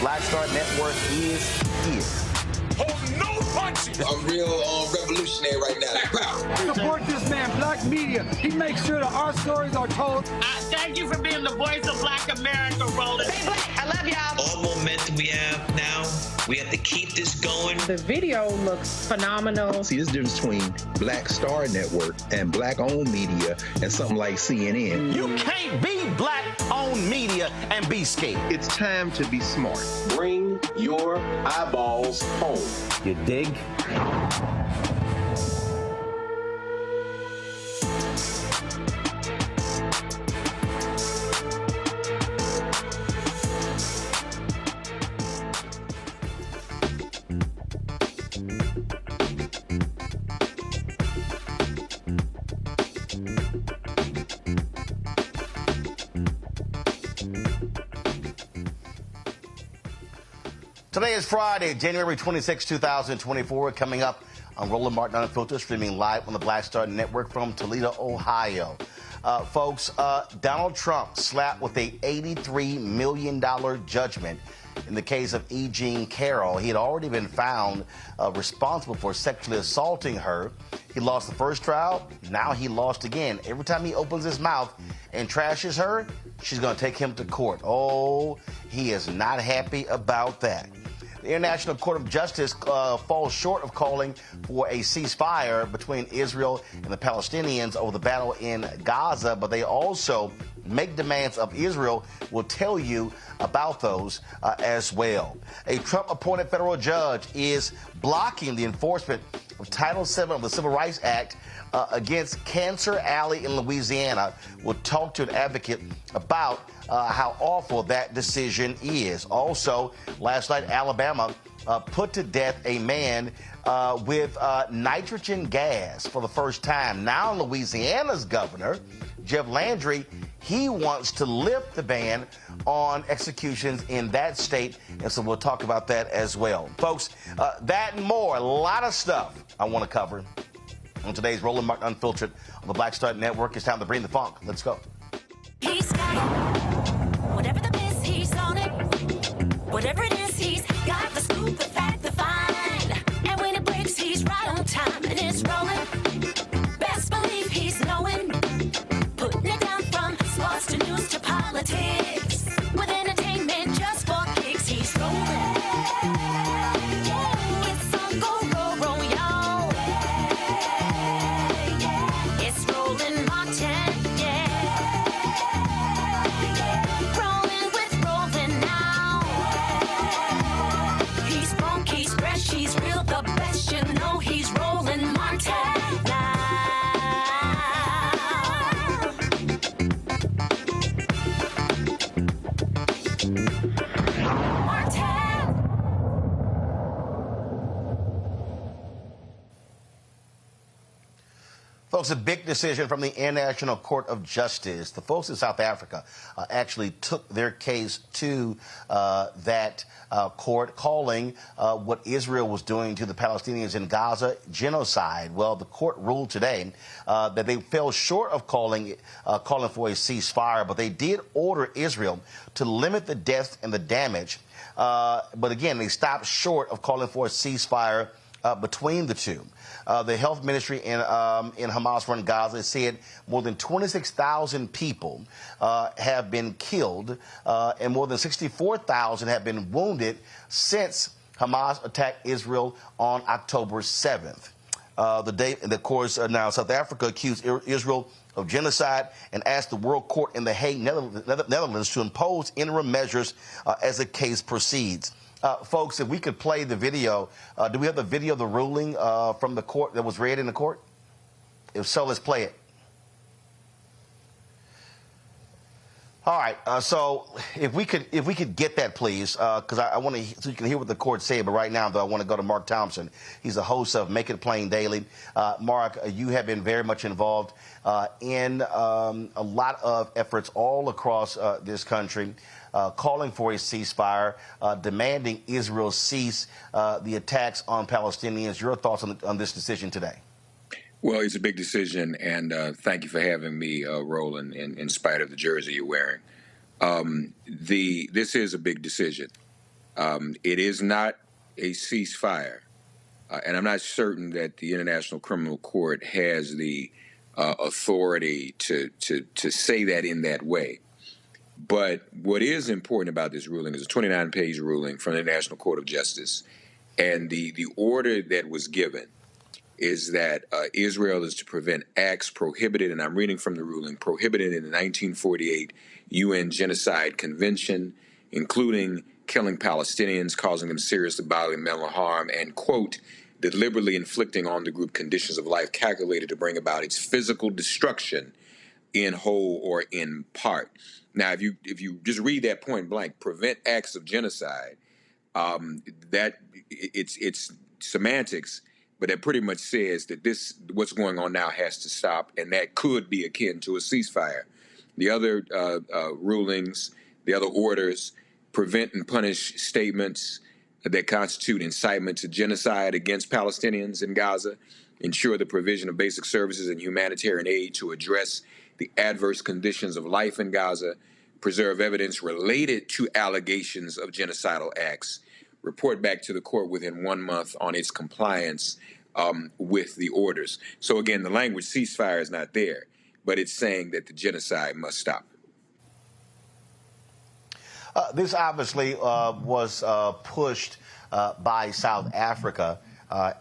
Black Star Network is here. Hold no punches! I'm real revolutionary right now. Support this man, Black Media. He makes sure that our stories are told. Thank you for being the voice of Black America, Roland. Stay black. I love y'all. All momentum we have now, we have to keep this going. The video looks phenomenal. See, there's a difference between Black Star Network and Black-owned media and something like CNN. You can't be Black-owned media and be scared. It's time to be smart. Bring your eyeballs home. You dig? Today is Friday, January 26, 2024. Coming up on Roland Martin Unfiltered, streaming live on the Black Star Network from Toledo, Ohio. Folks, Donald Trump slapped with a $83 million judgment in the case of E. Jean Carroll. He had already been found responsible for sexually assaulting her. He lost the first trial. Now he lost again. Every time he opens his mouth and trashes her, she's going to take him to court. Oh, he is not happy about that. The International Court of Justice falls short of calling for a ceasefire between Israel and the Palestinians over the battle in Gaza, but they also make demands of Israel. We'll tell you about those as well. A Trump-appointed federal judge is blocking the enforcement of Title VII of the Civil Rights Act against Cancer Alley in Louisiana. We'll talk to an advocate about how awful that decision is. Also, last night, Alabama put to death a man with nitrogen gas for the first time. Now, Louisiana's governor, Jeff Landry, he wants to lift the ban on executions in that state, and so we'll talk about that as well. Folks, that and more, a lot of stuff I want to cover on today's Roland Martin Unfiltered on the Black Star Network. It's time to bring the funk. Let's go. He's got it. Whatever the biz, he's on it. Whatever it is, he's got the scoop, the fact, the find. And when it breaks, he's right on time and it's rolling. Best believe he's knowing. Putting it down from sports to news to politics. With entertainment just for kicks, he's rolling. It's on go, roll, y'all. It's Roland Martin, rolling with Roland now. He's funk, he's fresh, he's real, the best, you know he's Roland Martin now. Folks, a big decision from the International Court of Justice. The folks in South Africa actually took their case to that court, calling what Israel was doing to the Palestinians in Gaza genocide. Well, the court ruled today that they fell short of calling for a ceasefire, but they did order Israel to limit the deaths and the damage. But again, they stopped short of calling for a ceasefire between the two. The health ministry in Hamas-run Gaza said more than 26,000 people have been killed and more than 64,000 have been wounded since Hamas attacked Israel on October 7th. Of course, now South Africa accused Israel of genocide and asked the World Court in The Hague, Netherlands, to impose interim measures as the case proceeds. Folks, if we could play the video. Do we have the video of the ruling from the court that was read in the court? If so, let's play it. All right. So if we could get that, please, because I want to, so you can hear what the court said. But right now, though, I want to go to Mark Thompson. He's the host of Make It Plain Daily. Mark, you have been very much involved in a lot of efforts all across this country, calling for a ceasefire, demanding Israel cease the attacks on Palestinians. Your thoughts on this decision today? Well, it's a big decision, and thank you for having me, Roland, in spite of the jersey you're wearing. This is a big decision. It is not a ceasefire, and I'm not certain that the International Criminal Court has the authority to say that in that way. But what is important about this ruling is a 29-page ruling from the International Court of Justice, and the order that was given is that Israel is to prevent acts prohibited, and I'm reading from the ruling, prohibited in the 1948 UN Genocide Convention, including killing Palestinians, causing them serious bodily and mental harm, and, quote, deliberately inflicting on the group conditions of life calculated to bring about its physical destruction in whole or in part. Now, if you just read that point blank, prevent acts of genocide, that it's semantics, but that pretty much says that what's going on now has to stop, and that could be akin to a ceasefire. The other rulings, the other orders, prevent and punish statements, that constitute incitement to genocide against Palestinians in Gaza, ensure the provision of basic services and humanitarian aid to address the adverse conditions of life in Gaza, preserve evidence related to allegations of genocidal acts, report back to the court within 1 month on its compliance with the orders. So again, the language ceasefire is not there, but it's saying that the genocide must stop. This obviously was pushed by South Africa,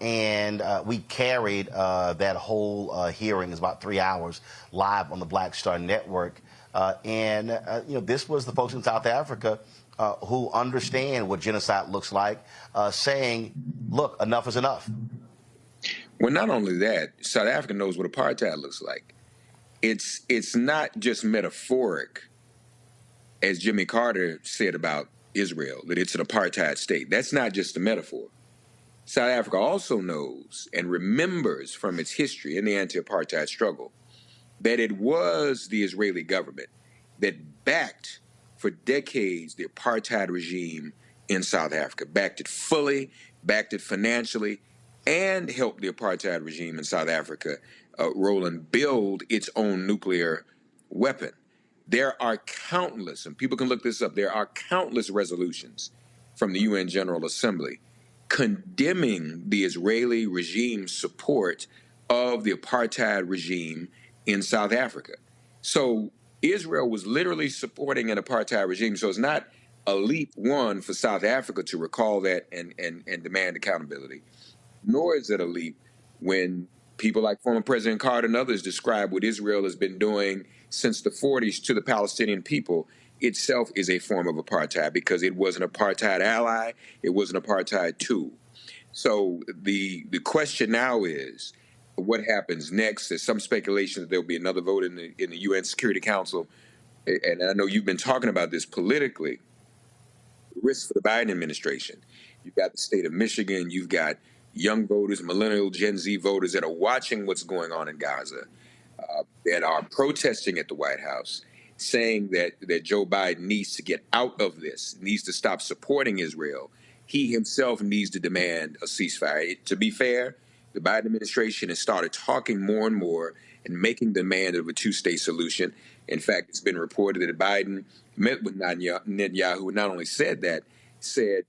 and we carried that whole hearing. It's about 3 hours live on the Black Star Network. This was the folks in South Africa who understand what genocide looks like, saying, look, enough is enough. Well, not only that, South Africa knows what apartheid looks like. It's not just metaphoric, as Jimmy Carter said about Israel, that it's an apartheid state. That's not just a metaphor. South Africa also knows and remembers from its history in the anti-apartheid struggle that it was the Israeli government that backed for decades the apartheid regime in South Africa, backed it fully, backed it financially, and helped the apartheid regime in South Africa, Roland, build its own nuclear weapon. There are countless, and people can look this up, there are countless resolutions from the UN General Assembly condemning the Israeli regime's support of the apartheid regime in South Africa. So Israel was literally supporting an apartheid regime. So it's not a leap one for South Africa to recall that and demand accountability, nor is it a leap when people like former President Carter and others describe what Israel has been doing since the 40s to the Palestinian people itself is a form of apartheid, because it was an apartheid ally, it was an apartheid tool. So the question now is, what happens next? There's some speculation that there'll be another vote in the UN Security Council, and I know you've been talking about this politically. Risk for the Biden administration. You've got the state of Michigan, you've got young voters, millennial Gen Z voters that are watching what's going on in Gaza, that are protesting at the White House, saying that Joe Biden needs to get out of this, needs to stop supporting Israel. He himself needs to demand a ceasefire. To be fair, the Biden administration has started talking more and more and making demand of a two-state solution. In fact, it's been reported that Biden met with Netanyahu, not only said,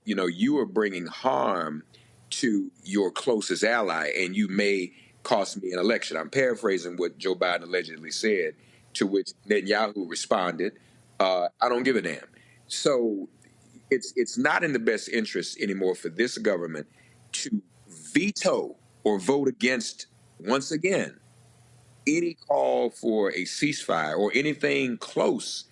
you are bringing harm to your closest ally, and you may cost me an election. I'm paraphrasing what Joe Biden allegedly said, to which Netanyahu responded, I don't give a damn. So it's not in the best interest anymore for this government to veto or vote against, once again, any call for a ceasefire or anything close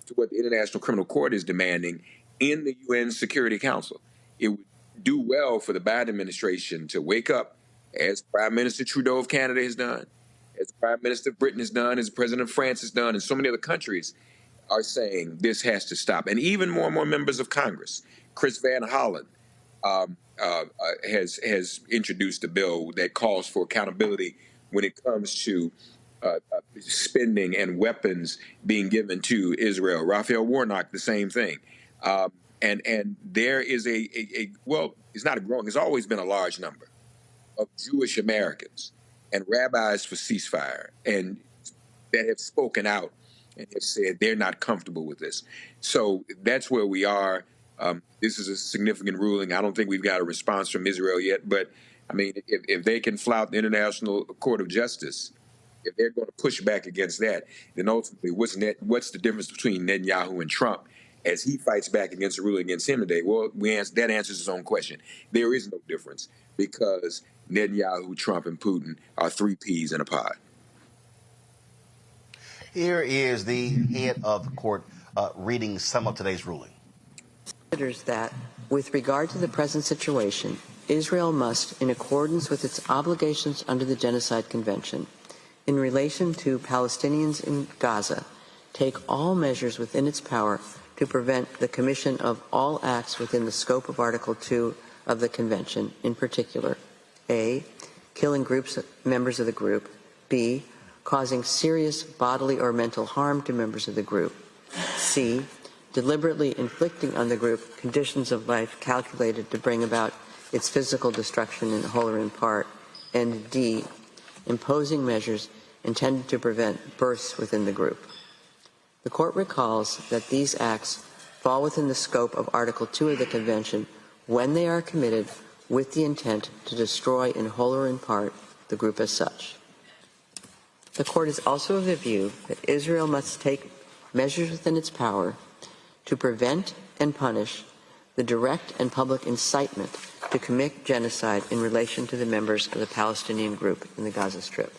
to what the International Criminal Court is demanding in the UN Security Council. It would do well for the Biden administration to wake up, as Prime Minister Trudeau of Canada has done, as the Prime Minister of Britain has done, as the President of France has done, and so many other countries are saying this has to stop. And even more and more members of Congress. Chris Van Hollen has introduced a bill that calls for accountability when it comes to spending and weapons being given to Israel. Raphael Warnock, the same thing. And there is it's not a growing, it's always been a large number of Jewish Americans and rabbis for ceasefire, and that have spoken out and have said they're not comfortable with this. So that's where we are. This is a significant ruling. I don't think we've got a response from Israel yet, but I mean, if they can flout the International Court of Justice, if they're going to push back against that, then ultimately what's the difference between Netanyahu and Trump as he fights back against a ruling against him today? Well, that answers his own question. There is no difference, because Netanyahu, Trump, and Putin are three peas in a pod. Here is the head of the court reading some of today's ruling. Considers that, with regard to the present situation, Israel must, in accordance with its obligations under the Genocide Convention, in relation to Palestinians in Gaza, take all measures within its power to prevent the commission of all acts within the scope of Article 2 of the Convention, in particular, A, killing members of the group, B, causing serious bodily or mental harm to members of the group, C, deliberately inflicting on the group conditions of life calculated to bring about its physical destruction in whole or in part, and D, imposing measures intended to prevent births within the group. The Court recalls that these acts fall within the scope of Article 2 of the Convention when they are committed with the intent to destroy in whole or in part the group as such. The Court is also of the view that Israel must take measures within its power to prevent and punish the direct and public incitement to commit genocide in relation to the members of the Palestinian group in the Gaza Strip.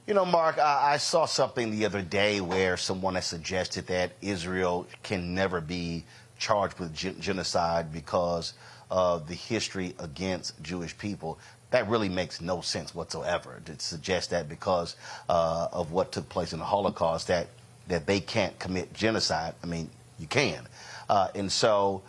You know, Mark, I saw something the other day where someone has suggested that Israel can never be charged with genocide because of the history against Jewish people. That really makes no sense whatsoever to suggest that because of what took place in the Holocaust that they can't commit genocide. I mean, you can. And so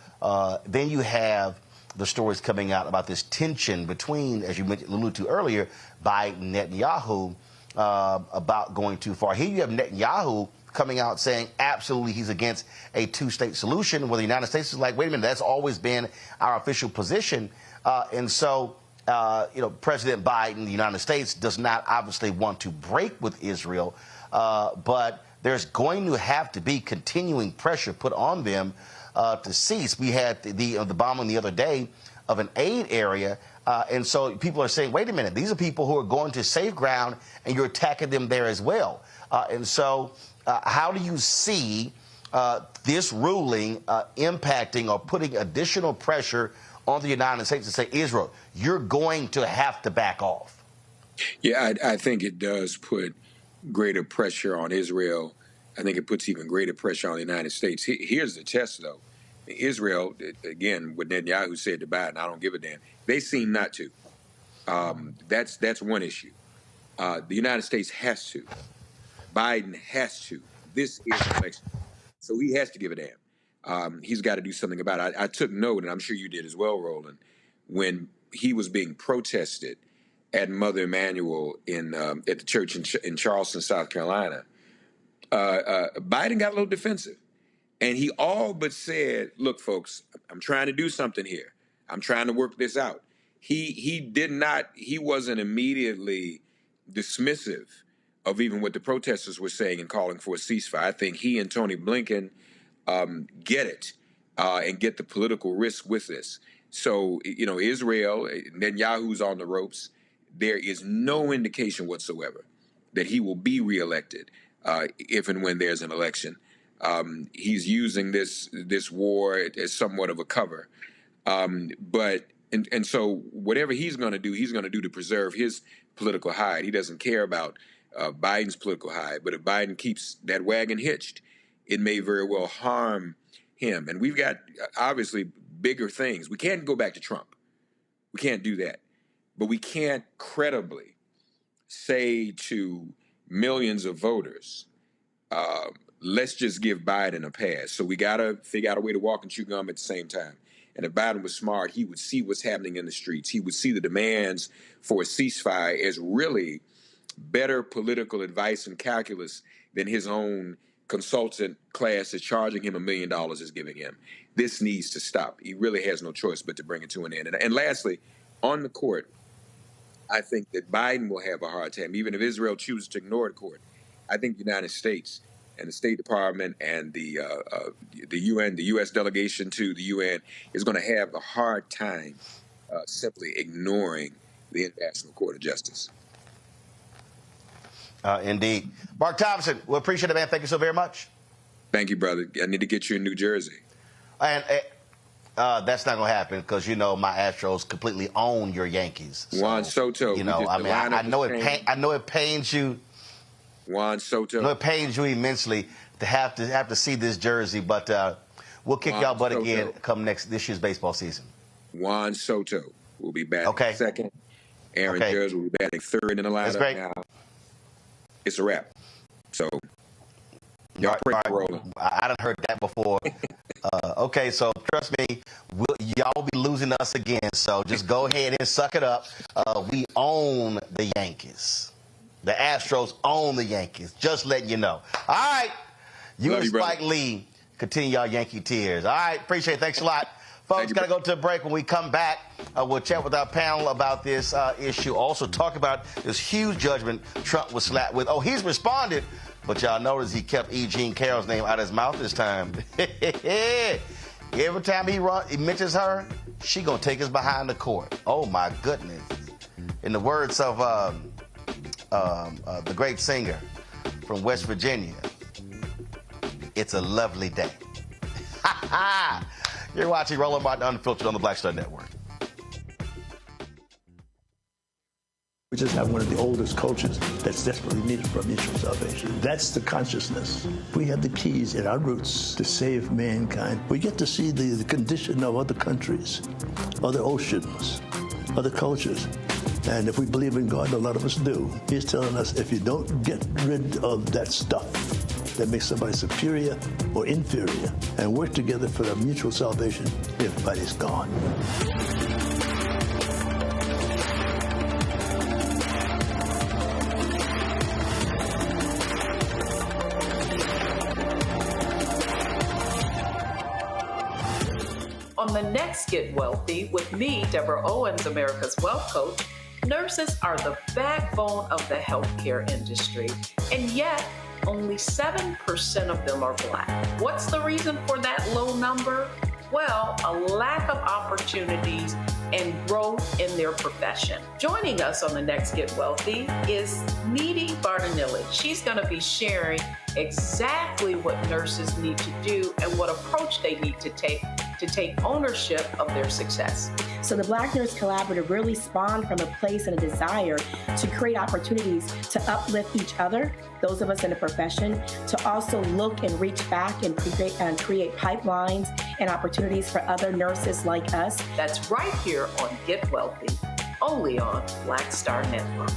then you have the stories coming out about this tension between, as you alluded to earlier, Biden and Netanyahu about going too far. Here you have Netanyahu coming out saying absolutely he's against a two-state solution, where the United States is like, wait a minute, that's always been our official position. And so, President Biden, the United States, does not obviously want to break with Israel, but there's going to have to be continuing pressure put on them to cease. We had the bombing the other day of an aid area, and so people are saying, wait a minute, these are people who are going to safe ground, and you're attacking them there as well. And so how do you see this ruling impacting or putting additional pressure on the United States to say, Israel, you're going to have to back off? Yeah, I think it does put greater pressure on Israel. I think it puts even greater pressure on the United States. Here's the test, though. Israel, again, what Netanyahu said to Biden, I don't give a damn. They seem not to. That's one issue. The United States has to. Biden has to. This is an election. So he has to give a damn. He's got to do something about it. I took note, and I'm sure you did as well, Roland, when he was being protested at Mother Emanuel at the church in Charleston, South Carolina. Biden got a little defensive. And he all but said, look, folks, I'm trying to do something here. I'm trying to work this out. He wasn't immediately dismissive of even what the protesters were saying and calling for a ceasefire. I think he and Tony Blinken get it and get the political risk with this. So, Israel, Netanyahu's on the ropes. There is no indication whatsoever that he will be reelected if and when there's an election. He's using this war as somewhat of a cover. And so whatever he's going to do to preserve his political hide. He doesn't care about Biden's political hide. But if Biden keeps that wagon hitched, it may very well harm him. And we've got, obviously, bigger things. We can't go back to Trump. We can't do that. But we can't credibly say to millions of voters, let's just give Biden a pass. So we got to figure out a way to walk and chew gum at the same time. And if Biden was smart, he would see what's happening in the streets. He would see the demands for a ceasefire as really better political advice and calculus than his own consultant class that's charging him $1 million is giving him. This needs to stop. He really has no choice but to bring it to an end. And lastly, on the court, I think that Biden will have a hard time, even if Israel chooses to ignore the court. I think the United States and the State Department and the UN, the U.S. delegation to the UN, is going to have a hard time simply ignoring the International Court of Justice. Indeed. Mark Thompson, we appreciate it, man. Thank you so very much. Thank you, brother. I need to get you in New Jersey. And that's not going to happen because, my Astros completely own your Yankees. So, Juan Soto. I know it pains you. Juan Soto. I know it pains you immensely to have to see this jersey, but we'll kick y'all butt again come this year's baseball season. Juan Soto will be batting second. Aaron Judge will be batting third in the lineup. That's great. Now. It's a wrap. So, y'all pray for Roland. I done heard that before. Okay, so trust me, y'all be losing us again. So just go ahead and suck it up. We own the Yankees. The Astros own the Yankees. Just letting you know. All right. You and Spike Lee continue y'all Yankee tears. All right. Appreciate it. Thanks a lot. Folks, got to go to a break. When we come back, we'll chat with our panel about this issue. Also talk about this huge judgment Trump was slapped with. Oh, he's responded, but y'all notice he kept E. Jean Carroll's name out of his mouth this time. Every time he mentions her, she going to take us behind the court. Oh, my goodness. In the words of the great singer from West Virginia, it's a lovely day. You're watching Roland Martin Unfiltered on the Black Star Network. We just have one of the oldest cultures that's desperately needed for mutual salvation. That's the consciousness. We have the keys in our roots to save mankind. We get to see the condition of other countries, other oceans, other cultures. And if we believe in God, a lot of us do, he's telling us if you don't get rid of that stuff that makes somebody superior or inferior and work together for the mutual salvation, everybody's gone. On the next Get Wealthy, with me, Deborah Owens, America's Wealth Coach, nurses are the backbone of the healthcare industry, and yet only 7% of them are Black. What's the reason for that low number? Well, a lack of opportunities and growth in their profession. Joining us on the next Get Wealthy is Needy Bartonelli. She's going to be sharing exactly what nurses need to do and what approach they need to take ownership of their success. So the Black Nurse Collaborative really spawned from a place and a desire to create opportunities to uplift each other, those of us in the profession, to also look and reach back and create pipelines and opportunities for other nurses like us. That's right here on Get Wealthy, only on Black Star Network.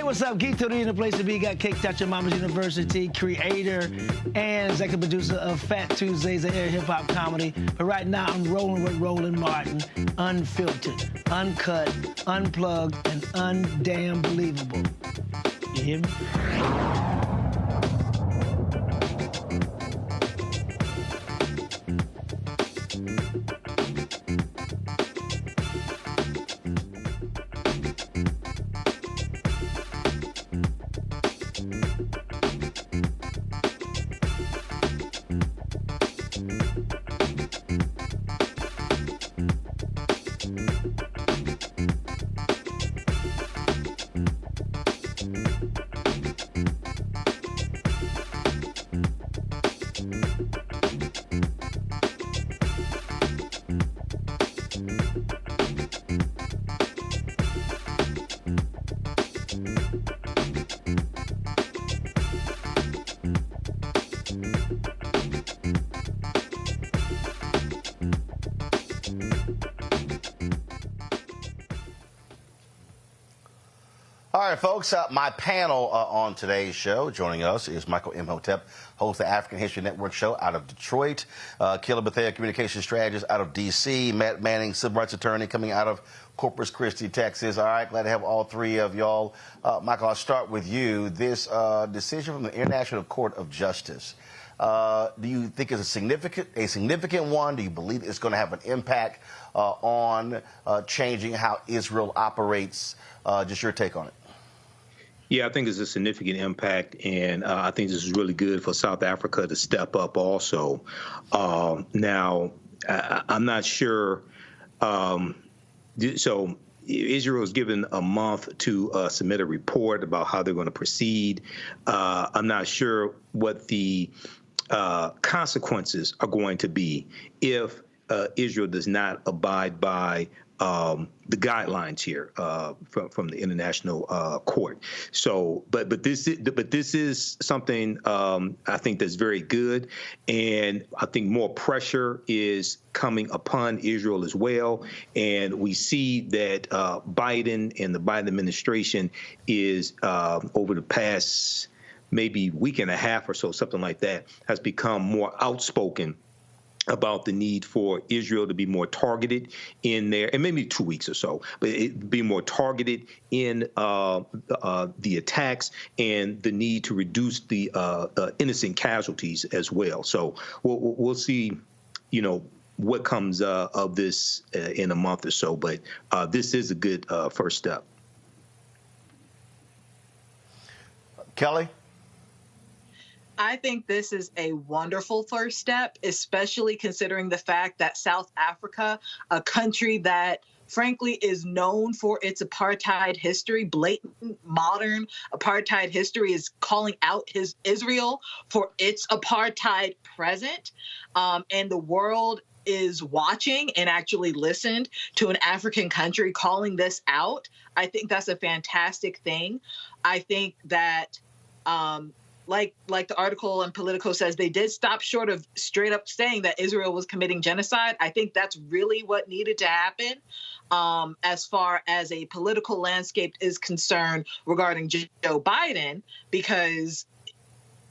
What's up? Geek Toledo in the place to be. Got kicked out your mama's university, creator and executive producer of Fat Tuesdays, an air hip-hop comedy. But right now, I'm rolling with Roland Martin, unfiltered, uncut, unplugged, and undamn believable. You hear me? All right, folks, my panel on today's show, joining us is Michael Imhotep, host of the African History Network show out of Detroit, Kayla Bethea, communication strategist out of D.C., Matt Manning, civil rights attorney coming out of Corpus Christi, Texas. All right, glad to have all three of y'all. Michael, I'll start with you. This decision from the International Court of Justice, do you think it's a significant one? Do you believe it's going to have an impact on changing how Israel operates? Just your take on it. Yeah, I think it's a significant impact, and I think this is really good for South Africa to step up also. Now, I'm not sure. So Israel is given a month to submit a report about how they're going to proceed. I'm not sure what the consequences are going to be if Israel does not abide by the guidelines here from the international court. So, but this is something I think that's very good, and I think more pressure is coming upon Israel as well. And we see that Biden and the Biden administration is over the past maybe week and a half or so, something like that, has become more outspoken about the need for Israel to be more targeted in there, and maybe 2 weeks or so, but it be more targeted in the attacks and the need to reduce the innocent casualties as well. So we'll see, what comes of this in a month or so, but this is a good first step. Kelly? I think this is a wonderful first step, especially considering the fact that South Africa, a country that frankly is known for its apartheid history, blatant modern apartheid history, is calling out Israel for its apartheid present. And the world is watching and actually listened to an African country calling this out. I think that's a fantastic thing. I think that like the article in Politico says, they did stop short of straight up saying that Israel was committing genocide. I think that's really what needed to happen as far as a political landscape is concerned regarding Joe Biden, because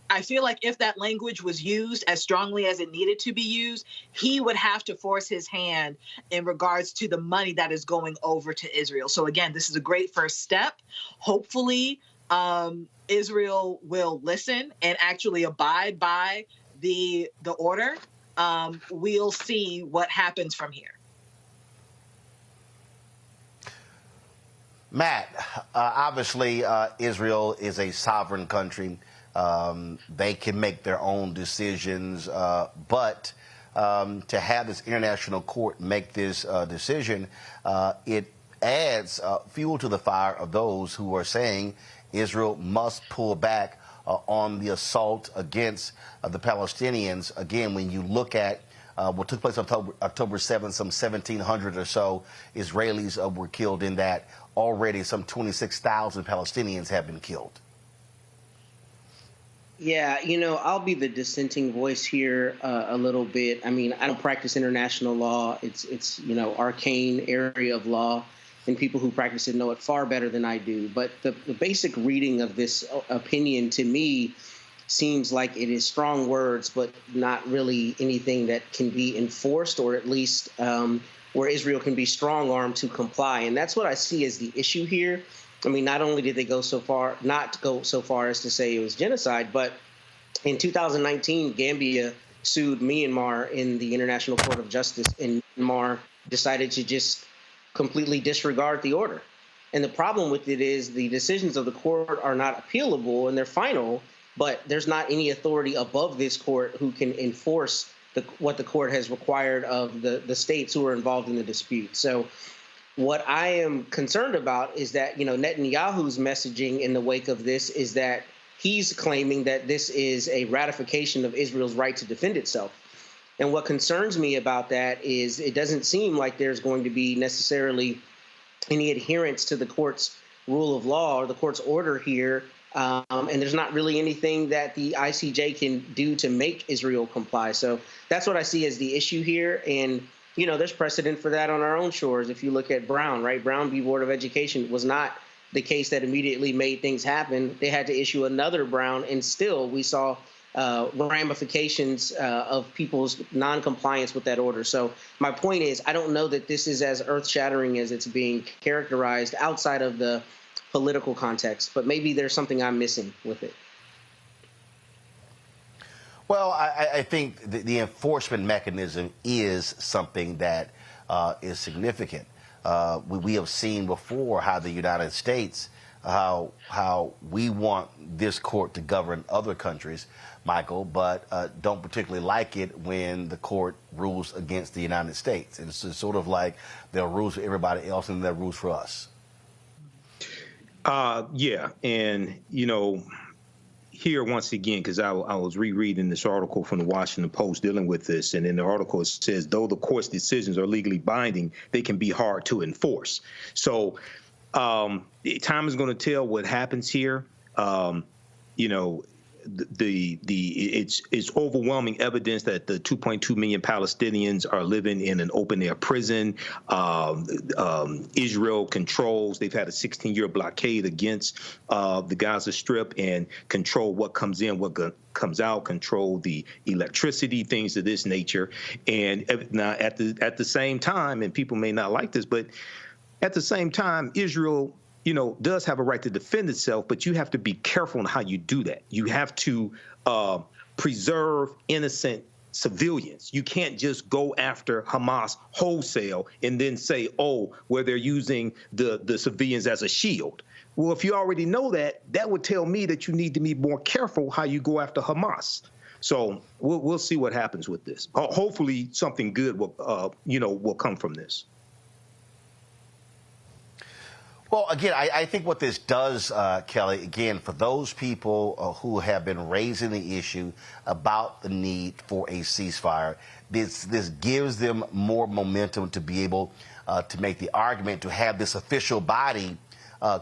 I feel like if that language was used as strongly as it needed to be used, he would have to force his hand in regards to the money that is going over to Israel. So again, this is a great first step. Hopefully, Israel will listen and actually abide by the order. We'll see what happens from here. Matt, obviously Israel is a sovereign country. They can make their own decisions, but to have this international court make this decision, it adds fuel to the fire of those who are saying Israel must pull back on the assault against the Palestinians. Again, when you look at what took place on October 7th, some 1,700 or so Israelis were killed in that. Already some 26,000 Palestinians have been killed. Yeah, I'll be the dissenting voice here a little bit. I mean, I don't practice international law. It's arcane area of law, and people who practice it know it far better than I do. But the basic reading of this opinion to me seems like it is strong words, but not really anything that can be enforced, or at least where Israel can be strong-armed to comply. And that's what I see as the issue here. I mean, not only did they not go so far as to say it was genocide, but in 2019, Gambia sued Myanmar in the International Court of Justice, and Myanmar decided to just completely disregard the order. And the problem with it is the decisions of the court are not appealable and they're final, but there's not any authority above this court who can enforce what the court has required of the states who are involved in the dispute. So what I am concerned about is that, Netanyahu's messaging in the wake of this is that he's claiming that this is a ratification of Israel's right to defend itself. And what concerns me about that is it doesn't seem like there's going to be necessarily any adherence to the court's rule of law or the court's order here. And there's not really anything that the ICJ can do to make Israel comply. So that's what I see as the issue here. And, there's precedent for that on our own shores. If you look at Brown, right? Brown v. Board of Education was not the case that immediately made things happen. They had to issue another Brown, and still we saw ramifications of people's noncompliance with that order. So my point is, I don't know that this is as earth-shattering as it's being characterized outside of the political context, but maybe there's something I'm missing with it. Well, I think the enforcement mechanism is something that is significant. We have seen before how the United States, how we want this court to govern other countries, Michael, but don't particularly like it when the court rules against the United States. And it's sort of like there are rules for everybody else and there are rules for us. Yeah. And, here once again, because I was rereading this article from the Washington Post dealing with this, and in the article it says, though the court's decisions are legally binding, they can be hard to enforce. So time is going to tell what happens here. You know, it's overwhelming evidence that the 2.2 million Palestinians are living in an open-air prison. Israel controls. They've had a 16-year blockade against the Gaza Strip and control what comes in, what comes out, control the electricity, things of this nature. And now at the same time, and people may not like this, but at the same time, Israel, you know, does have a right to defend itself, but you have to be careful on how you do that. You have to preserve innocent civilians. You can't just go after Hamas wholesale and then say, oh, well, they're using the civilians as a shield. Well, if you already know that, that would tell me that you need to be more careful how you go after Hamas. So we'll see what happens with this. Hopefully something good will come from this. Well, again, I think what this does, Kelly, again, for those people who have been raising the issue about the need for a ceasefire, this gives them more momentum to be able to make the argument, to have this official body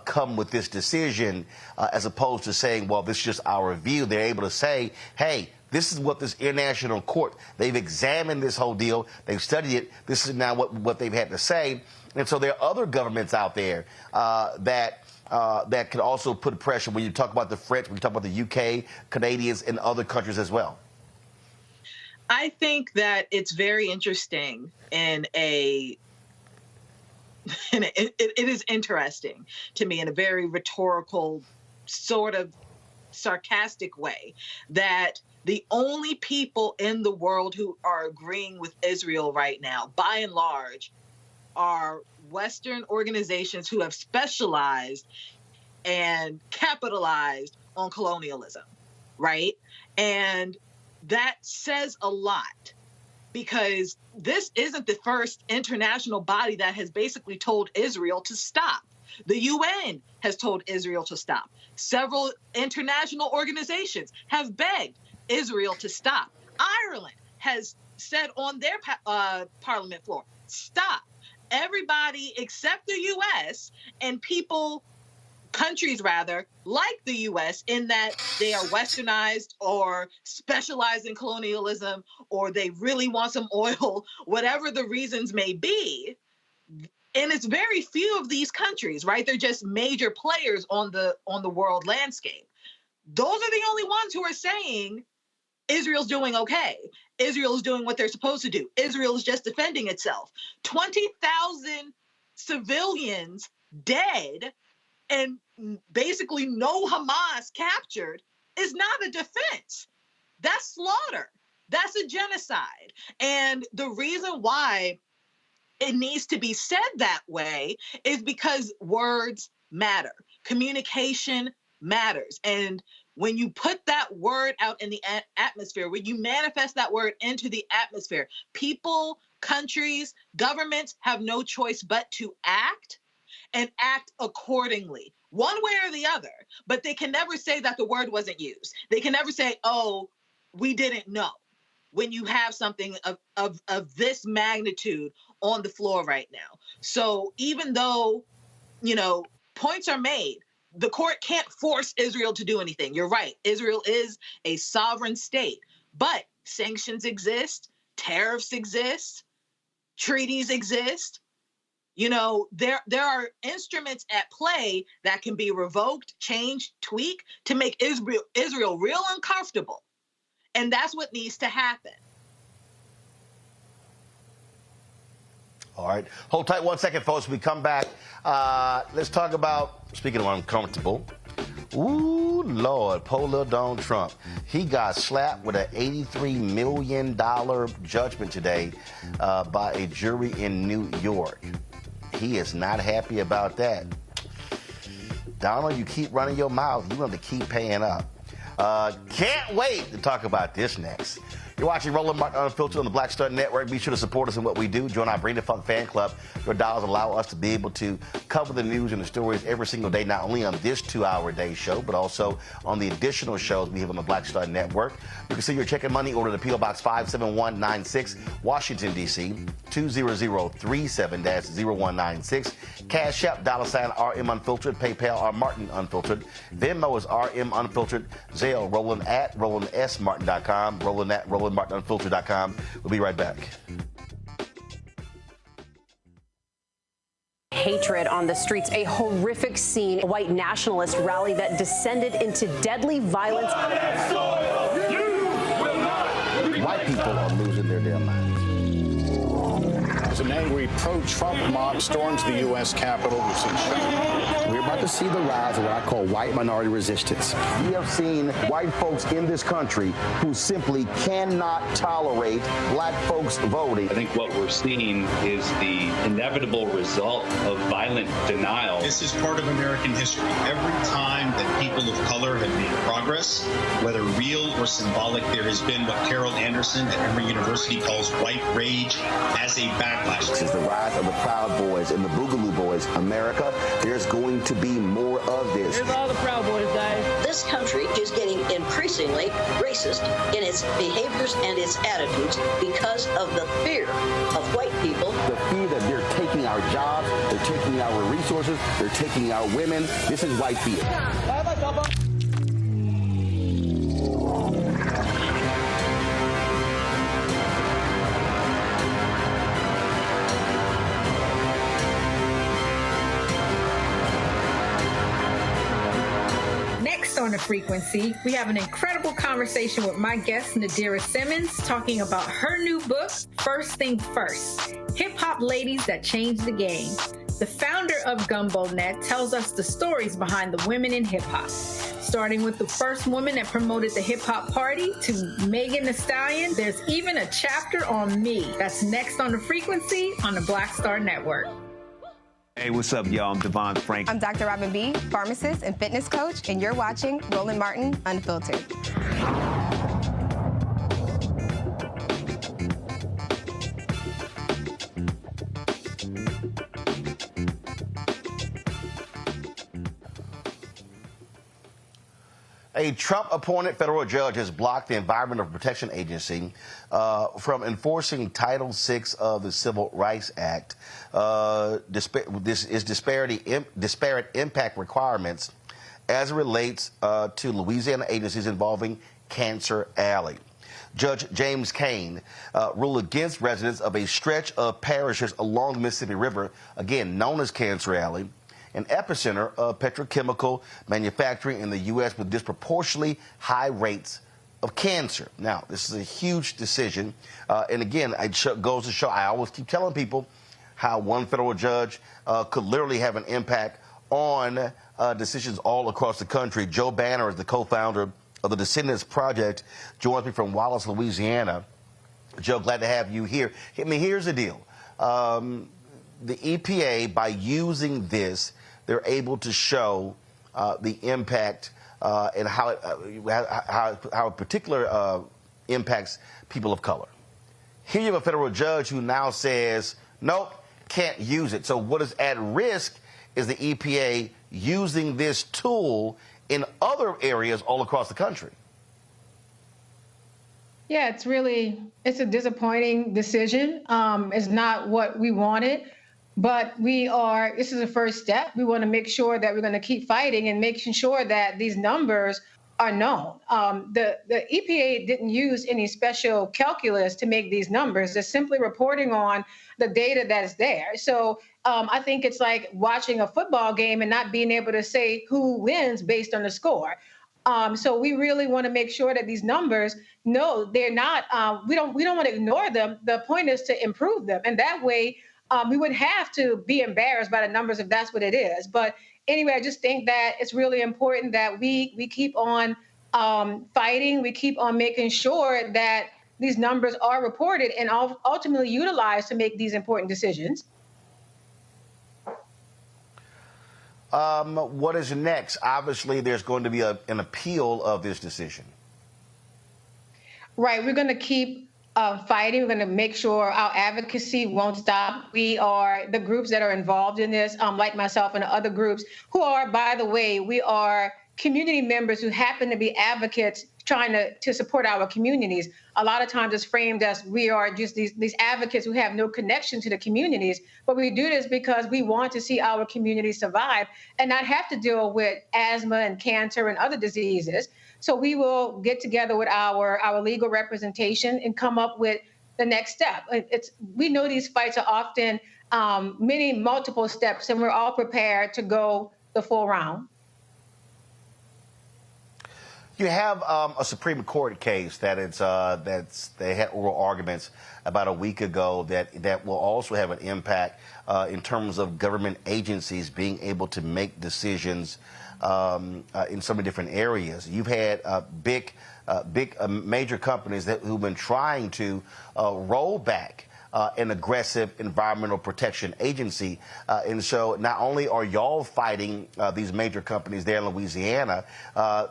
come with this decision, as opposed to saying, well, this is just our view. They're able to say, hey, this is what this international court, they've examined this whole deal, they've studied it, this is now what they've had to say. And so there are other governments out there that could also put pressure when you talk about the French, when you talk about the UK, Canadians, and other countries as well. I think that it's very interesting it is interesting to me in a very rhetorical, sort of sarcastic way, that the only people in the world who are agreeing with Israel right now, by and large, are Western organizations who have specialized and capitalized on colonialism, right? And that says a lot, because this isn't the first international body that has basically told Israel to stop. The UN has told Israel to stop. Several international organizations have begged Israel to stop. Ireland has said on their parliament floor, stop. Everybody except the U.S. and countries rather, like the U.S. in that they are westernized or specialize in colonialism, or they really want some oil, whatever the reasons may be. And it's very few of these countries, right? They're just major players on the world landscape. Those are the only ones who are saying Israel's doing okay. Israel is doing what they're supposed to do. Israel is just defending itself. 20,000 civilians dead and basically no Hamas captured is not a defense. That's slaughter. That's a genocide. And the reason why it needs to be said that way is because words matter. Communication matters. And when you put that word out in the atmosphere, when you manifest that word into the atmosphere, people, countries, governments have no choice but to act and act accordingly, one way or the other. But they can never say that the word wasn't used. They can never say, oh, we didn't know, when you have something of this magnitude on the floor right now. So even though, points are made, the court can't force Israel to do anything. You're right. Israel is a sovereign state, but sanctions exist, tariffs exist, treaties exist. There are instruments at play that can be revoked, changed, tweaked to make Israel real uncomfortable. And that's what needs to happen. All right. Hold tight 1 second, folks. We come back. Let's talk about, speaking of uncomfortable, ooh, Lord, poor little Donald Trump. He got slapped with an $83 million judgment today by a jury in New York. He is not happy about that. Donald, you keep running your mouth. You're going to keep paying up. Can't wait to talk about this next. You're watching Roland Martin Unfiltered on the Black Star Network. Be sure to support us in what we do. Join our Bring the Funk fan club. Your dollars allow us to be able to cover the news and the stories every single day, not only on this 2-hour day show, but also on the additional shows we have on the Black Star Network. You can see your check and money order to P.O. Box 57196, Washington, D.C., 20037-0196. Cash App, $RM Unfiltered. PayPal, R Martin Unfiltered. Venmo is RM Unfiltered. Zelle, Roland at RolandSMartin.com. Roland at RolandMartinUnfiltered.com. We'll be right back. Hatred on the streets, a horrific scene, a white nationalist rally that descended into deadly violence. White people are losing their damn minds. As an angry pro-Trump mob storms the U.S. Capitol, we're about to see the rise of what I call white minority resistance. We have seen white folks in this country who simply cannot tolerate black folks voting. I think what we're seeing is the inevitable result of violent denial. This is part of American history. Every time that people of color have made progress, whether real or symbolic, there has been what Carol Anderson at Emory University calls white rage as a backlash. This is the rise of the Proud Boys and the Boogaloo Boys. America, there's going to be more of this. Here's all the Proud Boys, guys. This country is getting increasingly racist in its behaviors and its attitudes because of the fear of white people. The fear that they're taking our jobs, they're taking our resources, they're taking our women. This is white fear. On the frequency, we have an incredible conversation with my guest Nadira Simmons talking about her new book, First Thing First, Hip-Hop Ladies That Changed the Game. The founder of GumboNet tells us the stories behind the women in hip-hop, starting with the first woman that promoted the hip-hop party to Megan Thee Stallion. There's even a chapter on me. That's next on the frequency on the Black Star Network. Hey, what's up, y'all? I'm Devon Frank. I'm Dr. Robin B., pharmacist and fitness coach, and you're watching Roland Martin Unfiltered. A Trump-appointed federal judge has blocked the Environmental Protection Agency from enforcing Title VI of the Civil Rights Act. This is disparate impact requirements as it relates to Louisiana agencies involving Cancer Alley. Judge James Kane ruled against residents of a stretch of parishes along the Mississippi River, again known as Cancer Alley, an epicenter of petrochemical manufacturing in the U.S. with disproportionately high rates of cancer. Now, this is a huge decision. And again, it goes to show, I always keep telling people how one federal judge could literally have an impact on decisions all across the country. Joe Banner is the co-founder of the Descendants Project, joins me from Wallace, Louisiana. Joe, glad to have you here. I mean, here's the deal. The EPA, by using this, they're able to show the impact and how it particular impacts people of color. Here you have a federal judge who now says, nope, can't use it. So what is at risk is the EPA using this tool in other areas all across the country. Yeah, it's a disappointing decision. It's not what we wanted. But this is a first step. We want to make sure that we're going to keep fighting and making sure that these numbers are known. The EPA didn't use any special calculus to make these numbers. They're simply reporting on the data that's there. So I think it's like watching a football game and not being able to say who wins based on the score. So we really want to make sure that these numbers, no, they're not, we don't want to ignore them. The point is to improve them. And that way, we would have to be embarrassed by the numbers if that's what it is. But anyway, I just think that it's really important that we keep on fighting. We keep on making sure that these numbers are reported and ultimately utilized to make these important decisions. What is next? Obviously, there's going to be an appeal of this decision. Right. We're going to keep fighting. We're going to make sure our advocacy won't stop. We are the groups that are involved in this, like myself and other groups who are, by the way, we are community members who happen to be advocates trying to support our communities. A lot of times it's framed as we are just these advocates who have no connection to the communities, but we do this because we want to see our communities survive and not have to deal with asthma and cancer and other diseases. So we will get together with our legal representation and come up with the next step. We know these fights are often multiple steps, and we're all prepared to go the full round. You have a Supreme Court case they had oral arguments about a week ago that will also have an impact in terms of government agencies being able to make decisions in so many different areas. You've had major companies who've been trying to roll back an aggressive environmental protection agency. And so not only are y'all fighting these major companies there in Louisiana,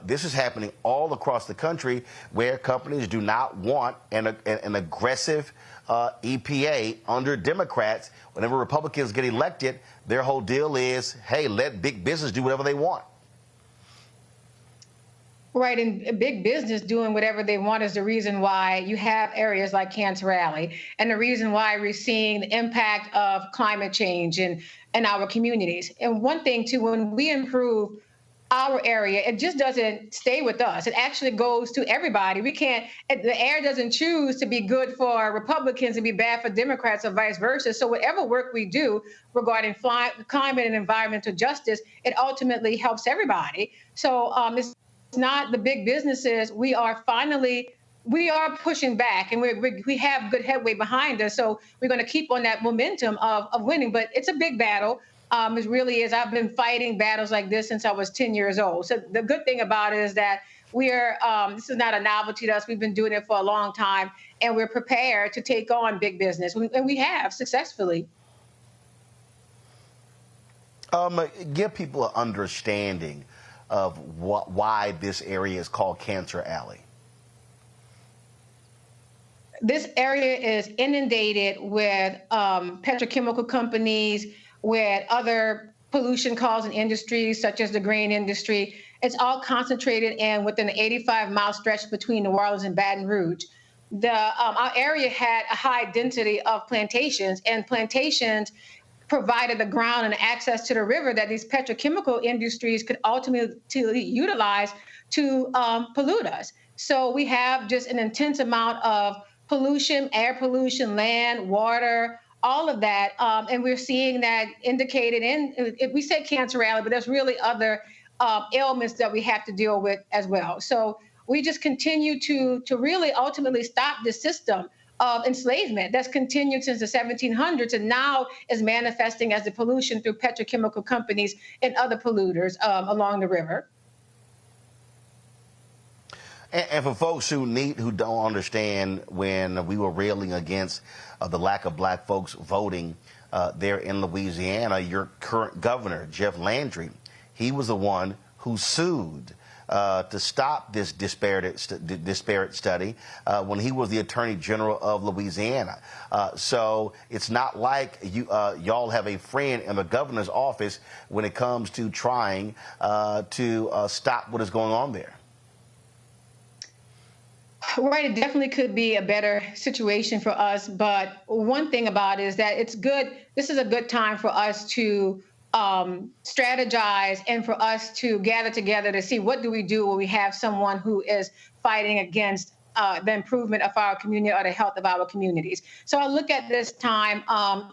this is happening all across the country where companies do not want an aggressive EPA under Democrats. Whenever Republicans get elected, their whole deal is, hey, let big business do whatever they want. Right, and big business doing whatever they want is the reason why you have areas like Cancer Alley, and the reason why we're seeing the impact of climate change in our communities. And one thing, too, when we improve our area, it just doesn't stay with us. It actually goes to everybody. The air doesn't choose to be good for Republicans and be bad for Democrats or vice versa. So whatever work we do regarding climate and environmental justice, it ultimately helps everybody. So it's not the big businesses. We are pushing back, and we have good headway behind us. So we're going to keep on that momentum of winning. But it's a big battle. It really is. I've been fighting battles like this since I was 10 years old. So the good thing about it is that this is not a novelty to us. We've been doing it for a long time, and we're prepared to take on big business, and we have successfully. Give people an understanding of why this area is called Cancer Alley. This area is inundated with petrochemical companies, with other pollution-causing industries, such as the grain industry. It's all concentrated within an 85-mile stretch between New Orleans and Baton Rouge. Our area had a high density of plantations, and plantations provided the ground and access to the river that these petrochemical industries could ultimately utilize to pollute us. So we have just an intense amount of pollution, air pollution, land, water, all of that. And we're seeing that indicated we say Cancer Alley, but there's really other ailments that we have to deal with as well. So we just continue to really ultimately stop this system of enslavement that's continued since the 1700s and now is manifesting as the pollution through petrochemical companies and other polluters along the river. And for folks who don't understand, when we were railing against the lack of black folks voting there in Louisiana, your current governor, Jeff Landry, he was the one who sued to stop this disparate study when he was the Attorney General of Louisiana. So it's not like y'all have a friend in the governor's office when it comes to trying to stop what is going on there. Right, it definitely could be a better situation for us. But one thing about it is that it's good. This is a good time for us to strategize and for us to gather together to see what do we do when we have someone who is fighting against the improvement of our community or the health of our communities. So I look at this time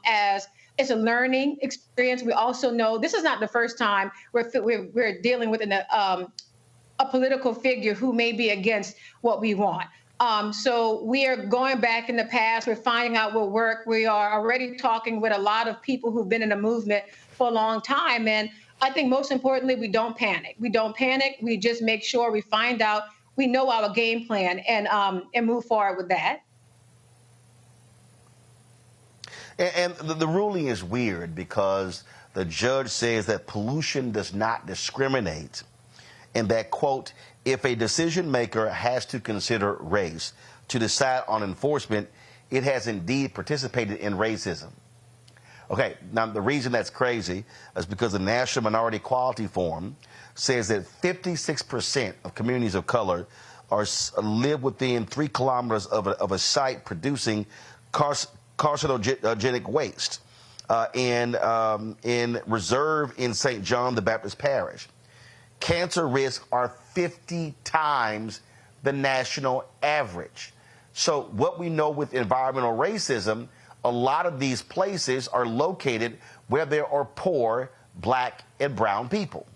as it's a learning experience. We also know this is not the first time we're dealing with a political figure who may be against what we want. So we are going back in the past. We're finding out what worked. We are already talking with a lot of people who've been in the movement for a long time. And I think most importantly, we don't panic. We don't panic. We just make sure we find out, we know our game plan and move forward with that. And the ruling is weird because the judge says that pollution does not discriminate. and that, quote, if a decision maker has to consider race to decide on enforcement, it has indeed participated in racism. Okay, now the reason that's crazy is because the National Minority Equality Forum says that 56% of communities of color live within 3 kilometers of a site producing carcinogenic waste in reserve in St. John the Baptist Parish. Cancer risks are 50 times the national average. So what we know with environmental racism, a lot of these places are located where there are poor Black and brown people.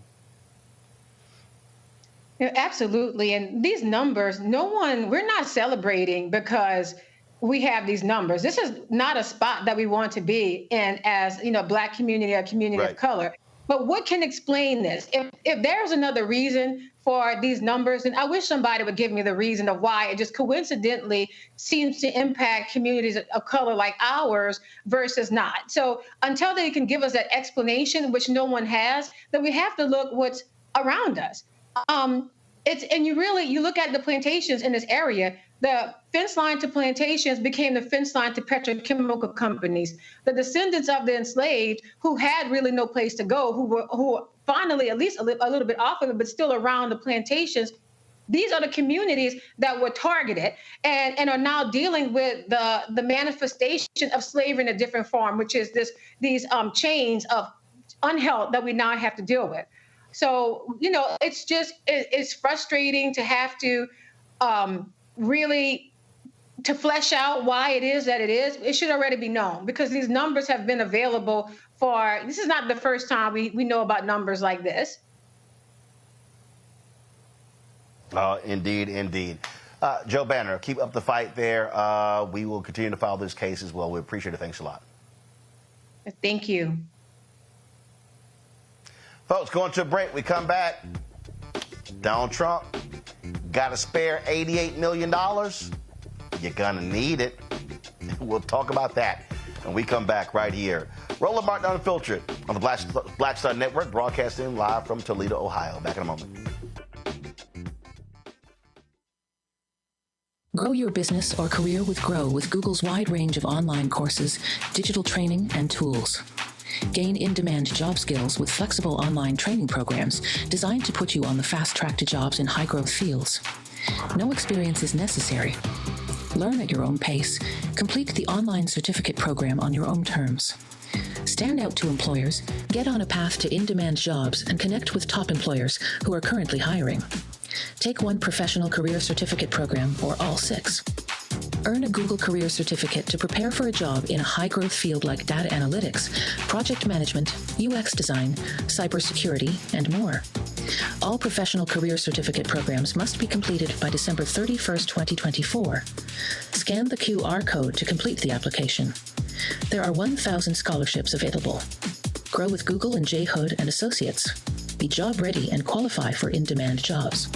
Yeah, absolutely. And these numbers, we're not celebrating because we have these numbers. This is not a spot that we want to be in as, Black community or community of color. But what can explain this? If there's another reason for these numbers, and I wish somebody would give me the reason of why it just coincidentally seems to impact communities of color like ours versus not. So until they can give us that explanation, which no one has, then we have to look what's around us. You look at the plantations in this area. The fence line to plantations became the fence line to petrochemical companies. The descendants of the enslaved who had really no place to go, who finally at least a little bit off of it, but still around the plantations. These are the communities that were targeted and are now dealing with the manifestation of slavery in a different form, which is these chains of unhealth that we now have to deal with. So, it's frustrating to have to really to flesh out why it is that it is. It should already be known because these numbers have been available this is not the first time we know about numbers like this. Indeed. Joe Banner, keep up the fight there. We will continue to follow this case as well. We appreciate it. Thanks a lot. Thank you. Folks, going to a break. We come back. Donald Trump got to spare $88 million. You're going to need it. We'll talk about that when we come back right here. Roland Martin Unfiltered on the Black Star Network, broadcasting live from Toledo, Ohio. Back in a moment. Grow your business or career with Grow with Google's wide range of online courses, digital training, and tools. Gain in-demand job skills with flexible online training programs designed to put you on the fast track to jobs in high-growth fields. No experience is necessary. Learn at your own pace. Complete the online certificate program on your own terms. Stand out to employers, get on a path to in-demand jobs, and connect with top employers who are currently hiring. Take one professional career certificate program or all 6. Earn a Google Career Certificate to prepare for a job in a high-growth field like data analytics, project management, UX design, cybersecurity, and more. All professional career certificate programs must be completed by December 31st, 2024. Scan the QR code to complete the application. There are 1,000 scholarships available. Grow with Google and J. Hood and Associates. Be job ready and qualify for in-demand jobs.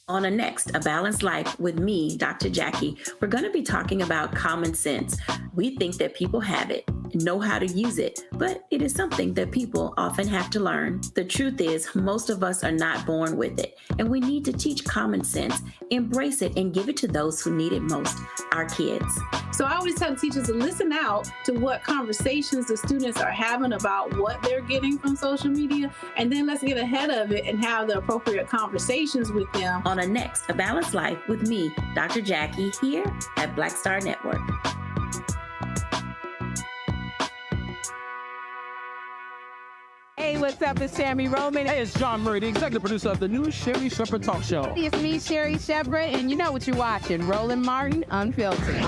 On a next, A Balanced Life with me, Dr. Jackie, we're going to be talking about common sense. We think that people have it, know how to use it, but it is something that people often have to learn. The truth is, most of us are not born with it, and we need to teach common sense, embrace it, and give it to those who need it most, our kids. So I always tell teachers to listen out to what conversations the students are having about what they're getting from social media, and then let's get ahead of it and have the appropriate conversations with them. On a next, A Balanced Life with me, Dr. Jackie, here at Black Star Network. Hey, what's up? It's Sammy Roman. Hey, it's John Murray, the executive producer of the new Sherry Shepherd Talk Show. It's me, Sherry Shepherd, and you know what you're watching, Roland Martin Unfiltered.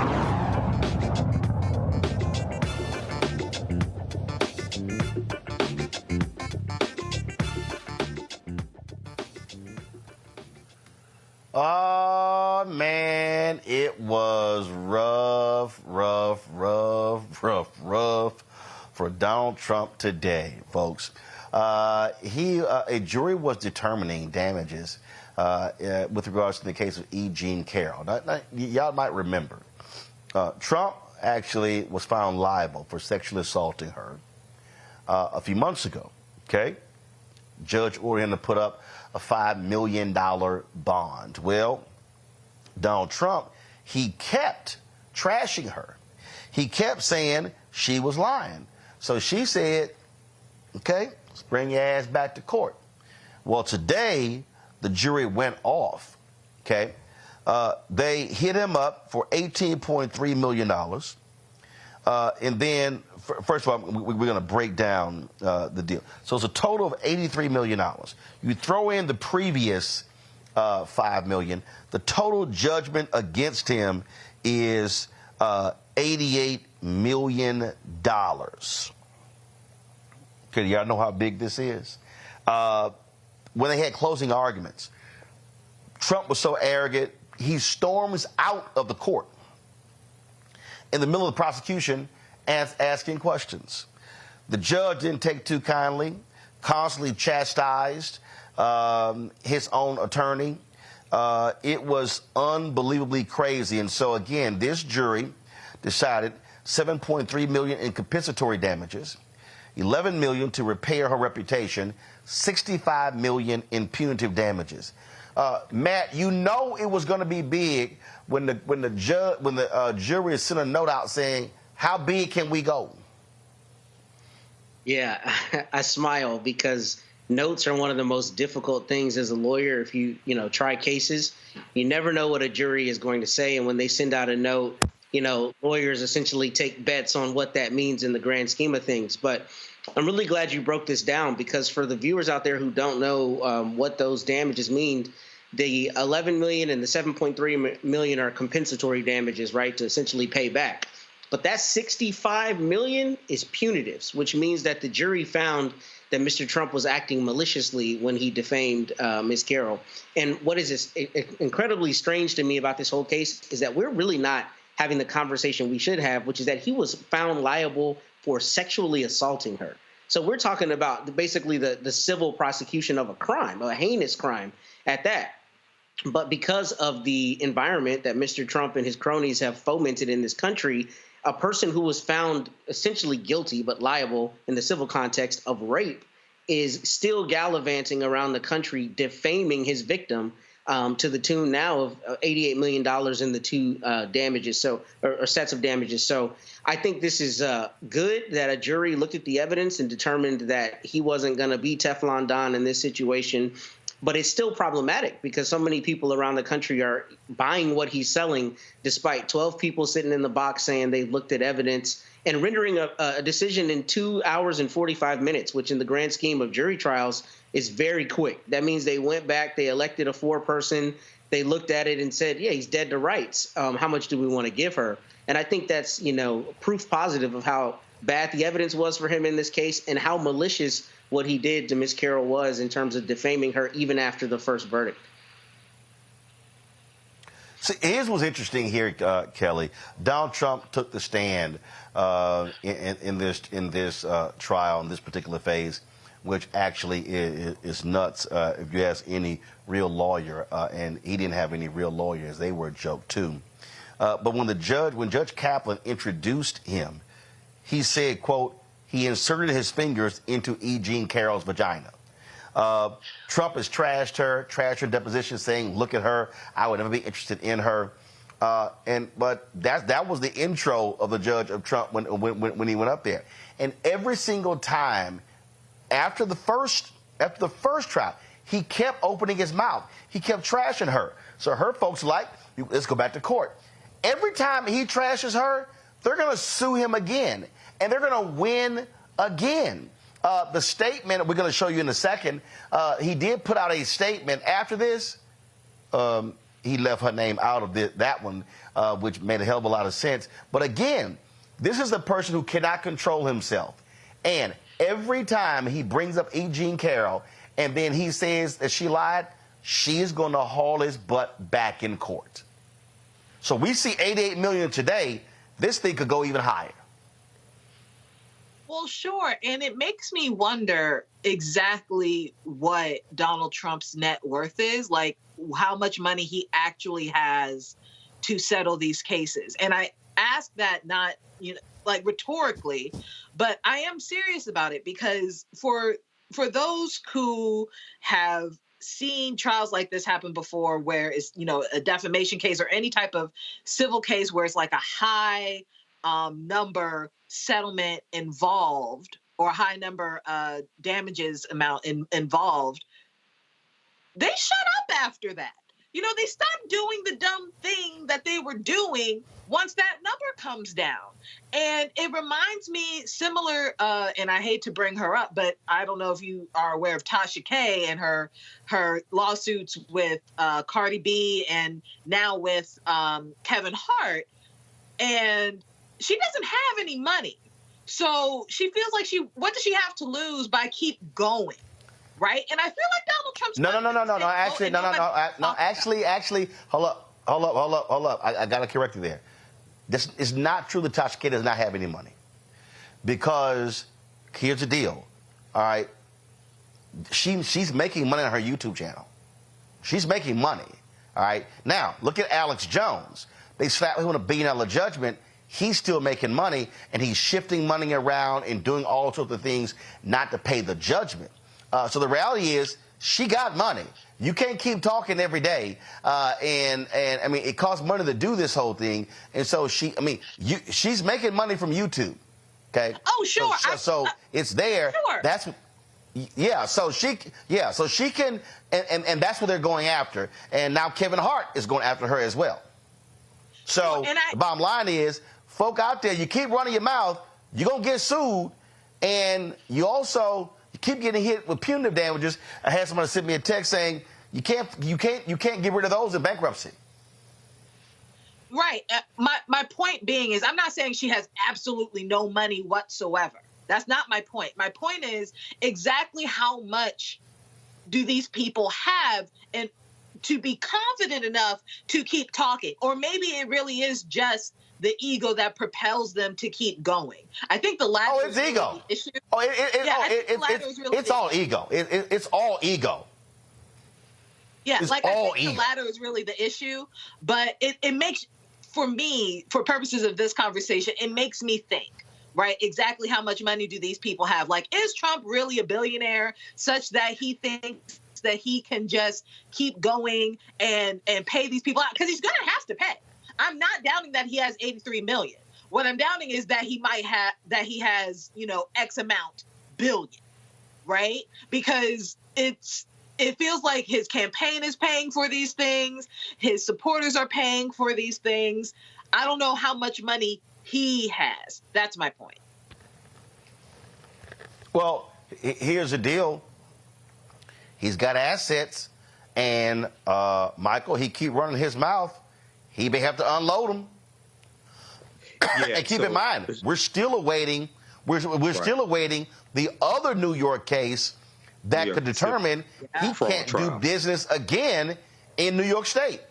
Oh, man, it was rough for Donald Trump today, folks. A jury was determining damages with regards to the case of E. Jean Carroll. Now, y'all might remember, Trump actually was found liable for sexually assaulting her a few months ago, okay? judge ordered him to put up a $5 million bond. Well, Donald Trump, he kept trashing her. He kept saying she was lying. So she said, okay, let's bring your ass back to court. Well, today, the jury went off, okay? They hit him up for $18.3 million. And then, first of all, we're going to break down the deal. So it's a total of $83 million. You throw in the previous $5 million, the total judgment against him is $88 million. Okay, y'all know how big this is? When they had closing arguments, Trump was so arrogant, he storms out of the court in the middle of the prosecution asking questions. The judge didn't take too kindly, constantly chastised his own attorney. It was unbelievably crazy. And so, again, this jury decided $7.3 million in compensatory damages, $11 million to repair her reputation, $65 million in punitive damages. Matt, you know it was going to be big when the jury sent a note out saying, "How big can we go?" Yeah, I smile because notes are one of the most difficult things as a lawyer. If you try cases, you never know what a jury is going to say, and when they send out a note, lawyers essentially take bets on what that means in the grand scheme of things. But I'm really glad you broke this down, because for the viewers out there who don't know what those damages mean, the $11 million and the $7.3 million are compensatory damages, right, to essentially pay back. But that $65 million is punitives, which means that the jury found that Mr. Trump was acting maliciously when he defamed Ms. Carroll. And what is incredibly strange to me about this whole case is that we're really not having the conversation we should have, which is that he was found liable for sexually assaulting her. So we're talking about basically the civil prosecution of a crime, a heinous crime at that. But because of the environment that Mr. Trump and his cronies have fomented in this country, a person who was found essentially guilty but liable in the civil context of rape is still gallivanting around the country defaming his victim to the tune now of $88 million in the two damages, or sets of damages. So I think this is good that a jury looked at the evidence and determined that he wasn't going to be Teflon Don in this situation. But it's still problematic because so many people around the country are buying what he's selling, despite 12 people sitting in the box saying they've looked at evidence and rendering a decision in 2 hours and 45 minutes, which in the grand scheme of jury trials is very quick. That means they went back, they elected a 4-person, they looked at it and said, yeah, he's dead to rights. How much do we want to give her? And I think that's, proof positive of how bad the evidence was for him in this case and how malicious what he did to Ms. Carroll was in terms of defaming her even after the first verdict. See, here's what's interesting here, Kelly. Donald Trump took the stand in this trial, in this particular phase, which actually is nuts if you ask any real lawyer, and he didn't have any real lawyers. They were a joke, too. But when Judge Kaplan introduced him, he said, quote, he inserted his fingers into E. Jean Carroll's vagina. Trump has trashed her in deposition, saying, look at her, I would never be interested in her. But that was the intro of the judge of Trump when he went up there. And every single time after the first trial, he kept opening his mouth. He kept trashing her. So her folks like, let's go back to court. Every time he trashes her, they're going to sue him again. And they're going to win again. The statement we're going to show you in a second, he did put out a statement after this. He left her name out of that one, which made a hell of a lot of sense. But again, this is a person who cannot control himself. And every time he brings up E. Jean Carroll and then he says that she lied, she is going to haul his butt back in court. So we see $88 million today. This thing could go even higher. Well, sure. And it makes me wonder exactly what Donald Trump's net worth is, like how much money he actually has to settle these cases. And I ask that not, like rhetorically, but I am serious about it because for for those who have seen trials like this happen before, where it's, a defamation case or any type of civil case where it's like a high number settlement involved or a high number damages amount involved, they shut up after that. They stopped doing the dumb thing that they were doing once that number comes down. And it reminds me similar, and I hate to bring her up, but I don't know if you are aware of Tasha K and her lawsuits with Cardi B and now with Kevin Hart. And she doesn't have any money. So she feels like what does she have to lose by keep going? Right? And I feel like Donald Trump's Actually, hold up. I got to correct you there. This is not true that Tasha K does not have any money. Because here's the deal, all right? She's making money on her YouTube channel. She's making money, all right? Now, look at Alex Jones. They slapped him with $1 billion judgment. He's still making money, and he's shifting money around and doing all sorts of things not to pay the judgment. So the reality is, she got money. You can't keep talking every day, and I mean, it costs money to do this whole thing, and so she's making money from YouTube. Okay. Oh, sure. So it's there. Sure. So she can, and that's what they're going after. And now Kevin Hart is going after her as well. So the bottom line is, folk out there, you keep running your mouth, you're gonna get sued, and you keep getting hit with punitive damages. I had somebody send me a text saying you can't get rid of those in bankruptcy. Right. My point being is, I'm not saying she has absolutely no money whatsoever. That's not my point. My point is, exactly how much do these people have and to be confident enough to keep talking? Or maybe it really is just the ego that propels them to keep going. I think the latter. Oh, it's ego. It's all ego. It's all ego. Yeah, I think the latter is really the issue. But it makes, for me, for purposes of this conversation, it makes me think, right? Exactly how much money do these people have? Like, is Trump really a billionaire such that he thinks that he can just keep going and pay these people out? Because he's going to have to pay. I'm not doubting that he has 83 million. What I'm doubting is that he has, X amount billion, right? Because it feels like his campaign is paying for these things. His supporters are paying for these things. I don't know how much money he has. That's my point. Well, here's the deal. He's got assets, and Michael, he keep running his mouth. He may have to unload them. Yeah, and keep in mind, we're still awaiting. We're still awaiting the other New York case that could determine he can't do business again in New York State.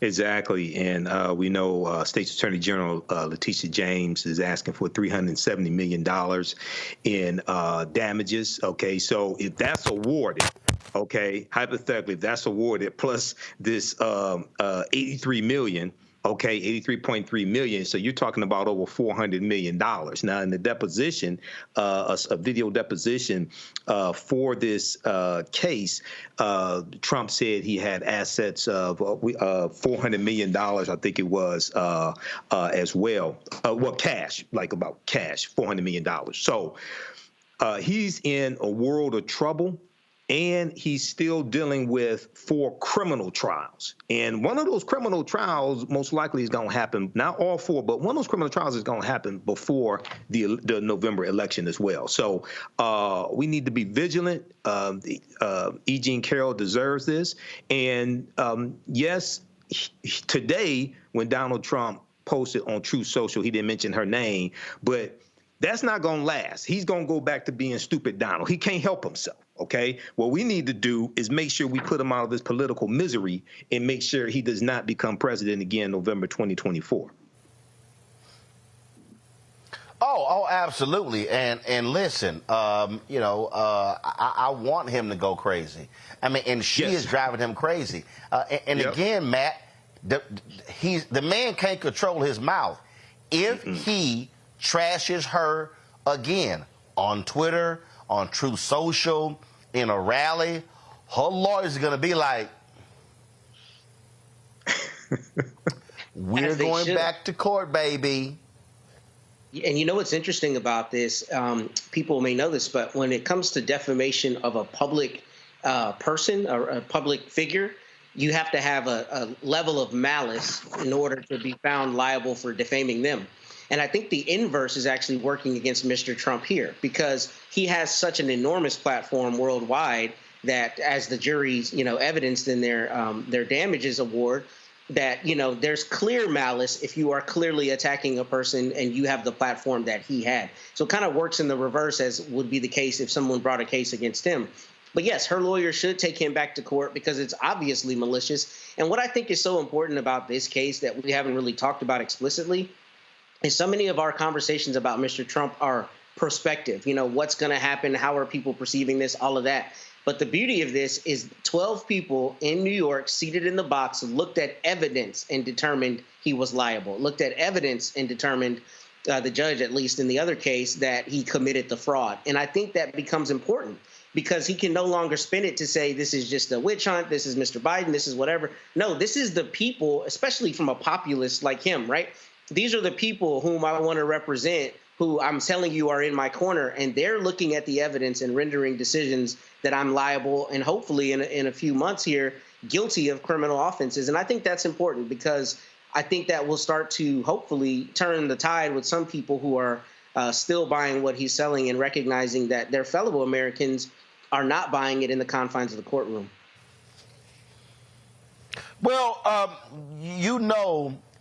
Exactly, and we know State's Attorney General Letitia James is asking for $370 million in damages. Okay, so if that's awarded, okay, hypothetically, if that's awarded, plus this 83 million. Okay, 83.3 million. So you're talking about over $400 million. Now, in the deposition, a video deposition for this case, Trump said he had assets of $400 million, I think it was, as well. Cash, about cash, $400 million. So he's in a world of trouble. And he's still dealing with 4 criminal trials. And one of those criminal trials most likely is going to happen, not all 4, but one of those criminal trials is going to happen before the November election as well. So we need to be vigilant. E. Jean Carroll deserves this. And yes, today when Donald Trump posted on Truth Social, he didn't mention her name, but that's not going to last. He's going to go back to being stupid Donald. He can't help himself. Okay, what we need to do is make sure we put him out of his political misery and make sure he does not become president again November 2024. Oh, absolutely. And listen, I want him to go crazy. I mean, and she is driving him crazy. Again, Matt, the man can't control his mouth. If he trashes her again on Twitter, on Truth Social, in a rally, her lawyers are going to be like, we're going back to court, baby. And you know what's interesting about this? People may know this, but when it comes to defamation of a public person or a public figure, you have to have a level of malice in order to be found liable for defaming them. And I think the inverse is actually working against Mr. Trump here, because he has such an enormous platform worldwide that, as the jury's, evidenced in their damages award, that, there's clear malice if you are clearly attacking a person and you have the platform that he had. So it kind of works in the reverse, as would be the case if someone brought a case against him. But yes, her lawyer should take him back to court because it's obviously malicious. And what I think is so important about this case that we haven't really talked about explicitly is so many of our conversations about Mr. Trump are prospective. What's going to happen? How are people perceiving this? All of that. But the beauty of this is 12 people in New York seated in the box looked at evidence and determined he was liable, looked at evidence and determined, the judge, at least in the other case, that he committed the fraud. And I think that becomes important because he can no longer spin it to say this is just a witch hunt, this is Mr. Biden, this is whatever. No, this is the people, especially from a populist like him, right? These are the people whom I want to represent, who I'm telling you are in my corner, and they're looking at the evidence and rendering decisions that I'm liable and hopefully in a few months here guilty of criminal offenses. And I think that's important because I think that will start to hopefully turn the tide with some people who are still buying what he's selling and recognizing that their fellow Americans are not buying it in the confines of the courtroom. Well,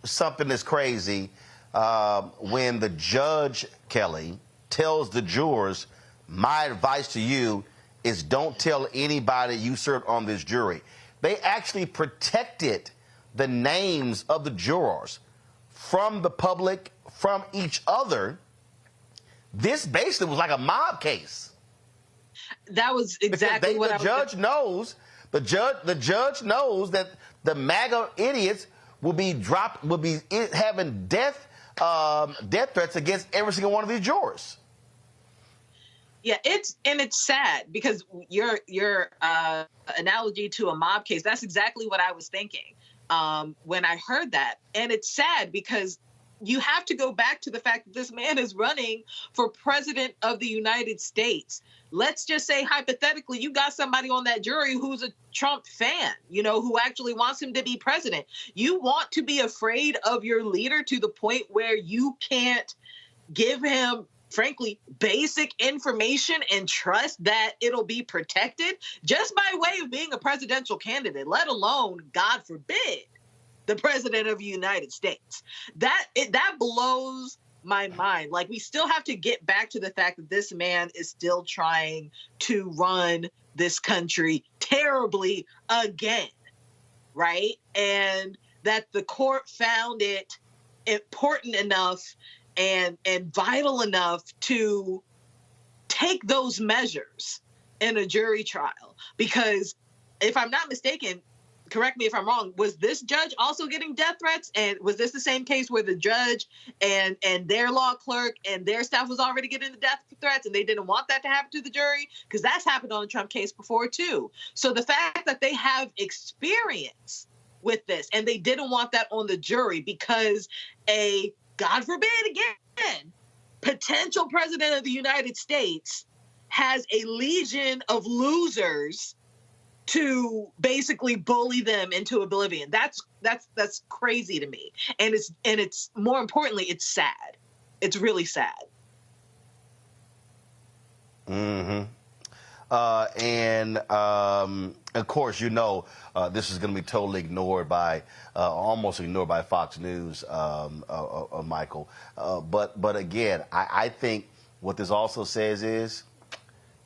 something is crazy when the judge, Kelly, tells the jurors, my advice to you is don't tell anybody you served on this jury. They actually protected the names of the jurors from the public, from each other. This basically was like a mob case. That was exactly what the judge knows. The judge knows that the MAGA idiots will be having death threats against every single one of these jurors. Yeah, it's sad because your analogy to a mob case, that's exactly what I was thinking when I heard that. And it's sad because you have to go back to the fact that this man is running for president of the United States. Let's just say, hypothetically, you got somebody on that jury who's a Trump fan, who actually wants him to be president. You want to be afraid of your leader to the point where you can't give him, frankly, basic information and trust that it'll be protected just by way of being a presidential candidate, let alone, God forbid, the president of the United States. That blows my mind. Like, we still have to get back to the fact that this man is still trying to run this country terribly again, right? And that the court found it important enough and vital enough to take those measures in a jury trial. Because if I'm not mistaken, correct me if I'm wrong, was this judge also getting death threats? And was this the same case where the judge and their law clerk and their staff was already getting the death threats and they didn't want that to happen to the jury? Because that's happened on the Trump case before too. So the fact that they have experience with this and they didn't want that on the jury because a, God forbid again, potential president of the United States has a legion of losers to basically bully them into oblivion. That's crazy to me. And it's more importantly, it's sad. It's really sad. Mm-hmm. And of course, this is going to be totally ignored by, almost ignored by Fox News, Michael. But again, I think what this also says is,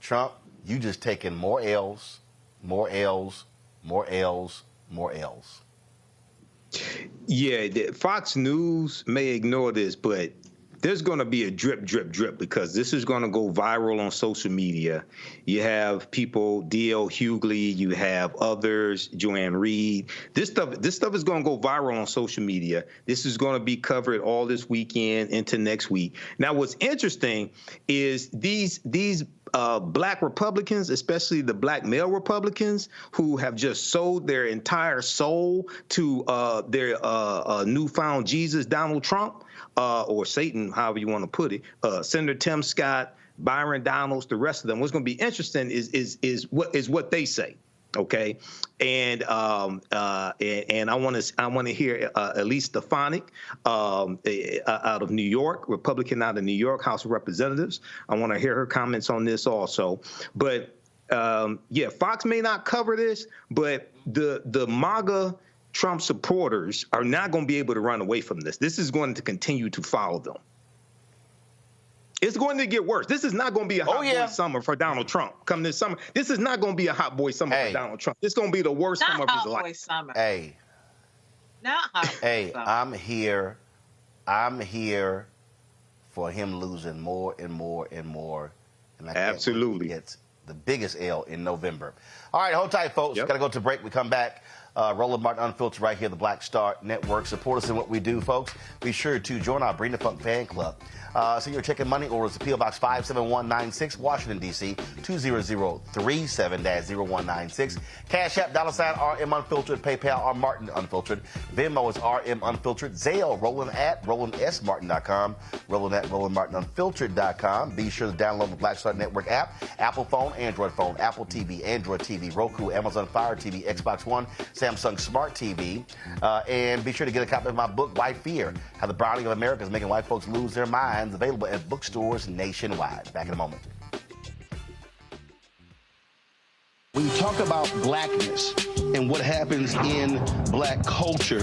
Trump, you just taking more L's, more L's, more L's, more L's. Yeah, Fox News may ignore this, but there's going to be a drip, drip, drip because this is going to go viral on social media. You have people, D.L. Hughley, you have others, Joanne Reed. This stuff is going to go viral on social media. This is going to be covered all this weekend into next week. Now, what's interesting is these black Republicans, especially the black male Republicans, who have just sold their entire soul to their newfound Jesus, Donald Trump, or Satan, however you want to put it, Senator Tim Scott, Byron Donalds, the rest of them. What's going to be interesting is what they say. Okay, and I want to hear Elise Stefanik out of New York, Republican out of New York, House of Representatives. I want to hear her comments on this also. But yeah, Fox may not cover this, but the MAGA Trump supporters are not going to be able to run away from this. This is going to continue to follow them. It's going to get worse. This is not going to be a hot boy summer for Donald Trump come this summer. This is not going to be a hot boy summer for Donald Trump. It's going to be the worst summer of his life. Summer. Hey. Not hot boy summer. I'm here for him losing more and more and more. And I Absolutely. It's the biggest L in November. All right, hold tight, folks. Got to go to break. We come back. Roland Martin Unfiltered right here, the Black Star Network. Support us in what we do, folks. Be sure to join our Bring the Funk fan club. Send your check and money orders to P.O. Box 57196, Washington, D.C., 20037-0196. Cash App, $RM Unfiltered. PayPal, R Martin Unfiltered. Venmo is RM Unfiltered. Zelle, Roland at RolandSMartin.com. Roland at RolandMartinUnfiltered.com. Be sure to download the Black Star Network app. Apple phone, Android phone, Apple TV, Android TV, Roku, Amazon Fire TV, Xbox One, Samsung Smart TV. And be sure to get a copy of my book, White Fear, How the Browning of America is Making White Folks Lose Their Minds, available at bookstores nationwide. Back in a moment. When you talk about blackness and what happens in black culture,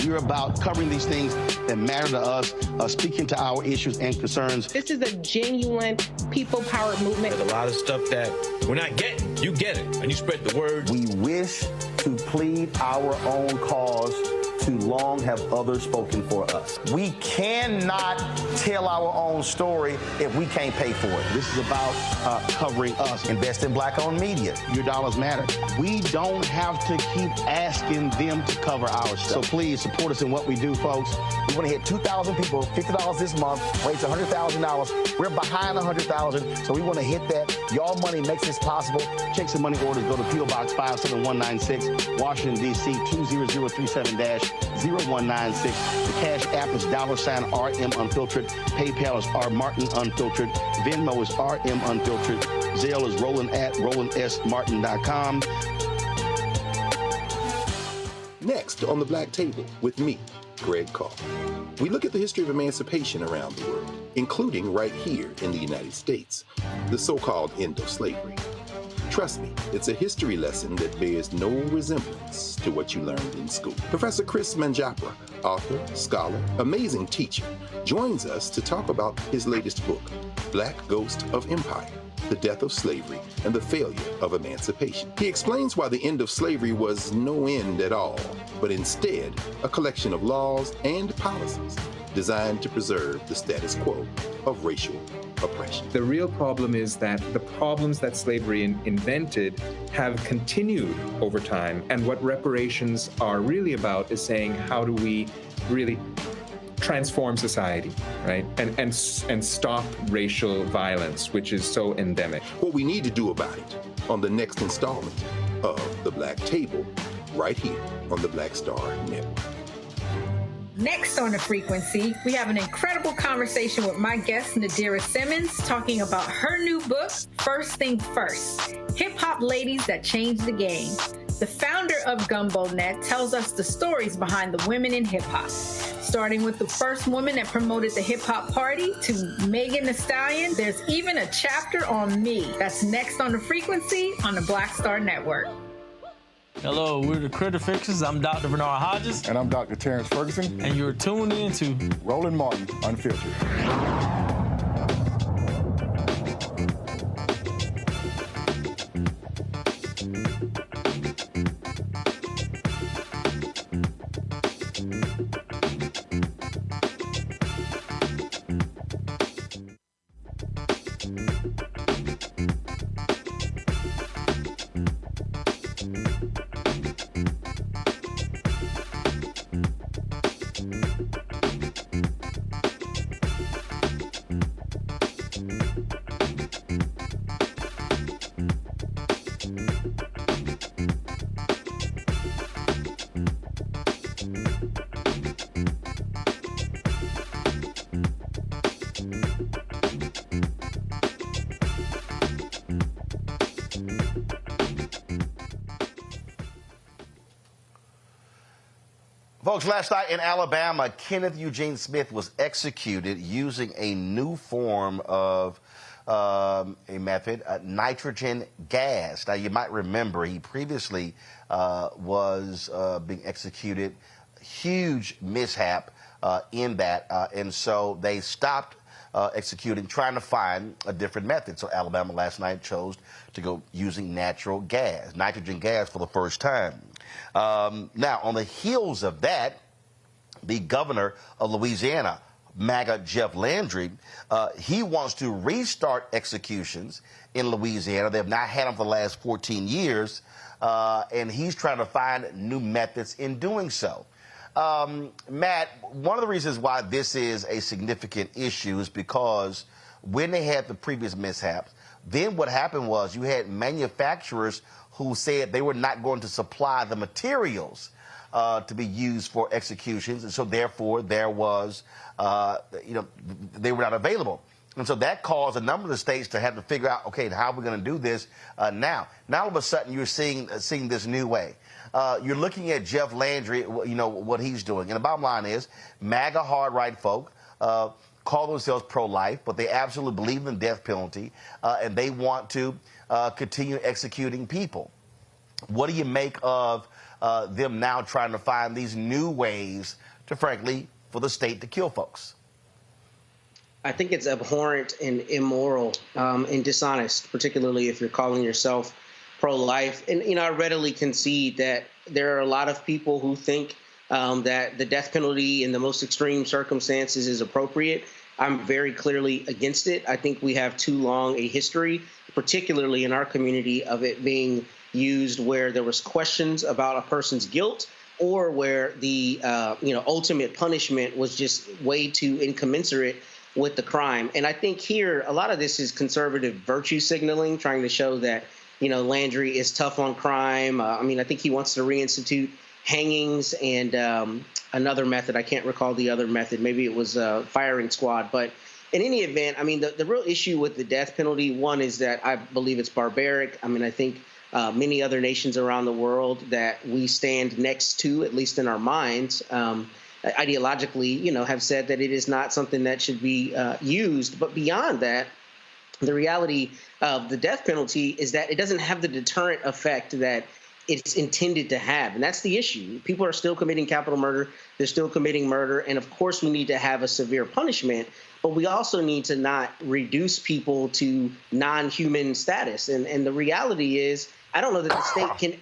we're about covering these things that matter to us, speaking to our issues and concerns. This is a genuine people-powered movement. There's a lot of stuff that we're not getting. You get it, and you spread the word. We wish to plead our own cause. Too long have others spoken for us. We cannot tell our own story if we can't pay for it. This is about covering us. Invest in black-owned media. Your dollars matter. We don't have to keep asking them to cover our stuff. So please support us in what we do, folks. We want to hit 2,000 people, $50 this month, raise $100,000. We're behind 100,000, so we want to hit that. Y'all money makes this possible. Checks and money orders go to P.O. Box 57196, Washington, D.C., 20037-0196. The Cash App is $RM Unfiltered. PayPal is R Martin Unfiltered. Venmo is RM Unfiltered. Zelle is Roland at RolandSMartin.com. Next on the Black Table with me, Greg Carr. We look at the history of emancipation around the world, including right here in the United States, the so-called end of slavery. Trust me, it's a history lesson that bears no resemblance to what you learned in school. Professor Chris Manjapra, author, scholar, amazing teacher, joins us to talk about his latest book, Black Ghost of Empire, The Death of Slavery and the Failure of Emancipation. He explains why the end of slavery was no end at all, but instead a collection of laws and policies designed to preserve the status quo of racial oppression. The real problem is that the problems that slavery invented have continued over time. And what reparations are really about is saying, how do we really transform society, right? And stop racial violence, which is so endemic. What we need to do about it on the next installment of The Black Table, right here on the Black Star Network. Next on The Frequency, we have an incredible conversation with my guest, Nadira Simmons, talking about her new book, First Thing First, Hip-Hop Ladies That Changed the Game. The founder of GumboNet tells us the stories behind the women in hip-hop, starting with the first woman that promoted the hip-hop party to Megan Thee Stallion. There's even a chapter on me. That's next on The Frequency on the Black Star Network. Hello, we're the Critter Fixers. I'm Dr. Bernard Hodges. And I'm Dr. Terrence Ferguson. And you're tuned in to Roland Martin Unfiltered. Folks, last night in Alabama, Kenneth Eugene Smith was executed using a new form of a method, nitrogen gas. Now, you might remember he previously was being executed. Huge mishap in that, and so they stopped executing, trying to find a different method. So Alabama last night chose to go using natural gas, nitrogen gas for the first time. Now, on the heels of that, the governor of Louisiana, MAGA Jeff Landry, he wants to restart executions in Louisiana. They have not had them for the last 14 years, and he's trying to find new methods in doing so. Matt, one of the reasons why this is a significant issue is because when they had the previous mishaps, then what happened was you had manufacturers who said they were not going to supply the materials to be used for executions, and so therefore there was, they were not available. And so that caused a number of the states to have to figure out, okay, how are we going to do this now? Now all of a sudden you're seeing this new way. You're looking at Jeff Landry, what he's doing. And the bottom line is MAGA hard-right folk call themselves pro-life, but they absolutely believe in the death penalty, and they want to continue executing people. What do you make of them now trying to find these new ways to, frankly, for the state to kill folks? I think it's abhorrent and immoral and dishonest, particularly if you're calling yourself pro-life. And, I readily concede that there are a lot of people who think that the death penalty in the most extreme circumstances is appropriate. I'm very clearly against it. I think we have too long a history, particularly in our community, of it being used where there was questions about a person's guilt or where the ultimate punishment was just way too incommensurate with the crime. And I think here a lot of this is conservative virtue signaling, trying to show that Landry is tough on crime. I think he wants to reinstitute hangings and another method. I can't recall the other method. Maybe it was firing squad. But in any event, the real issue with the death penalty, one, is that I believe it's barbaric. I think many other nations around the world that we stand next to, at least in our minds, ideologically, have said that it is not something that should be used. But beyond that, the reality of the death penalty is that it doesn't have the deterrent effect that it's intended to have. And that's the issue. People are still committing capital murder. They're still committing murder. And of course, we need to have a severe punishment, but we also need to not reduce people to non-human status. And the reality is, I don't know that the state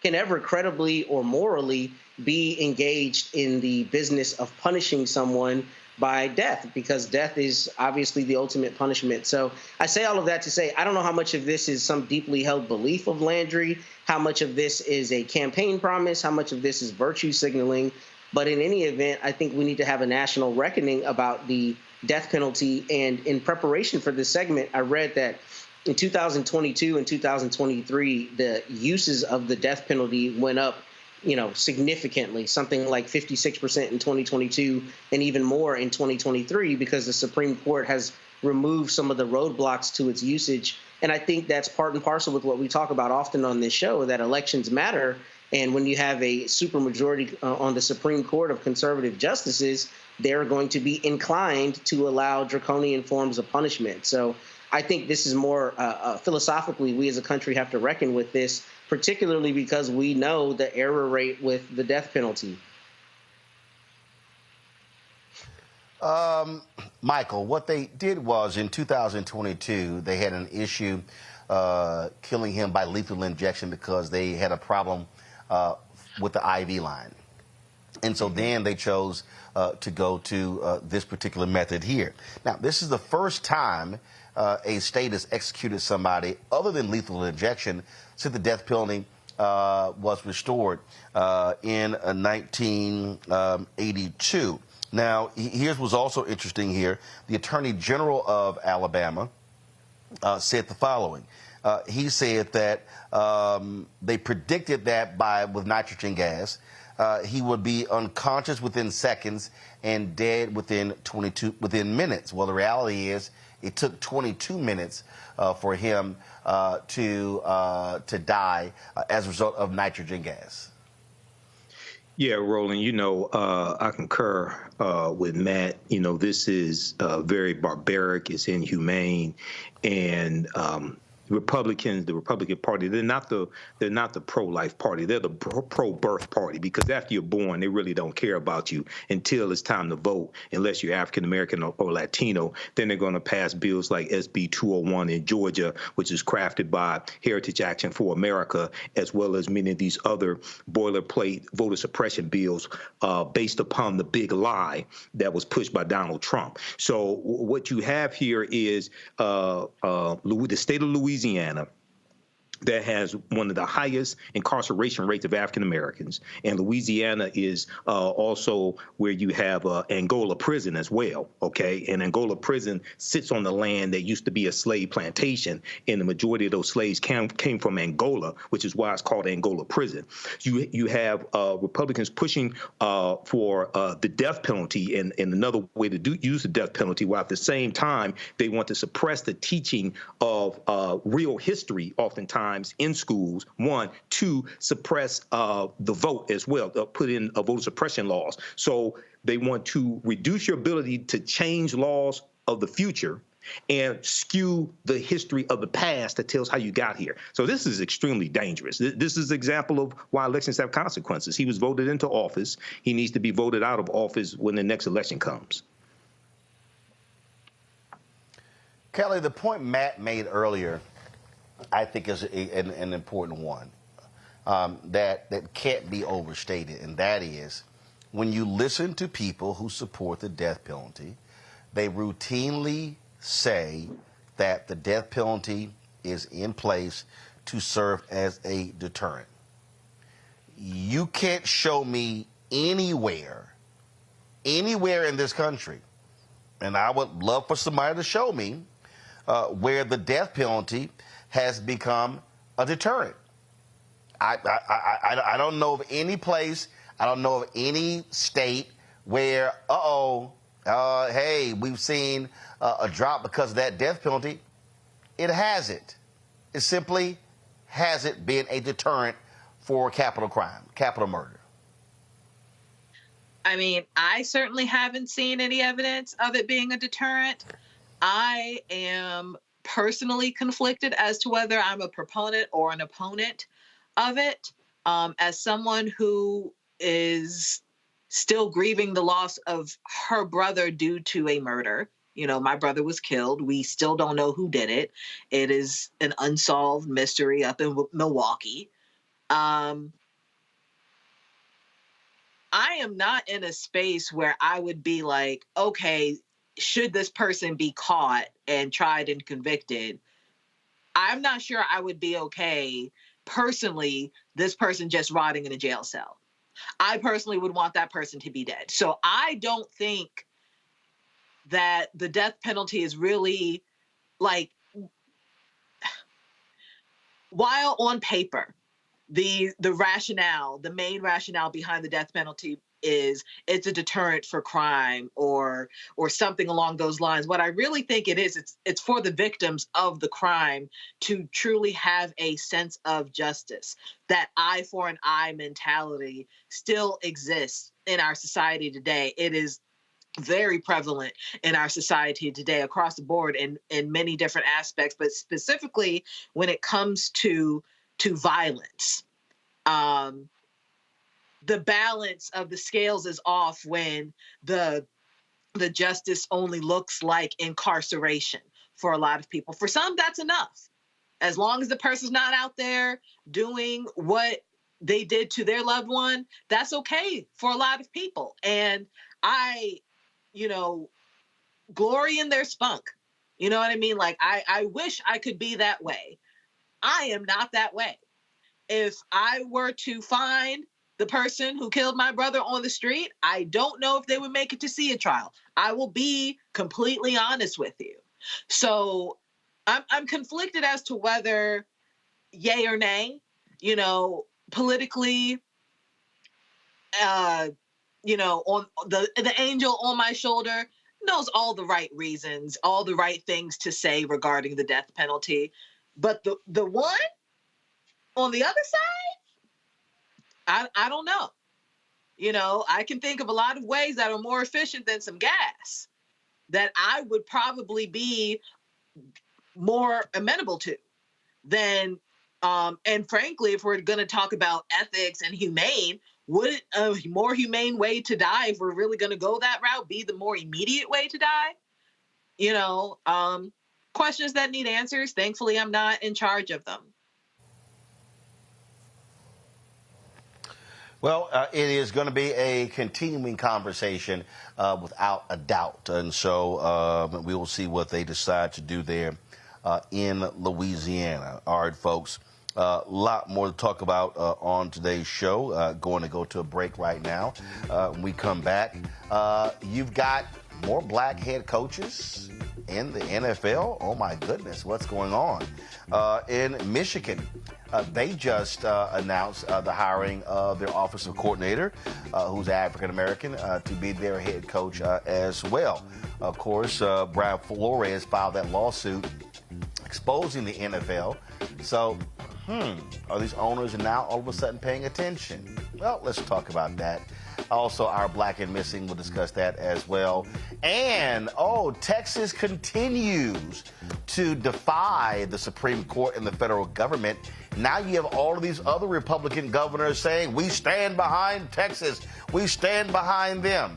can ever credibly or morally be engaged in the business of punishing someone by death, because death is obviously the ultimate punishment. So I say all of that to say, I don't know how much of this is some deeply held belief of Landry, how much of this is a campaign promise, how much of this is virtue signaling. But in any event, I think we need to have a national reckoning about the death penalty. And in preparation for this segment, I read that in 2022 and 2023, the uses of the death penalty went up significantly, something like 56% in 2022 and even more in 2023, because the Supreme Court has removed some of the roadblocks to its usage. And I think that's part and parcel with what we talk about often on this show, that elections matter. And when you have a supermajority on the Supreme Court of conservative justices, they're going to be inclined to allow draconian forms of punishment. So I think this is more philosophically, we as a country have to reckon with this, particularly because we know the error rate with the death penalty. Michael, what they did was in 2022, they had an issue killing him by lethal injection because they had a problem with the IV line. And so then they chose to go to this particular method here. Now, this is the first time a state has executed somebody other than lethal injection since the death penalty was restored in 1982. Now, here's what's also interesting here. The Attorney General of Alabama said the following. He said that they predicted that with nitrogen gas, he would be unconscious within seconds and dead within minutes. Well, the reality is it took 22 minutes for him to die as a result of nitrogen gas. Yeah, Roland, I concur with Matt. This is very barbaric. It's inhumane. And the Republican Party, they're not the pro-life party. They're the pro-birth party, because after you're born, they really don't care about you until it's time to vote, unless you're African American or Latino. Then they're going to pass bills like SB 201 in Georgia, which is crafted by Heritage Action for America, as well as many of these other boilerplate voter suppression bills based upon the big lie that was pushed by Donald Trump. So what you have here is the state of Louisiana that has one of the highest incarceration rates of African Americans. And Louisiana is also where you have Angola prison as well, okay? And Angola prison sits on the land that used to be a slave plantation, and the majority of those slaves came from Angola, which is why it's called Angola prison. You have Republicans pushing for the death penalty and another way to use the death penalty, while at the same time they want to suppress the teaching of real history oftentimes in schools. 1, 2, suppress the vote as well, put in voter suppression laws. So they want to reduce your ability to change laws of the future and skew the history of the past that tells how you got here. So this is extremely dangerous. This is an example of why elections have consequences. He was voted into office. He needs to be voted out of office when the next election comes. Kelly, the point Matt made earlier, I think, is an important one that can't be overstated, and that is, when you listen to people who support the death penalty, they routinely say that the death penalty is in place to serve as a deterrent. You can't show me anywhere in this country, and I would love for somebody to show me where the death penalty has become a deterrent. I don't know of any place, I don't know of any state where, hey, we've seen a drop because of that death penalty. It hasn't. It simply hasn't been a deterrent for capital crime, capital murder. I mean, I certainly haven't seen any evidence of it being a deterrent. I am personally conflicted as to whether I'm a proponent or an opponent of it. As someone who is still grieving the loss of her brother due to a murder, my brother was killed. We still don't know who did it. It is an unsolved mystery up in Milwaukee. I am not in a space where I would be like, okay, should this person be caught and tried and convicted? I'm not sure I would be okay, personally, this person just rotting in a jail cell. I personally would want that person to be dead. So I don't think that the death penalty is really, like, while on paper, the rationale, the main rationale behind the death penalty is it's a deterrent for crime or something along those lines. What I really think it is, it's for the victims of the crime to truly have a sense of justice. That eye for an eye mentality still exists in our society today. It is very prevalent in our society today across the board in many different aspects, but specifically when it comes to violence. The balance of the scales is off when the justice only looks like incarceration for a lot of people. For some, that's enough. As long as the person's not out there doing what they did to their loved one, that's okay for a lot of people. And I, glory in their spunk. You know what I mean? Like, I wish I could be that way. I am not that way. If I were to find the person who killed my brother on the street, I don't know if they would make it to see a trial. I will be completely honest with you. So I'm conflicted as to whether yay or nay, politically, on the angel on my shoulder knows all the right reasons, all the right things to say regarding the death penalty. But the one on the other side, I don't know. You know, I can think of a lot of ways that are more efficient than some gas that I would probably be more amenable to than, and frankly, if we're going to talk about ethics and humane, would a more humane way to die, if we're really going to go that route, be the more immediate way to die? You know, questions that need answers. Thankfully, I'm not in charge of them. Well, it is going to be a continuing conversation without a doubt. And so we will see what they decide to do there in Louisiana. All right, folks, a lot more to talk about on today's show. Going to go to a break right now. When we come back, you've got more black head coaches in the NFL. Oh, my goodness, what's going on? In Michigan, they just announced the hiring of their offensive coordinator, who's African-American, to be their head coach as well. Of course, Brad Flores filed that lawsuit exposing the NFL. So, are these owners now all of a sudden paying attention? Well, let's talk about that. Also, our Black and Missing, we'll discuss that as well. And, Texas continues to defy the Supreme Court and the federal government. Now you have all of these other Republican governors saying, we stand behind Texas. We stand behind them.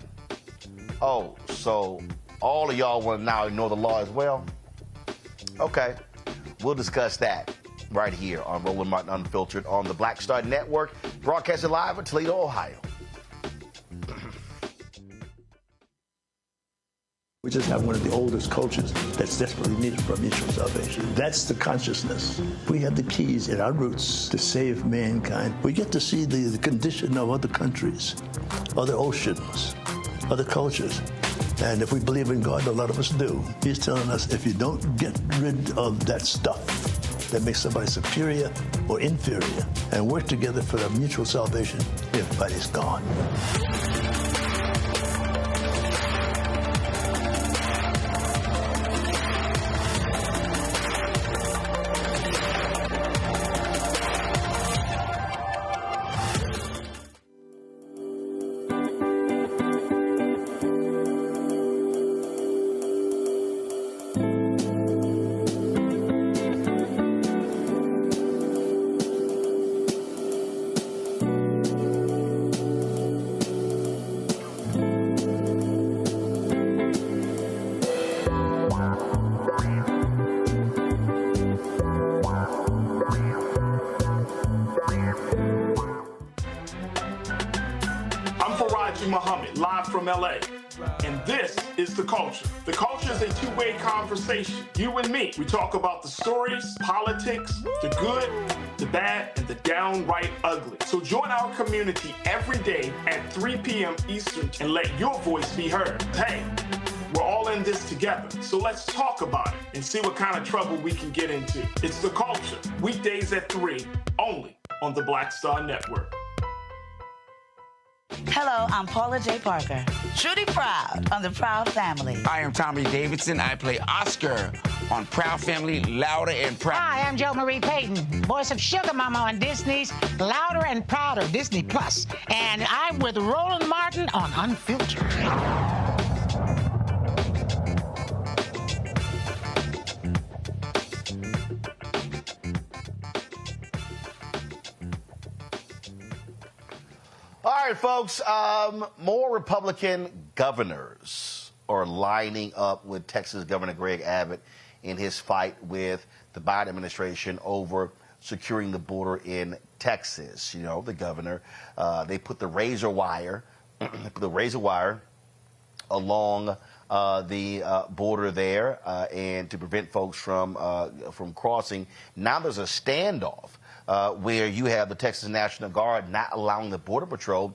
Oh, so all of y'all want to now ignore the law as well? Okay, we'll discuss that right here on Roland Martin Unfiltered on the Black Star Network, broadcasted live in Toledo, Ohio. We just have one of the oldest cultures that's desperately needed for mutual salvation. That's the consciousness. We have the keys in our roots to save mankind. We get to see the condition of other countries, other oceans, other cultures. And if we believe in God, a lot of us do, he's telling us if you don't get rid of that stuff that makes somebody superior or inferior and work together for the mutual salvation, everybody's gone. Live from LA. And this is The Culture. The Culture is a two-way conversation. You and me. We talk about the stories, politics, the good, the bad, and the downright ugly. So join our community every day at 3 p.m. Eastern and let your voice be heard. Hey, we're all in this together. So let's talk about it and see what kind of trouble we can get into. It's The Culture. Weekdays at 3, only on the Black Star Network. Hello, I'm Paula J. Parker, truly proud on the Proud Family. I am Tommy Davidson. I play Oscar on Proud Family, Louder and Proud. Hi, I'm Jo Marie Payton, voice of Sugar Mama on Disney's Louder and Prouder, Disney Plus. And I'm with Roland Martin on Unfiltered. All right, folks, more Republican governors are lining up with Texas Governor Greg Abbott in his fight with the Biden administration over securing the border in Texas. You know, the governor, they put the razor wire, along the border there, and to prevent folks from crossing. Now there's a standoff where you have the Texas National Guard not allowing the Border Patrol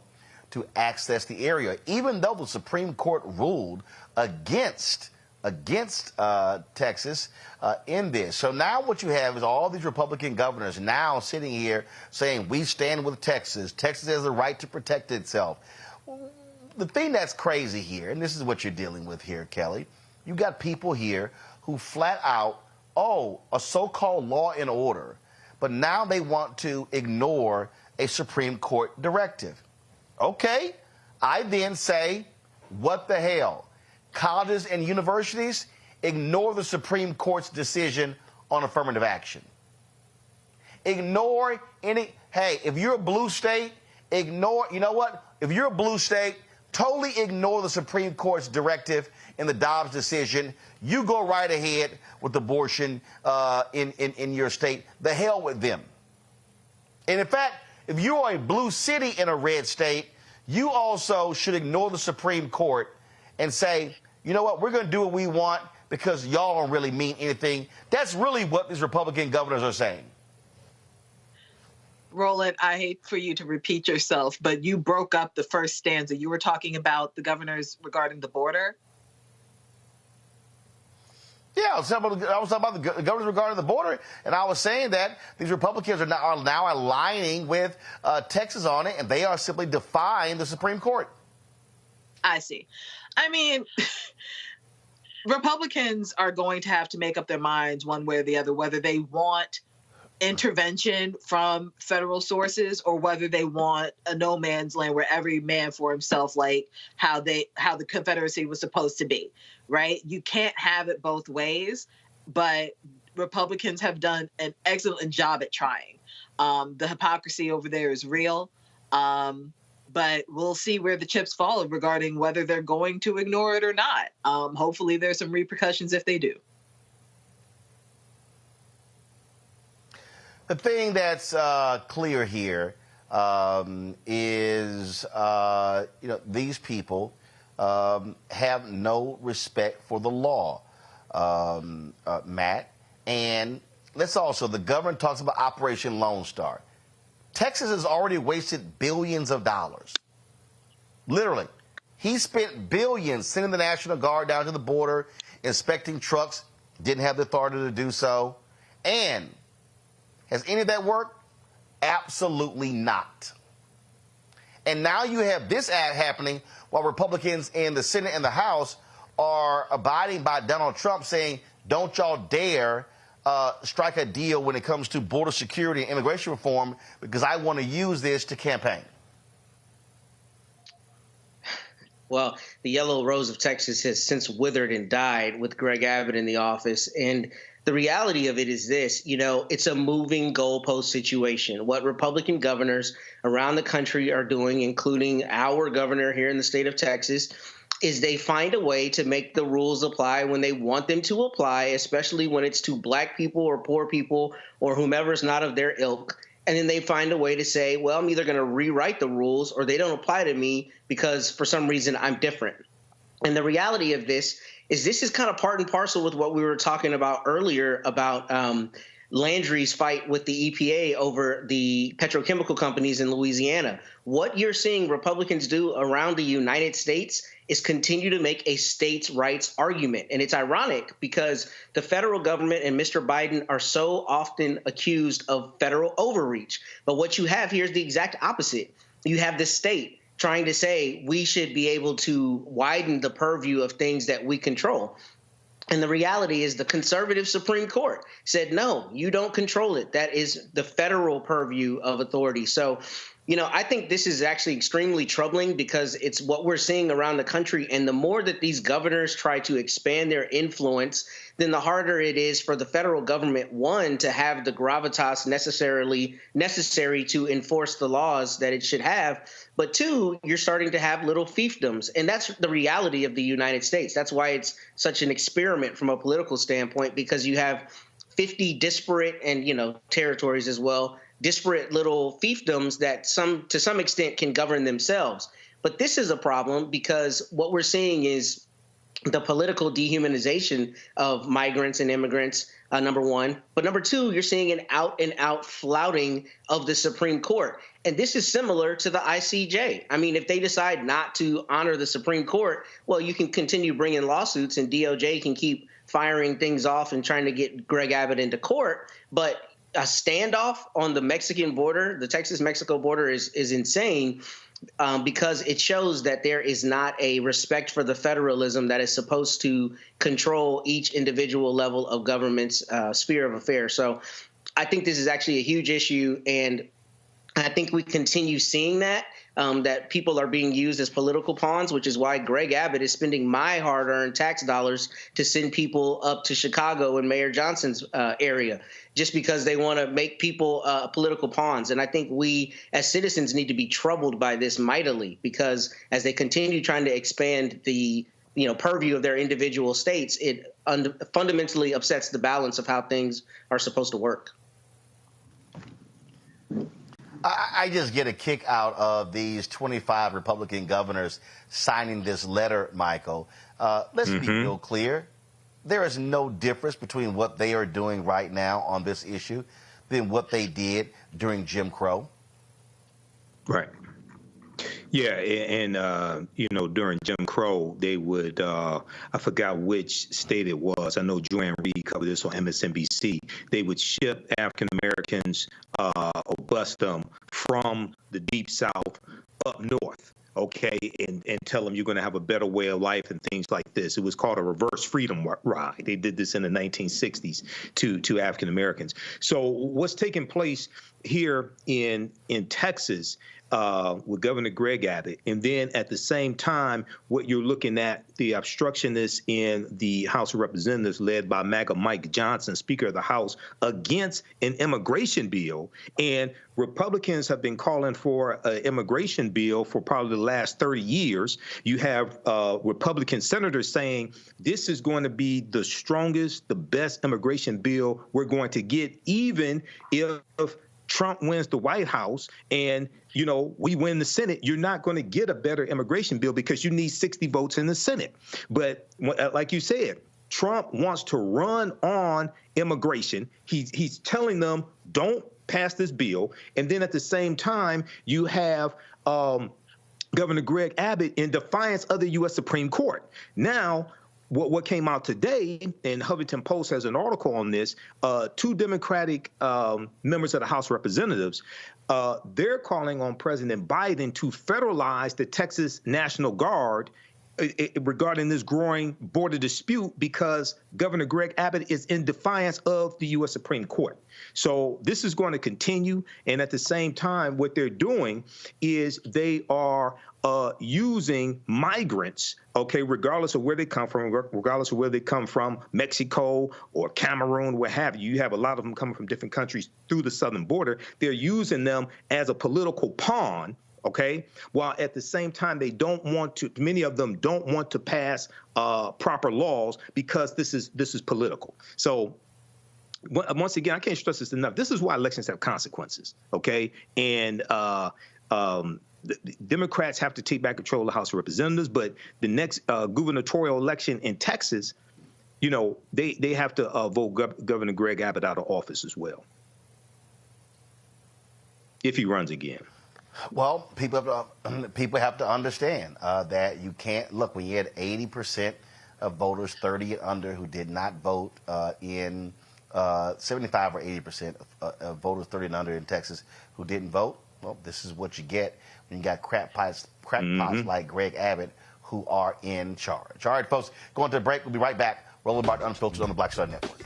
to access the area, even though the Supreme Court ruled against Texas in this. So now what you have is all these Republican governors now sitting here saying, we stand with Texas. Texas has the right to protect itself. The thing that's crazy here, and this is what you're dealing with here, Kelly, you got people here who flat out, a so-called law and order, but now they want to ignore a Supreme Court directive. Okay. I then say, what the hell? Colleges and universities, ignore the Supreme Court's decision on affirmative action. Ignore any, hey, if you're a blue state, ignore, you know what? If you're a blue state, totally ignore the Supreme Court's directive in the Dobbs decision. You go right ahead with abortion in your state. The hell with them. And in fact, if you are a blue city in a red state, you also should ignore the Supreme Court and say, you know what, we're going to do what we want because y'all don't really mean anything. That's really what these Republican governors are saying. Roland, I hate for you to repeat yourself, but you broke up the first stanza. You were talking about the governors regarding the border. Yeah, I was talking about the governors regarding the border, and I was saying that these Republicans are now aligning with Texas on it, and they are simply defying the Supreme Court. I see. I mean, Republicans are going to have to make up their minds one way or the other, whether they want intervention from federal sources or whether they want a no man's land where every man for himself, like how the Confederacy was supposed to be, right? You can't have it both ways, but Republicans have done an excellent job at trying. The hypocrisy over there is real, but we'll see where the chips fall regarding whether they're going to ignore it or not. Hopefully there's some repercussions if they do. The thing that's clear here is, these people have no respect for the law, Matt. And let's also, the governor talks about Operation Lone Star. Texas has already wasted billions of dollars. Literally. He spent billions sending the National Guard down to the border, inspecting trucks, didn't have the authority to do so. And has any of that worked? Absolutely not. And now you have this ad happening while Republicans in the Senate and the House are abiding by Donald Trump saying, don't y'all dare strike a deal when it comes to border security and immigration reform because I want to use this to campaign. Well, the yellow rose of Texas has since withered and died with Greg Abbott in the office. And the reality of it is this, it's a moving goalpost situation. What Republican governors around the country are doing, including our governor here in the state of Texas, is they find a way to make the rules apply when they want them to apply, especially when it's to black people or poor people or whomever's not of their ilk. And then they find a way to say, well, I'm either going to rewrite the rules or they don't apply to me because for some reason I'm different. And the reality of this is kind of part and parcel with what we were talking about earlier about Landry's fight with the EPA over the petrochemical companies in Louisiana. What you're seeing Republicans do around the United States is continue to make a states' rights argument. And it's ironic because the federal government and Mr. Biden are so often accused of federal overreach. But what you have here is the exact opposite. You have the state trying to say we should be able to widen the purview of things that we control. And the reality is the conservative Supreme Court said, no, you don't control it. That is the federal purview of authority. So, I think this is actually extremely troubling because it's what we're seeing around the country. And the more that these governors try to expand their influence, then the harder it is for the federal government, one, to have the gravitas necessary to enforce the laws that it should have. But two, you're starting to have little fiefdoms. And that's the reality of the United States. That's why it's such an experiment from a political standpoint, because you have 50 disparate and, territories as well, disparate little fiefdoms that to some extent can govern themselves. But this is a problem because what we're seeing is the political dehumanization of migrants and immigrants, number one. But number two, you're seeing an out-and-out flouting of the Supreme Court. And this is similar to the ICJ. I mean, if they decide not to honor the Supreme Court, well, you can continue bringing lawsuits and DOJ can keep firing things off and trying to get Greg Abbott into court. But a standoff on the Mexican border, the Texas-Mexico border is insane because it shows that there is not a respect for the federalism that is supposed to control each individual level of government's sphere of affairs. So I think this is actually a huge issue. And I think we continue seeing that people are being used as political pawns, which is why Greg Abbott is spending my hard-earned tax dollars to send people up to Chicago and Mayor Johnson's area, just because they want to make people political pawns. And I think we as citizens need to be troubled by this mightily, because as they continue trying to expand the purview of their individual states, it fundamentally upsets the balance of how things are supposed to work. I just get a kick out of these 25 Republican governors signing this letter, Michael. Let's be real clear. There is no difference between what they are doing right now on this issue than what they did during Jim Crow. Right. Yeah, and during Jim Crow, they would, I forgot which state it was. I know Joanne Reed covered this on MSNBC. They would ship African Americans or bus them from the Deep South up north, okay, and tell them you're going to have a better way of life and things like this. It was called a reverse freedom ride. They did this in the 1960s to African Americans. So what's taking place here in Texas with Governor Greg Abbott, and then at the same time, what you're looking at, the obstructionists in the House of Representatives led by MAGA Mike Johnson, Speaker of the House, against an immigration bill. And Republicans have been calling for an immigration bill for probably the last 30 years. You have Republican senators saying this is going to be the strongest, the best immigration bill we're going to get, even if Trump wins the White House and, we win the Senate. You're not going to get a better immigration bill because you need 60 votes in the Senate. But like you said, Trump wants to run on immigration. He's telling them, don't pass this bill. And then at the same time, you have Governor Greg Abbott in defiance of the U.S. Supreme Court. Now, what came out today, and Huffington Post has an article on this, two Democratic members of the House of Representatives, they're calling on President Biden to federalize the Texas National Guard regarding this growing border dispute because Governor Greg Abbott is in defiance of the U.S. Supreme Court. So this is going to continue. And at the same time, what they're doing is they are using migrants, okay, regardless of where they come from, Mexico or Cameroon, what have you. You have a lot of them coming from different countries through the southern border. They're using them as a political pawn. Okay, while at the same time, many of them don't want to pass proper laws because this is political. So once again, I can't stress this enough. This is why elections have consequences. Okay, and the Democrats have to take back control of the House of Representatives, but the next gubernatorial election in Texas, they have to vote Governor Greg Abbott out of office as well, if he runs again. Well, people have to understand that you can't look when you had 80% of voters 30 and under who did not vote in 75 or 80% of voters 30 and under in Texas who didn't vote. Well, this is what you get when you got crackpots like Greg Abbott who are in charge. All right, folks, going to a break. We'll be right back. Roland Martin Unfiltered on the Black Star Network.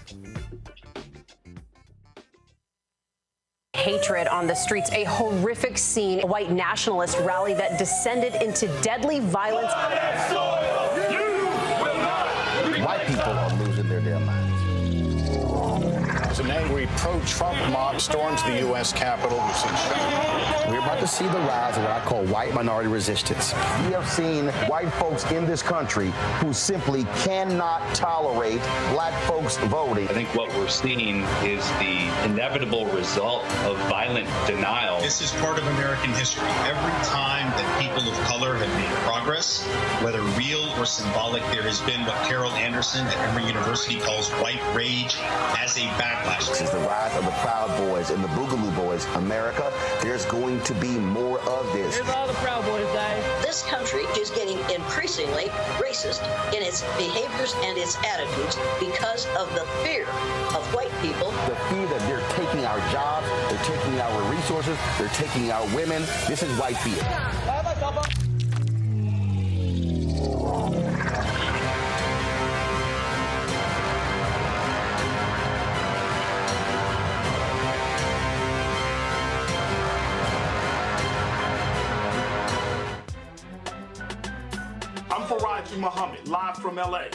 Hatred on the streets, a horrific scene, a white nationalist rally that descended into deadly violence. White people are losing their damn minds. As an angry pro-Trump mob storms the U.S. Capitol. We're about to see the rise of what I call white minority resistance. We have seen white folks in this country who simply cannot tolerate black folks voting. I think what we're seeing is the inevitable result of violent denial. This is part of American history. Every time that people of color have made progress, whether real or symbolic, there has been what Carol Anderson at Emory University calls white rage as a backlash. This is the rise of the Proud Boys and the Boogaloo Boys. America, there's going to be more of this. Here's all the Proud Boys, guys. This country is getting increasingly racist in its behaviors and its attitudes because of the fear of white people. The fear that they're taking our jobs, they're taking our resources, they're taking our women. This is white fear. I'm Faraji Muhammad, live from LA.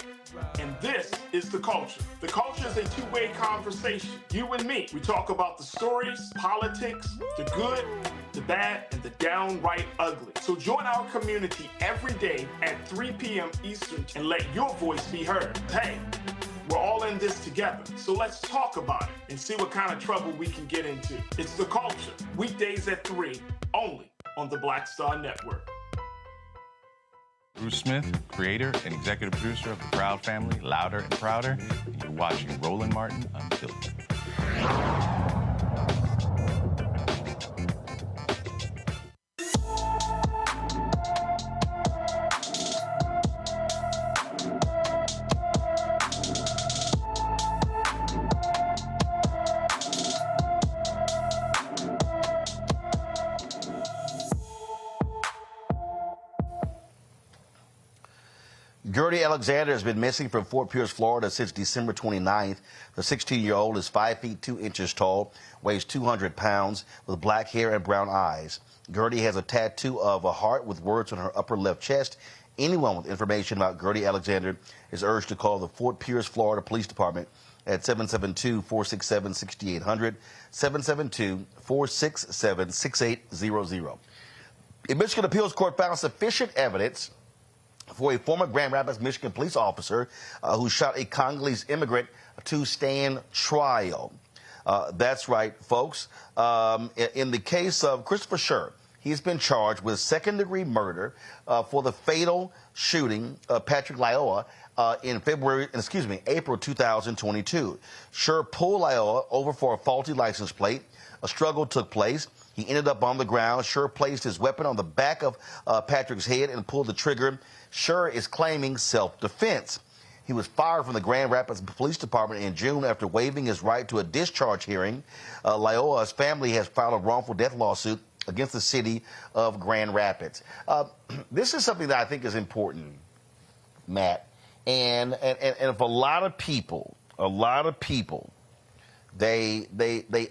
And this is The Culture. The Culture is a two-way conversation. You and me. We talk about the stories, politics, the good, the bad, and the downright ugly. So join our community every day at 3 p.m. Eastern and let your voice be heard. Hey, we're all in this together. So let's talk about it and see what kind of trouble we can get into. It's The Culture, weekdays at 3, only on the Black Star Network. Bruce Smith, creator and executive producer of The Proud Family, Louder and Prouder, and you're watching Roland Martin Unfiltered. Gertie Alexander has been missing from Fort Pierce, Florida since December 29th. The 16-year-old is 5 feet 2 inches tall, weighs 200 pounds, with black hair and brown eyes. Gertie has a tattoo of a heart with words on her upper left chest. Anyone with information about Gertie Alexander is urged to call the Fort Pierce, Florida Police Department at 772-467-6800, 772-467-6800. A Michigan Appeals Court found sufficient evidence for a former Grand Rapids, Michigan police officer who shot a Congolese immigrant to stand trial. That's right, folks. In the case of Christopher Scher, he's been charged with second-degree murder for the fatal shooting of Patrick Lyoa in April 2022. Scher pulled Lyoa over for a faulty license plate. A struggle took place. He ended up on the ground. Scher placed his weapon on the back of Patrick's head and pulled the trigger. Scher is claiming self-defense. He was fired from the Grand Rapids Police Department in June after waiving his right to a discharge hearing. Lyoa's family has filed a wrongful death lawsuit against the city of Grand Rapids. This is something that I think is important, Matt. And if a lot of people, they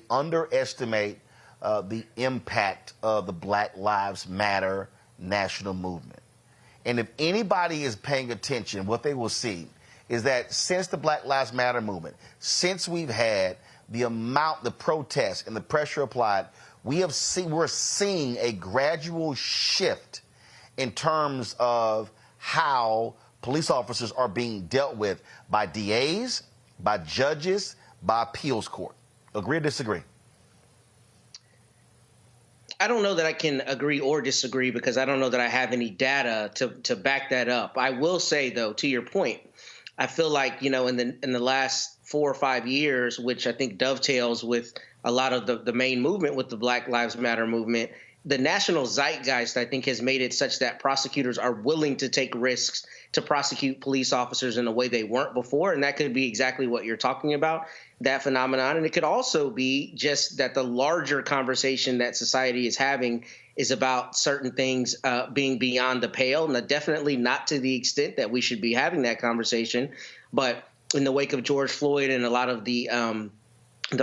underestimate the impact of the Black Lives Matter national movement. And if anybody is paying attention, what they will see is that since the Black Lives Matter movement, since we've had the protests and the pressure applied, we're seeing a gradual shift in terms of how police officers are being dealt with by DAs, by judges, by appeals court. Agree or disagree? I don't know that I can agree or disagree because I don't know that I have any data to back that up. I will say, though, to your point, I feel like, in the last 4 or 5 years, which I think dovetails with a lot of the main movement with the Black Lives Matter movement, the national zeitgeist, I think, has made it such that prosecutors are willing to take risks to prosecute police officers in a way they weren't before. And that could be exactly what you're talking about, that phenomenon. And it could also be just that the larger conversation that society is having is about certain things being beyond the pale. And definitely not to the extent that we should be having that conversation. But in the wake of George Floyd and a lot of the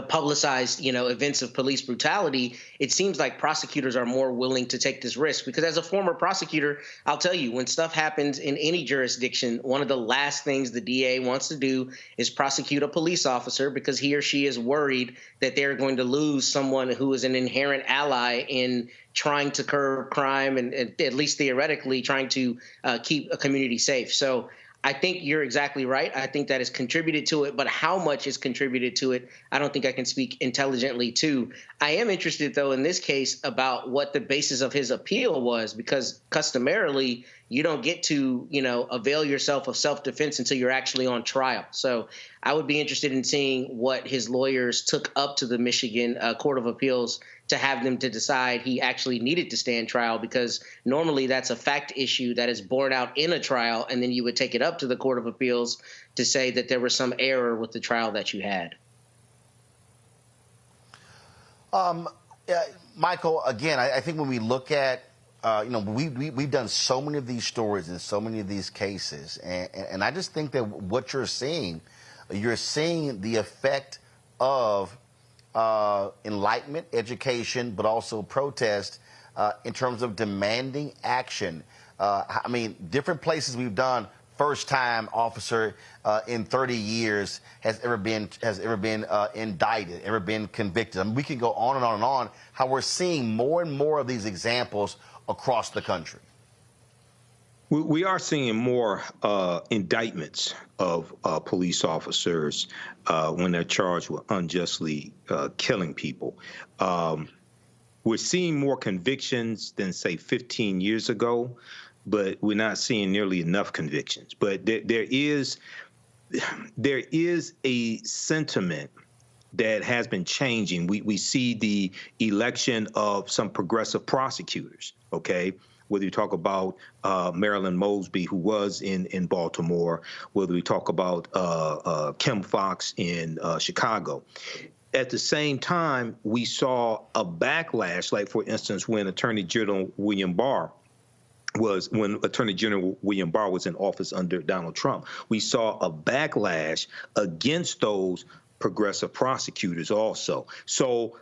publicized, events of police brutality, it seems like prosecutors are more willing to take this risk. Because as a former prosecutor, I'll tell you, when stuff happens in any jurisdiction, one of the last things the DA wants to do is prosecute a police officer because he or she is worried that they're going to lose someone who is an inherent ally in trying to curb crime and at least theoretically trying to keep a community safe. So I think you're exactly right. I think that has contributed to it, but how much has contributed to it, I don't think I can speak intelligently to. I am interested, though, in this case about what the basis of his appeal was, because customarily you don't get to, avail yourself of self-defense until you're actually on trial. So I would be interested in seeing what his lawyers took up to the Michigan Court of Appeals to have them to decide he actually needed to stand trial, because normally that's a fact issue that is borne out in a trial, and then you would take it up to the Court of Appeals to say that there was some error with the trial that you had. Michael, again, I think when we look at, we've done so many of these stories and so many of these cases, and I just think that what you're seeing the effect of enlightenment, education, but also protest in terms of demanding action. I mean, different places we've done first-time officer in 30 years has ever been indicted, ever been convicted. I mean, we can go on and on and on. How we're seeing more and more of these examples across the country. We are seeing more indictments of police officers when they're charged with unjustly killing people. We're seeing more convictions than, say, 15 years ago, but we're not seeing nearly enough convictions. But there is a sentiment that has been changing. We see the election of some progressive prosecutors, okay? Whether you talk about Marilyn Mosby, who was in Baltimore, whether we talk about Kim Foxx in Chicago. At the same time, we saw a backlash, like, for instance, when Attorney General William Barr was in office under Donald Trump. We saw a backlash against those progressive prosecutors also. So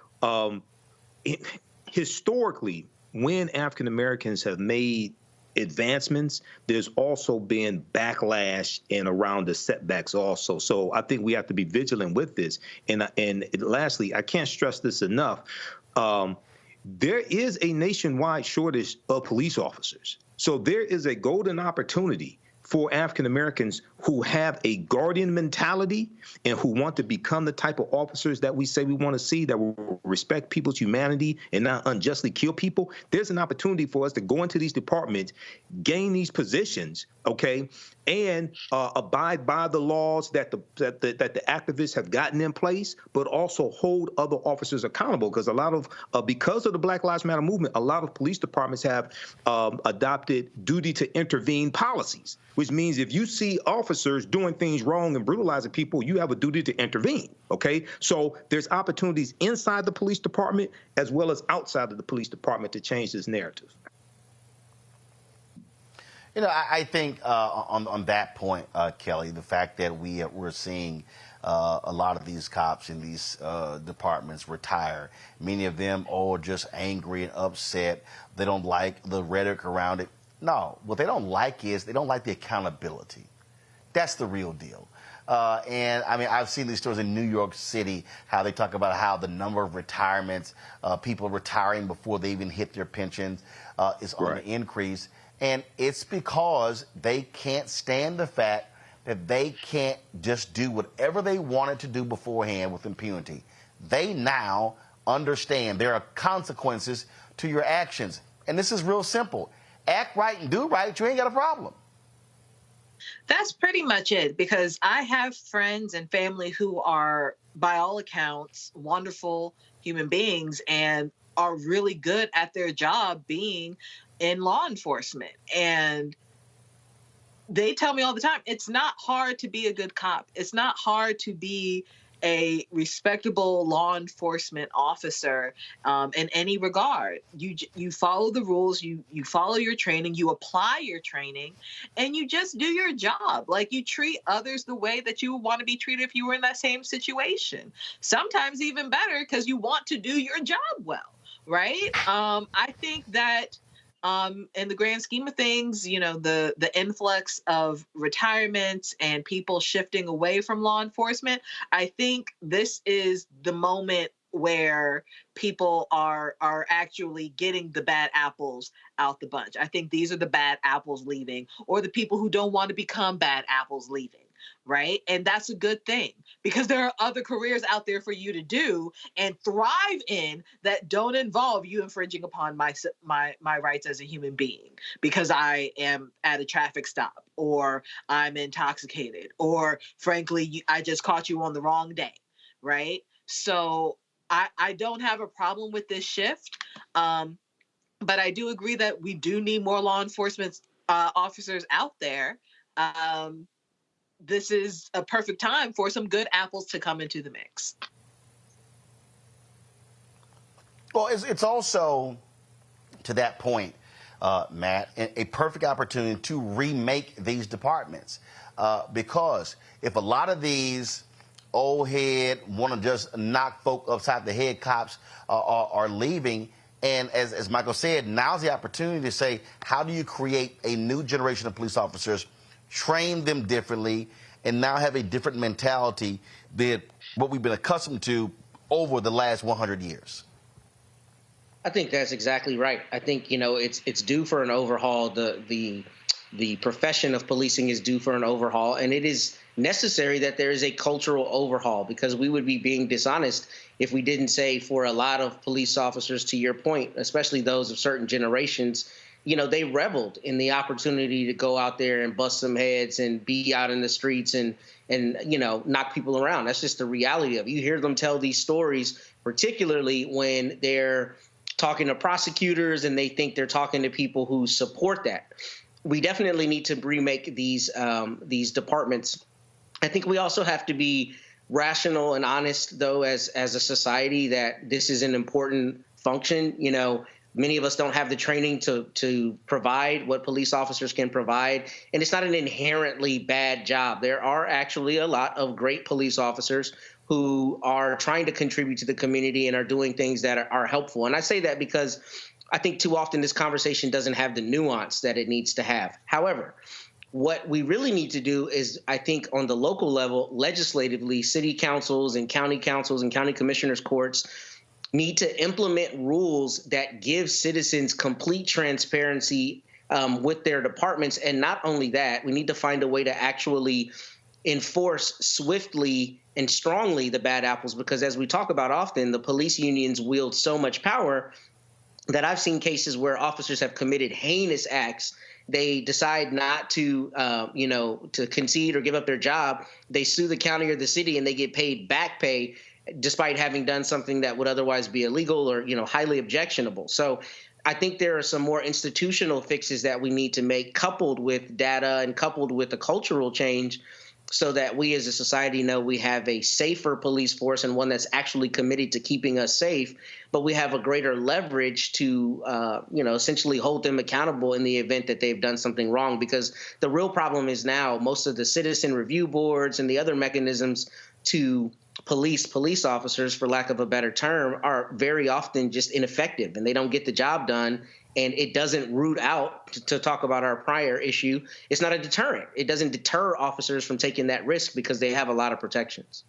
historically, when African Americans have made advancements, there's also been backlash and around the setbacks also. So I think we have to be vigilant with this. And lastly, I can't stress this enough. There is a nationwide shortage of police officers. So there is a golden opportunity for African Americans who have a guardian mentality and who want to become the type of officers that we say we want to see, that will respect people's humanity and not unjustly kill people. There's an opportunity for us to go into these departments, gain these positions, okay, and abide by the laws that the activists have gotten in place, but also hold other officers accountable. Because a lot of, because of the Black Lives Matter movement, a lot of police departments have adopted duty to intervene policies, which means if you see officers doing things wrong and brutalizing people, you have a duty to intervene, okay? So there's opportunities inside the police department as well as outside of the police department to change this narrative. You know, I think on that point, Kelly, the fact that we're seeing a lot of these cops in these departments retire, many of them all just angry and upset. They don't like the rhetoric around it. No, what they don't like is they don't like the accountability. That's the real deal. And I mean, I've seen these stories in New York City, how they talk about how the number of retirements, people retiring before they even hit their pensions, is on the increase. And it's because they can't stand the fact that they can't just do whatever they wanted to do beforehand with impunity. They now understand there are consequences to your actions. And this is real simple. Act right and do right, you ain't got a problem. That's pretty much it, because I have friends and family who are, by all accounts, wonderful human beings and are really good at their job being in law enforcement. And they tell me all the time, it's not hard to be a good cop. It's not hard to be a respectable law enforcement officer in any regard. You follow the rules, you follow your training, you apply your training, and you just do your job. Like, you treat others the way that you would want to be treated if you were in that same situation. Sometimes even better, because you want to do your job well, right? I think that in the grand scheme of things, you know, the influx of retirements and people shifting away from law enforcement, I think this is the moment where people are actually getting the bad apples out the bunch. I think these are the bad apples leaving, or the people who don't want to become bad apples leaving. Right. And that's a good thing, because there are other careers out there for you to do and thrive in that don't involve you infringing upon my rights as a human being because I am at a traffic stop, or I'm intoxicated, or frankly, I just caught you on the wrong day. Right. So I don't have a problem with this shift. But I do agree that we do need more law enforcement officers out there. This is a perfect time for some good apples to come into the mix. Well, it's also, to that point, Matt, a perfect opportunity to remake these departments. Because if a lot of these old head, want to just knock folk upside the head cops are leaving, And as Michael said, now's the opportunity to say, how do you create a new generation of police officers, train them differently, and now have a different mentality than what we've been accustomed to over the last 100 years? I think that's exactly right. I think, it's due for an overhaul. The profession of policing is due for an overhaul, and it is necessary that there is a cultural overhaul, because we would be being dishonest if we didn't say, for a lot of police officers, to your point, especially those of certain generations, they reveled in the opportunity to go out there and bust some heads and be out in the streets and knock people around. That's just the reality of it. You hear them tell these stories, particularly when they're talking to prosecutors and they think they're talking to people who support that. We definitely need to remake these departments. I think we also have to be rational and honest, though, as a society, that this is an important function. Many of us don't have the training to provide what police officers can provide, and it's not an inherently bad job. There are actually a lot of great police officers who are trying to contribute to the community and are doing things that are helpful. And I say that because I think too often this conversation doesn't have the nuance that it needs to have. However, what we really need to do is, I think, on the local level, legislatively, city councils and county commissioners' courts need to implement rules that give citizens complete transparency with their departments. And not only that, we need to find a way to actually enforce swiftly and strongly the bad apples, because as we talk about often, the police unions wield so much power that I've seen cases where officers have committed heinous acts. They decide not to, to concede or give up their job. They sue the county or the city, and they get paid back pay despite having done something that would otherwise be illegal or, highly objectionable. So I think there are some more institutional fixes that we need to make, coupled with data and coupled with a cultural change, so that we as a society know we have a safer police force and one that's actually committed to keeping us safe, but we have a greater leverage to, essentially hold them accountable in the event that they've done something wrong. Because the real problem is now most of the citizen review boards and the other mechanisms to police officers, for lack of a better term, are very often just ineffective, and they don't get the job done. And it doesn't root out, to talk about our prior issue, it's not a deterrent. It doesn't deter officers from taking that risk because they have a lot of protections.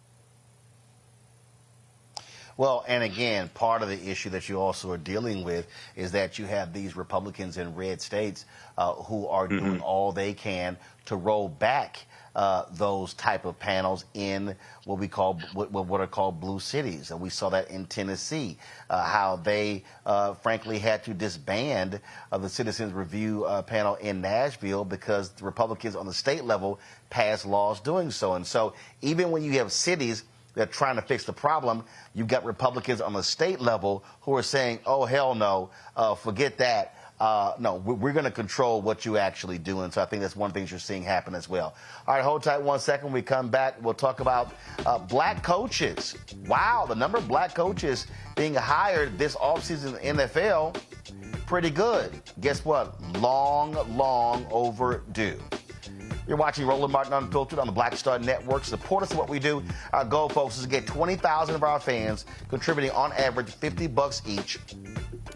Well, and again, part of the issue that you also are dealing with is that you have these Republicans in red states who are doing all they can to roll back those type of panels in what we call what are called blue cities. And we saw that in Tennessee, how they frankly had to disband the Citizens Review panel in Nashville because the Republicans on the state level passed laws doing so. And so even when you have cities that are trying to fix the problem, you've got Republicans on the state level who are saying, oh, hell no, forget that. No, we're going to control what you actually do. And so I think that's one of the things you're seeing happen as well. All right, hold tight 1 second. When we come back, we'll talk about black coaches. Wow, the number of black coaches being hired this offseason in the NFL, pretty good. Guess what? Long overdue. You're watching Roland Martin Unfiltered on the Black Star Network. Support us in what we do. Our goal, folks, is to get 20,000 of our fans contributing on average $50 each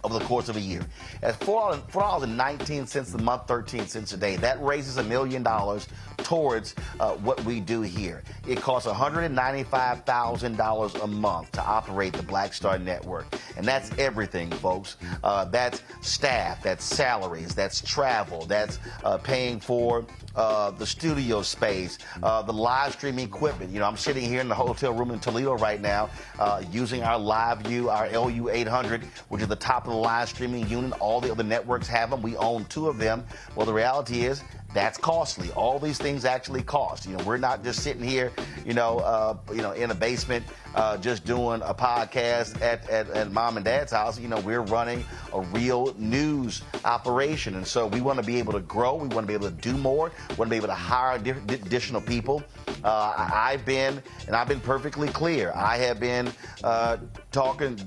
over the course of a year. At $4.19 a month, 13 cents a day, that raises $1 million towards what we do here. It costs $195,000 a month to operate the Black Star Network. And that's everything, folks. That's staff, that's salaries, that's travel, that's paying for the studio space, the live streaming equipment. I'm sitting here in the hotel room in Toledo right now using our live view, our LU800, which is the top of the live streaming unit. All the other networks have them. We own 2 of them. Well, the reality is that's costly. All these things actually cost. We're not just sitting here, in a basement just doing a podcast at mom and dad's house. We're running a real news operation. And so we want to be able to grow. We want to be able to do more. We want to be able to hire additional people. I've been perfectly clear. I have been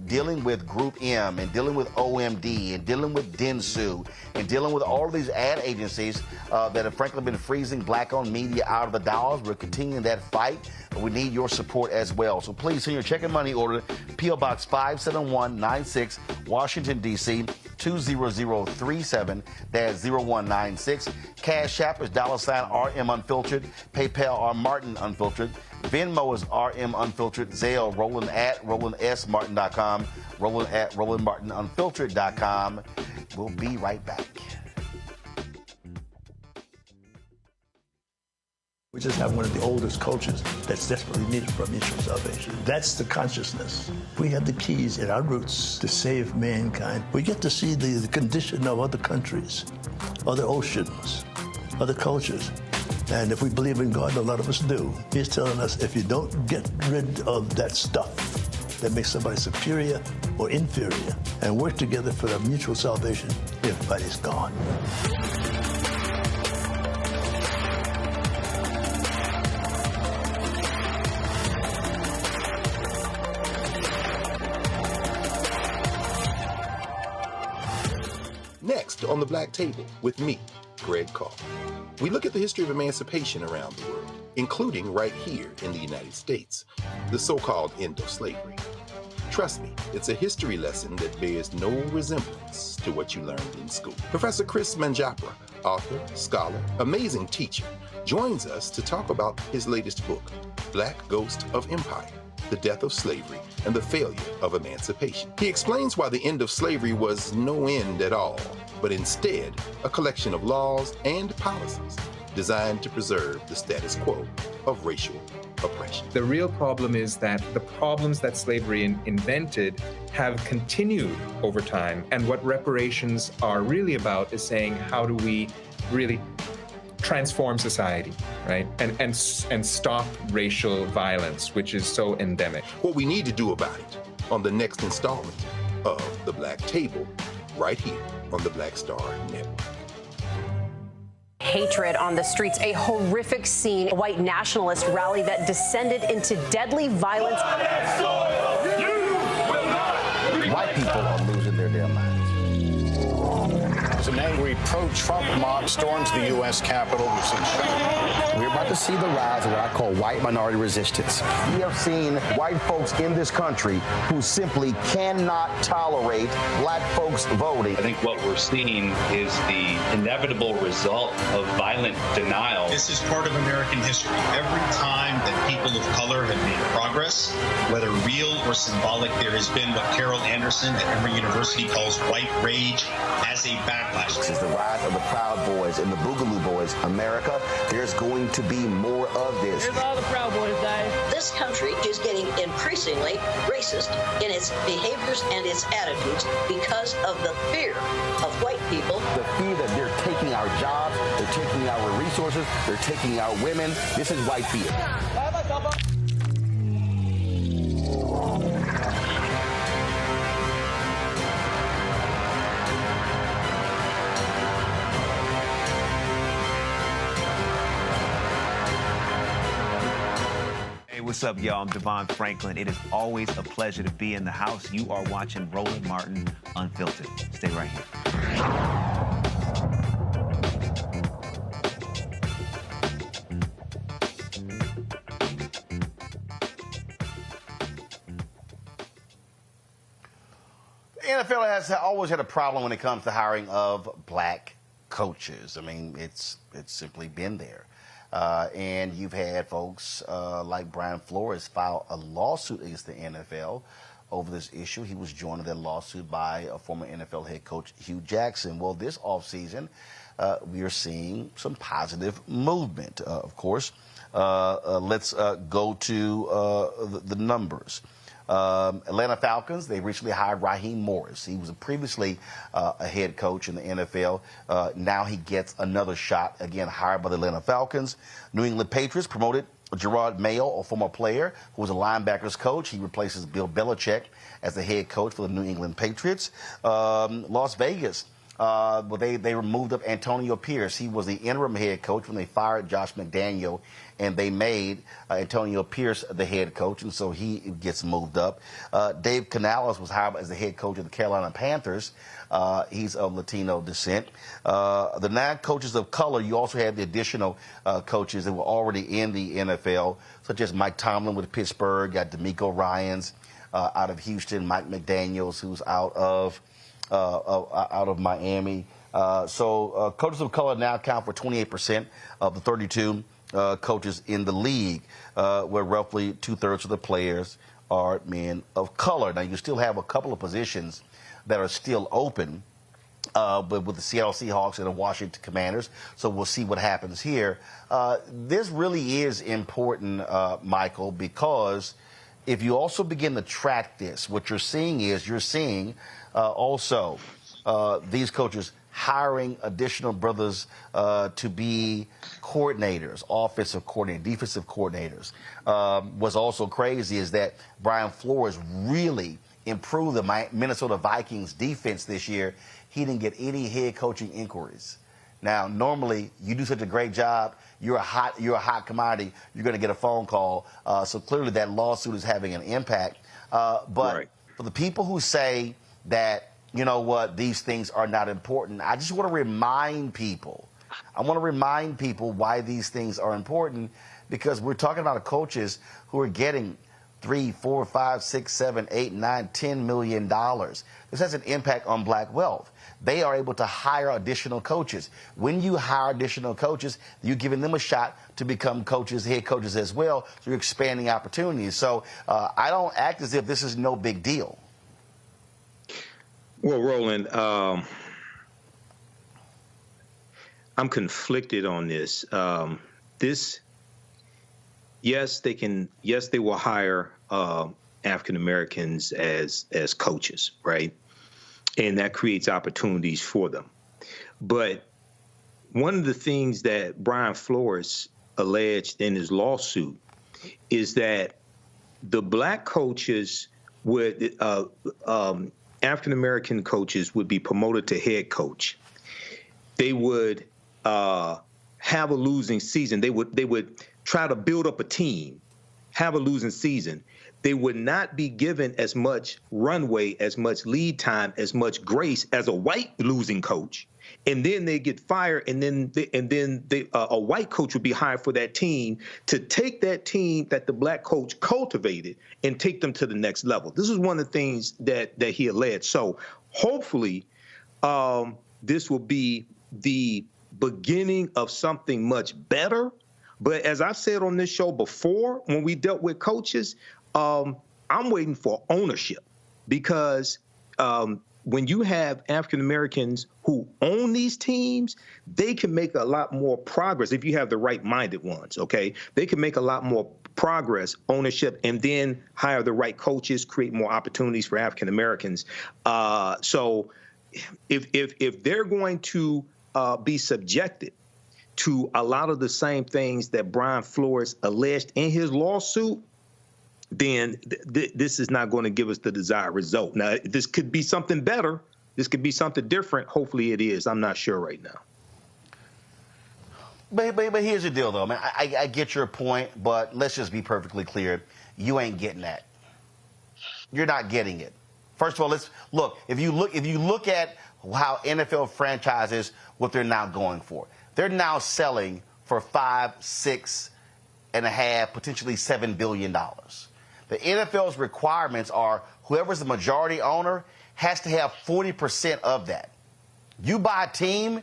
dealing with Group M and dealing with OMD and dealing with Dentsu and dealing with all of these ad agencies that have frankly been freezing black-owned media out of the dollars. We're continuing that fight. We need your support as well. So please send your check and money order, P.O. Box 57196, Washington, D.C., 20037, that's 0196. Cash App is $RM Unfiltered. PayPal R Martin Unfiltered. Venmo is RM Unfiltered. Zelle, Roland at RolandSMartin.com. Roland at RolandMartinUnfiltered.com. We'll be right back. We just have one of the oldest cultures that's desperately needed for mutual salvation. That's the consciousness. We have the keys in our roots to save mankind. We get to see the condition of other countries, other oceans, other cultures. And if we believe in God, a lot of us do, He's telling us if you don't get rid of that stuff that makes somebody superior or inferior and work together for their mutual salvation, everybody's gone. Next on the Black Table with me, Greg Carr. We look at the history of emancipation around the world, including right here in the United States, the so-called end of slavery. Trust me, it's a history lesson that bears no resemblance to what you learned in school. Professor Chris Manjapra, author, scholar, amazing teacher, joins us to talk about his latest book, Black Ghost of Empire: The Death of Slavery and the Failure of Emancipation. He explains why the end of slavery was no end at all, but instead a collection of laws and policies designed to preserve the status quo of racial oppression. The real problem is that the problems that slavery invented have continued over time. And what reparations are really about is saying, how do we really transform society, right? And stop racial violence, which is so endemic. What we need to do about it on the next installment of The Black Table, right here on the Black Star Network. Hatred on the streets, a horrific scene, a white nationalist rally that descended into deadly violence. White people are losing their damn minds. An angry pro-Trump mob storms the U.S. Capitol. We're about to see the rise of what I call white minority resistance. We have seen white folks in this country who simply cannot tolerate black folks voting. I think what we're seeing is the inevitable result of violent denial. This is part of American history. Every time that people of color have made progress, whether real or symbolic, there has been what Carol Anderson at Emory University calls white rage as a backlash. This is the rise of the Proud Boys and the Boogaloo Boys. America, there's going to be more of this. Here's all the Proud Boys, Dave. This country is getting increasingly racist in its behaviors and its attitudes because of the fear of white people. The fear that they're taking our jobs, they're taking our resources, they're taking our women. This is white fear. What's up, y'all? I'm Devon Franklin. It is always a pleasure to be in the house. You are watching Roland Martin Unfiltered. Stay right here. The NFL has always had a problem when it comes to hiring of black coaches. I mean, it's simply been there. And you've had folks like Brian Flores file a lawsuit against the NFL over this issue. He was joined in that lawsuit by a former NFL head coach, Hugh Jackson. Well, this offseason, we are seeing some positive movement, of course. Let's go to the numbers. Atlanta Falcons, they recently hired Raheem Morris. He was previously a head coach in the NFL. Now he gets another shot, again, hired by the Atlanta Falcons. New England Patriots promoted Gerard Mayo, a former player who was a linebackers coach. He replaces Bill Belichick as the head coach for the New England Patriots. Las Vegas Well, they removed up Antonio Pierce. He was the interim head coach when they fired Josh McDaniel, and they made Antonio Pierce the head coach, and so he gets moved up. Dave Canales was hired as the head coach of the Carolina Panthers. He's of Latino descent. The 9 coaches of color, you also have the additional coaches that were already in the NFL, such as Mike Tomlin with Pittsburgh, got D'Amico Ryans out of Houston, Mike McDaniels, who's out of Miami. So coaches of color now account for 28% of the 32 coaches in the league, where roughly 2/3 of the players are men of color. Now, you still have a couple of positions that are still open, but with the Seattle Seahawks and the Washington Commanders, so we'll see what happens here. This really is important, Michael, because if you also begin to track this, what you're seeing also these coaches hiring additional brothers to be coordinators, offensive coordinators, defensive coordinators. What's also crazy is that Brian Flores really improved the Minnesota Vikings defense this year. He didn't get any head coaching inquiries. Now, normally, you do such a great job, you're a hot commodity, you're going to get a phone call. So clearly that lawsuit is having an impact. But for the people who say that, you know what, these things are not important, I just want to remind people. I want to remind people why these things are important, because we're talking about coaches who are getting $3, $4, $5, $6, $7, $8, $9, $10 million. This has an impact on black wealth. They are able to hire additional coaches. When you hire additional coaches, you're giving them a shot to become coaches, head coaches as well. So you're expanding opportunities. So I don't act as if this is no big deal. Well, Roland, I'm conflicted on this. Yes, they will hire African Americans as coaches, right? And that creates opportunities for them. But one of the things that Brian Flores alleged in his lawsuit is that the black coaches would, African American coaches would be promoted to head coach. They would have a losing season. They would try to build up a team, have a losing season. They would not be given as much runway, as much lead time, as much grace as a white losing coach. And then they get fired, and then a white coach would be hired for that team to take that team that the black coach cultivated and take them to the next level. This is one of the things that he alleged. So hopefully this will be the beginning of something much better. But as I've said on this show before, when we dealt with coaches, I'm waiting for ownership, because when you have African Americans who own these teams, they can make a lot more progress if you have the right-minded ones, okay? They can make a lot more progress, ownership, and then hire the right coaches, create more opportunities for African Americans. So if they're going to be subjected to a lot of the same things that Brian Flores alleged in his lawsuit, then this is not going to give us the desired result. Now, this could be something better. This could be something different. Hopefully it is. I'm not sure right now. But here's the deal, though. I mean, I get your point, but let's just be perfectly clear. You ain't getting that. You're not getting it. First of all, let's look. If you look at how NFL franchises, what they're now going for, they're now selling for $5, $6.5, potentially $7 billion. The NFL's requirements are whoever's the majority owner has to have 40% of that. You buy a team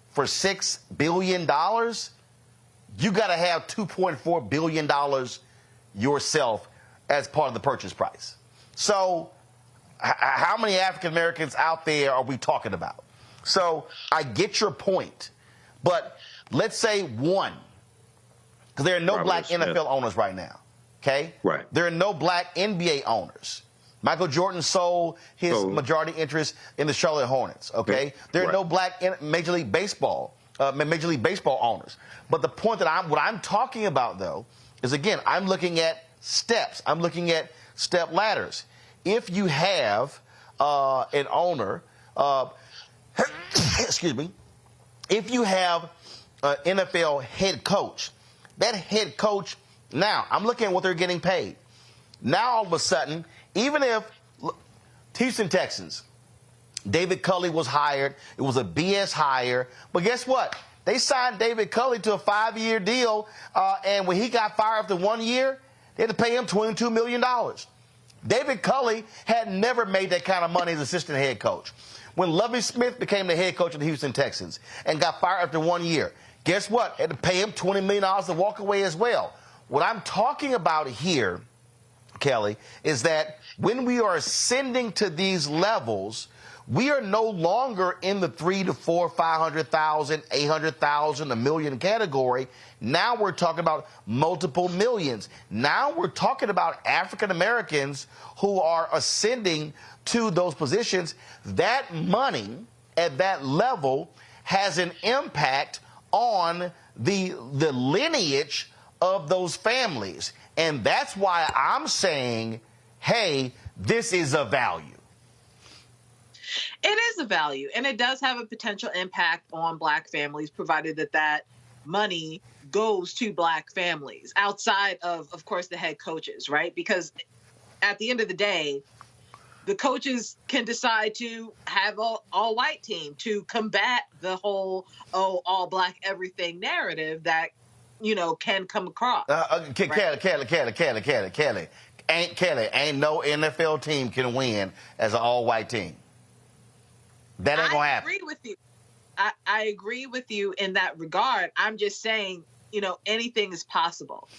for $6 billion, you got to have $2.4 billion yourself as part of the purchase price. So how many African Americans out there are we talking about? So I get your point, but let's say one, because there are no black NFL owners right now. Okay? Right. There are no black NBA owners. Michael Jordan sold his majority interest in the Charlotte Hornets. Okay? There are no black Major League Baseball owners. But the point that what I'm talking about, though, is, again, I'm looking at steps. I'm looking at step ladders. If you have an owner excuse me, if you have an NFL head coach, that head coach, now I'm looking at what they're getting paid. Now all of a sudden, even if Houston Texans, David Culley was hired, it was a BS hire, but guess what? They signed David Culley to a 5-year deal, and when he got fired after 1 year, they had to pay him $22 million. David Culley had never made that kind of money as assistant head coach. When Lovie Smith became the head coach of the Houston Texans and got fired after 1 year, guess what? They had to pay him $20 million to walk away as well. What I'm talking about here, Kelly, is that when we are ascending to these levels, we are no longer in the 300,000 to 400,000, 500,000, 800,000, a million category. Now we're talking about multiple millions. Now we're talking about African Americans who are ascending to those positions. That money at that level has an impact on the lineage of those families. And that's why I'm saying, hey, this is a value. It is a value, and it does have a potential impact on Black families, provided that that money goes to Black families outside of course, the head coaches, right? Because at the end of the day, the coaches can decide to have an all-white team to combat the whole, all Black everything narrative that, can come across. Kelly. Ain't no NFL team can win as an all-white team. That ain't gonna happen. I agree with you. I agree with you in that regard. I'm just saying, anything is possible.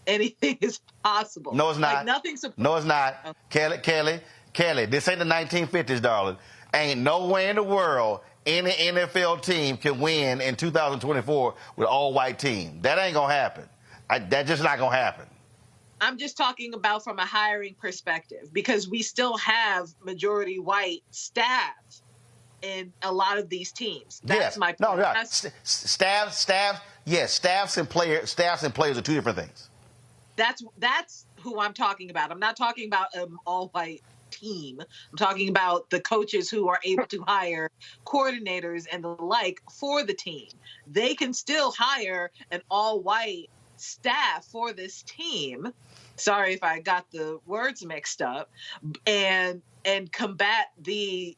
Anything is possible. No, it's not. Like nothing's. No, it's not. Okay. Kelly, this ain't the 1950s, darling. Ain't nowhere in the world any NFL team can win in 2024 with all-white team. That ain't gonna happen. That's just not gonna happen. I'm just talking about from a hiring perspective, because we still have majority white staff in a lot of these teams. That's my point. No, staffs and players are two different things. That's who I'm talking about. I'm not talking about an all-white team. I'm talking about the coaches who are able to hire coordinators and the like for the team. They can still hire an all-white staff for this team. Sorry if I got the words mixed up. And combat the,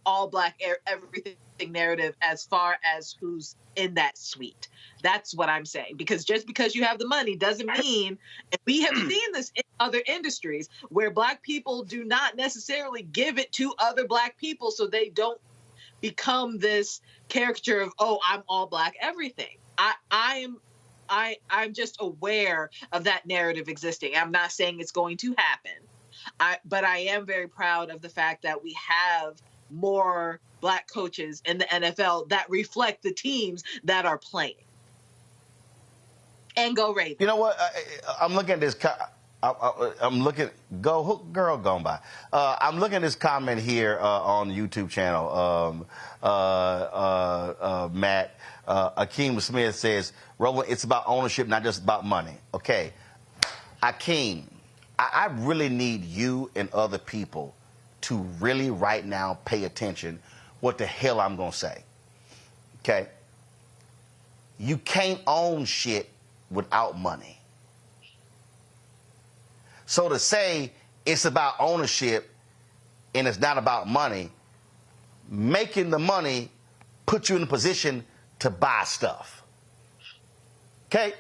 all Black everything narrative as far as who's in that suite. That's what I'm saying. Because just because you have the money doesn't mean, and we have seen this in other industries where Black people do not necessarily give it to other Black people so they don't become this caricature of, I'm all Black everything. I'm just aware of that narrative existing. I'm not saying it's going to happen. But I am very proud of the fact that we have more Black coaches in the NFL that reflect the teams that are playing. And go Ravens. You know what? I'm looking at this. I'm looking. Go girl, gone by. I'm looking at this comment here on the YouTube channel. Matt Akeem Smith says, "Roland, it's about ownership, not just about money." Okay, Akeem. I really need you and other people to really right now pay attention what the hell I'm going to say. Okay? You can't own shit without money. So to say it's about ownership and it's not about money, making the money puts you in a position to buy stuff. Okay?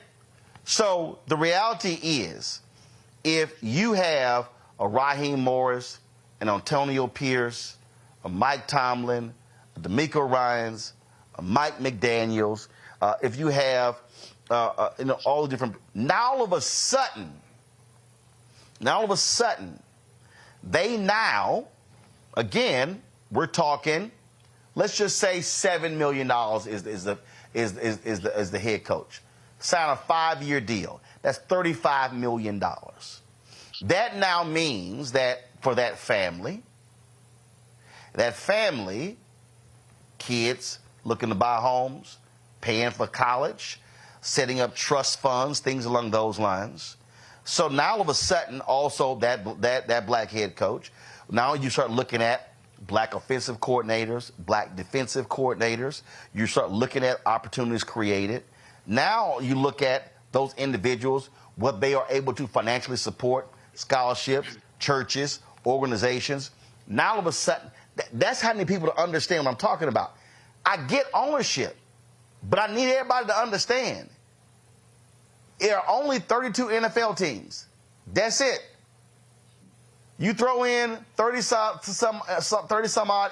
So the reality is, if you have a Raheem Morris, an Antonio Pierce, a Mike Tomlin, a D'Amico Ryans, a Mike McDaniels, if you have all the different, now all of a sudden, they now, again, we're talking, let's just say $7 million is the head coach. Sign a 5-year deal. That's $35 million. That now means that for that family, kids looking to buy homes, paying for college, setting up trust funds, things along those lines. So now all of a sudden, also that Black head coach, now you start looking at black offensive coordinators, black defensive coordinators. You start looking at opportunities created. Now you look at those individuals, what they are able to financially support, scholarships, churches, organizations. Now all of a sudden, that's how many people to understand what I'm talking about. I get ownership, but I need everybody to understand. There are only 32 NFL teams. That's it. You throw in 30 some odd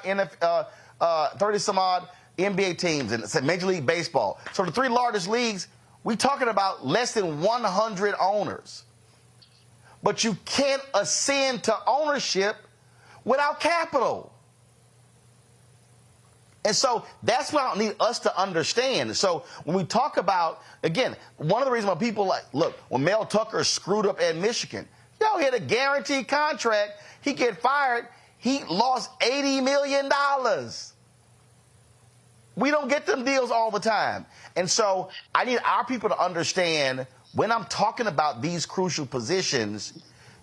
NBA teams and say Major League Baseball. So the three largest leagues, we're talking about less than 100 owners. But you can't ascend to ownership without capital. And so that's what I need us to understand. So when we talk about, again, one of the reasons why people like, look, when Mel Tucker screwed up at Michigan, he had a guaranteed contract. He get fired. He lost $80 million. We don't get them deals all the time. And so I need our people to understand when I'm talking about these crucial positions,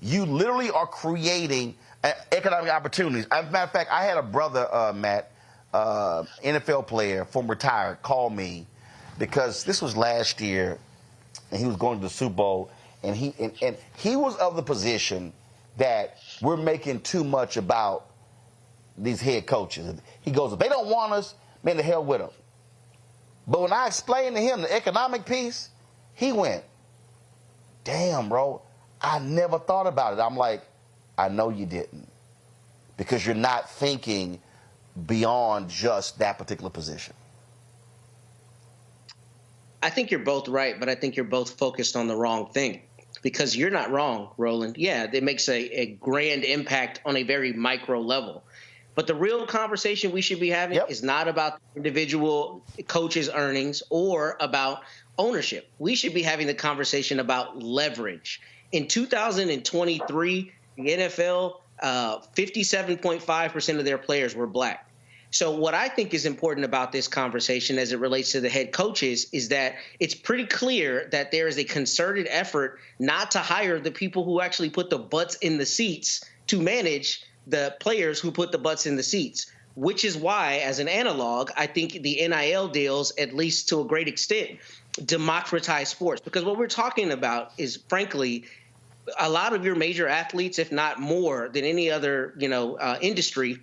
you literally are creating economic opportunities. As a matter of fact, I had a brother, Matt, NFL player, former retired, call me because this was last year, and he was going to the Super Bowl, and he was of the position that we're making too much about these head coaches. He goes, if they don't want us, man, the hell with them. But when I explained to him the economic piece, he went, damn, bro, I never thought about it. I'm like, I know you didn't, because you're not thinking beyond just that particular position. I think you're both right, but I think you're both focused on the wrong thing, because you're not wrong, Roland. Yeah, it makes a grand impact on a very micro level. But the real conversation we should be having is not about the individual coach's earnings or about ownership. We should be having the conversation about leverage. In 2023, the NFL, 57.5% of their players were black. So what I think is important about this conversation as it relates to the head coaches is that it's pretty clear that there is a concerted effort not to hire the people who actually put the butts in the seats to manage the players who put the butts in the seats, which is why, as an analog, I think the NIL deals, at least to a great extent, democratize sports. Because what we're talking about is, frankly, a lot of your major athletes, if not more than any other, industry,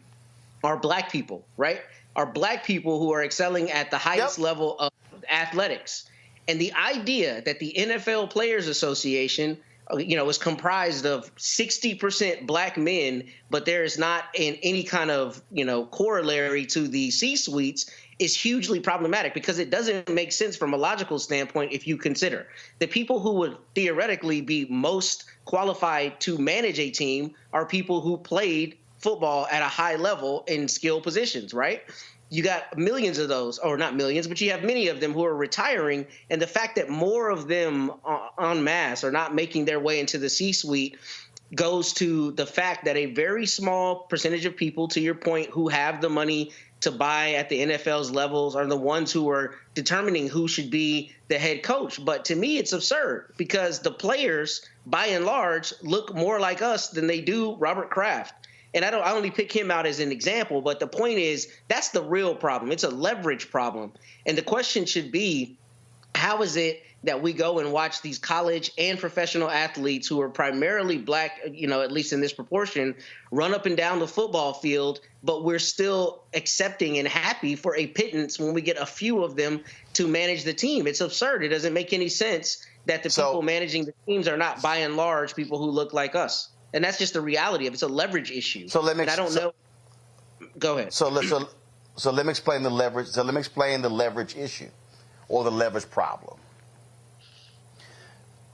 are black people, right? Are black people who are excelling at the highest level of athletics. And the idea that the NFL Players Association, is comprised of 60% black men, but there is not any kind of, corollary to the C-suites is hugely problematic, because it doesn't make sense from a logical standpoint if you consider the people who would theoretically be most qualified to manage a team are people who played football at a high level in skill positions, right? You got millions of those, or not millions, but you have many of them who are retiring. And the fact that more of them en masse are not making their way into the C-suite goes to the fact that a very small percentage of people, to your point, who have the money to buy at the NFL's levels are the ones who are determining who should be the head coach. But to me, it's absurd, because the players, by and large, look more like us than they do Robert Kraft. And I only pick him out as an example, but the point is that's the real problem. It's a leverage problem. And the question should be, how is it that we go and watch these college and professional athletes who are primarily black, at least in this proportion, run up and down the football field, but we're still accepting and happy for a pittance when we get a few of them to manage the team? It's absurd. It doesn't make any sense that the people managing the teams are not, by and large, people who look like us. And that's just the reality of it. It's a leverage issue. So let me. I don't know. Go ahead. So let me explain the leverage. So let me explain the leverage issue, or the leverage problem.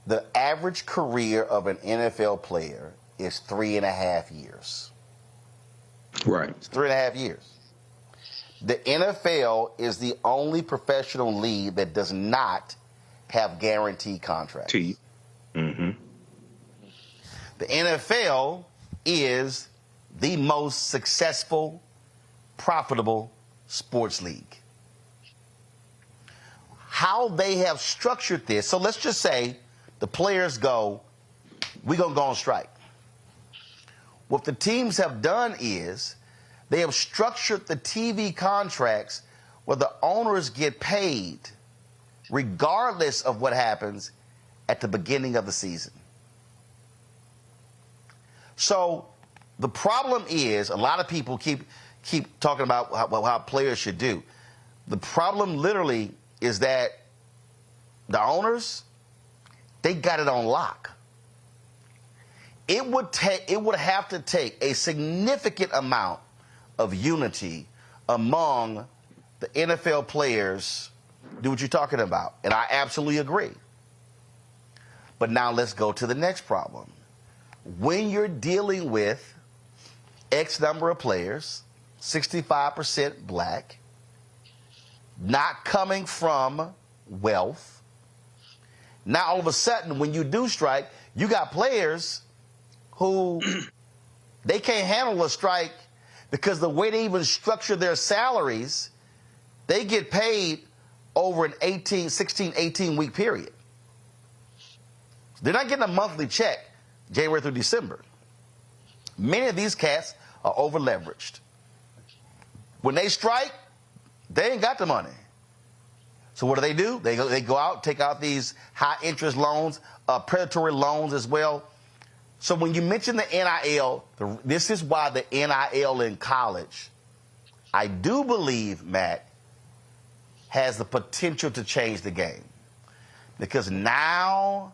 The average career of an NFL player is 3.5 years. Right. It's 3.5 years. The NFL is the only professional league that does not have guaranteed contracts. Mm-hmm. The NFL is the most successful, profitable sports league. How they have structured this, so let's just say the players go, we're going to go on strike. What the teams have done is They have structured the TV contracts where the owners get paid regardless of what happens at the beginning of the season. So the problem is, a lot of people keep talking about how players should do. The problem literally is that the owners, they got it on lock. It would have to take a significant amount of unity among the NFL players to do what you're talking about. And I absolutely agree. But now let's go to the next problem. When you're dealing with X number of players, 65% black, not coming from wealth, now all of a sudden when you do strike, you got players who they can't handle a strike because the way they even structure their salaries, they get paid over an 18 week period. They're not getting a monthly check January through December. Many of these cats are over leveraged. When they strike, they ain't got the money. So what do? They go out, take out these high interest loans, predatory loans as well. So when you mention the NIL, this is why the NIL in college, I do believe, Matt, has the potential to change the game. Because now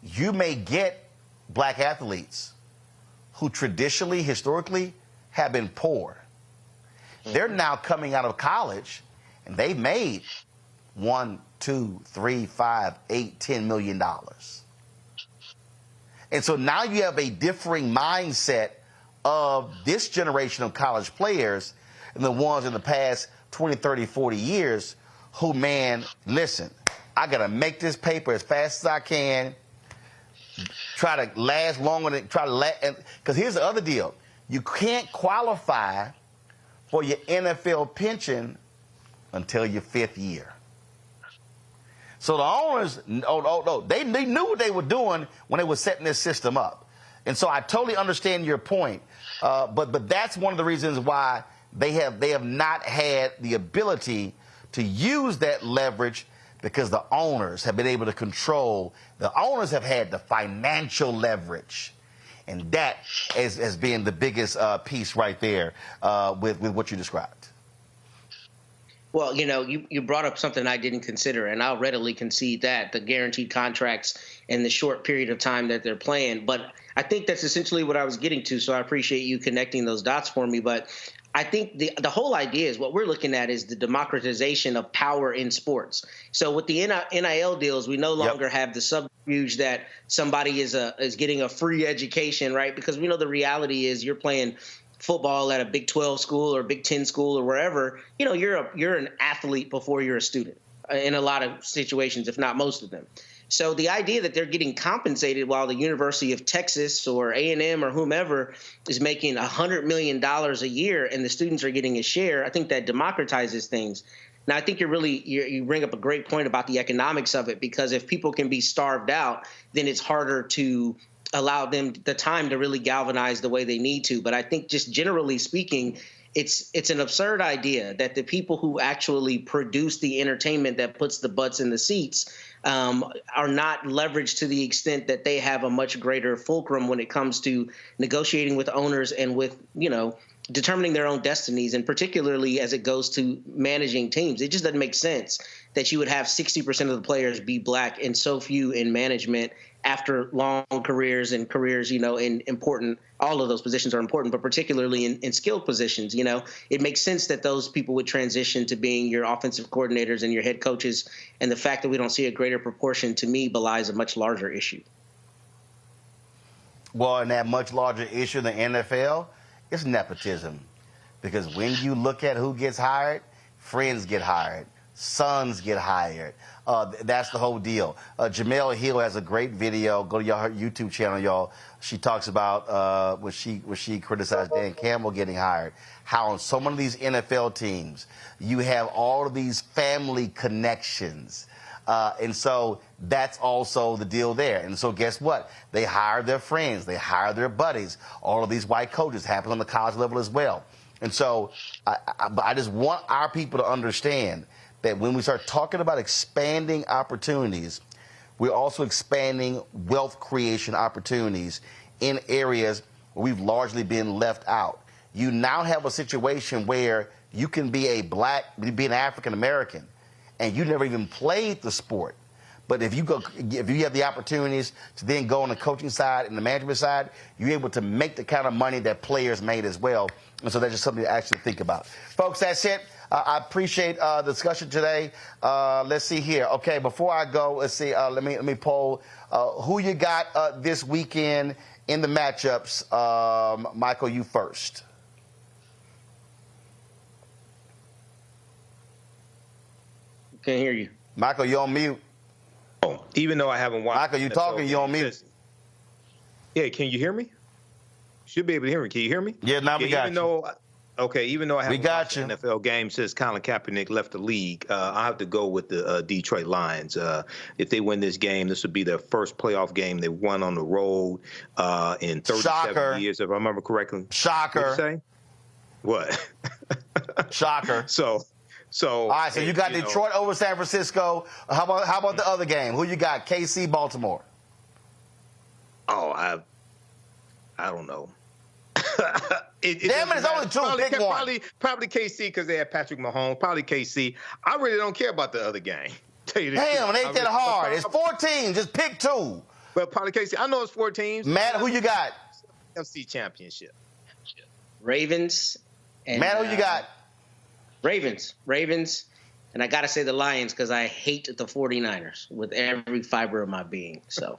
you may get black athletes who traditionally, historically, have been poor. They're now coming out of college and they made $1, $2, $3, $5, $8, $10 million. And so now you have a differing mindset of this generation of college players and the ones in the past 20, 30, 40 years who, man, listen, I got to make this paper as fast as I can, try to last longer than, because here's the other deal. You can't qualify for your NFL pension until your 5th year. So the owners, they knew what they were doing when they were setting this system up. And so I totally understand your point. But that's one of the reasons why they have not had the ability to use that leverage, because the owners have been able to control. The owners have had the financial leverage. And that has been the biggest piece right there with what you described. Well, you brought up something I didn't consider, and I'll readily concede that, the guaranteed contracts and the short period of time that they're playing. But I think that's essentially what I was getting to, so I appreciate you connecting those dots for me. But I think the whole idea is what we're looking at is the democratization of power in sports. So with the NIL deals, we no longer have the subterfuge that somebody is getting a free education, right? Because we know the reality is you're playing football at a Big 12 school or Big 10 school or wherever, you're an athlete before you're a student in a lot of situations, if not most of them. So the idea that they're getting compensated while the University of Texas or A&M or whomever is making $100 million a year and the students are getting a share, I think that democratizes things. Now, I think you bring up a great point about the economics of it, because if people can be starved out, then it's harder to allow them the time to really galvanize the way they need to. But I think just generally speaking, it's an absurd idea that the people who actually produce the entertainment that puts the butts in the seats are not leveraged to the extent that they have a much greater fulcrum when it comes to negotiating with owners and with, determining their own destinies, and particularly as it goes to managing teams. It just doesn't make sense that you would have 60% of the players be black and so few in management after long careers and careers, in important, all of those positions are important, but particularly in skilled positions, it makes sense that those people would transition to being your offensive coordinators and your head coaches. And the fact that we don't see a greater proportion, to me, belies a much larger issue. Well, and that much larger issue in the NFL, it's nepotism. Because when you look at who gets hired, friends get hired, sons get hired. That's the whole deal. Jamel Hill has a great video. Go to her YouTube channel, y'all. She talks about when she criticized Dan Campbell getting hired, how on so many of these NFL teams, you have all of these family connections. And so that's also the deal there. And so guess what? They hire their friends. They hire their buddies. All of these white coaches happen on the college level as well. And so I just want our people to understand that when we start talking about expanding opportunities, we're also expanding wealth creation opportunities in areas where we've largely been left out. You now have a situation where you can be an African American, and you never even played the sport. But if you have the opportunities to then go on the coaching side and the management side, you're able to make the kind of money that players made as well. And so that's just something to actually think about. Folks, that's it. I appreciate the discussion today. Let's see here. Okay, before I go, let's see. Let me poll who you got this weekend in the matchups. Michael, you first. Can't hear you. Michael, you're on mute. Oh, even though I haven't watched. Michael, you talking? You on mute? Yeah, can you hear me? Should be able to hear me. Can you hear me? Yeah, now we got you. Even though I haven't watched an NFL game since Colin Kaepernick left the league, I have to go with the Detroit Lions. If they win this game, this would be their first playoff game they won on the road in 37 years, if I remember correctly. Shocker. What'd you say? What? Shocker. So all right, so you got Detroit over San Francisco. How about the other game? Who you got? KC, Baltimore. Oh, I don't know. Damn it, it's only two. Pick one. Probably KC because they have Patrick Mahomes. Probably KC. I really don't care about the other game. Tell you the truth. Damn, it ain't that hard. It's 14. Just pick two. But probably KC. I know it's 4 teams. Matt, who you got? FC Championship. Ravens. And, Matt, who you got? Ravens. And I got to say the Lions because I hate the 49ers with every fiber of my being. So.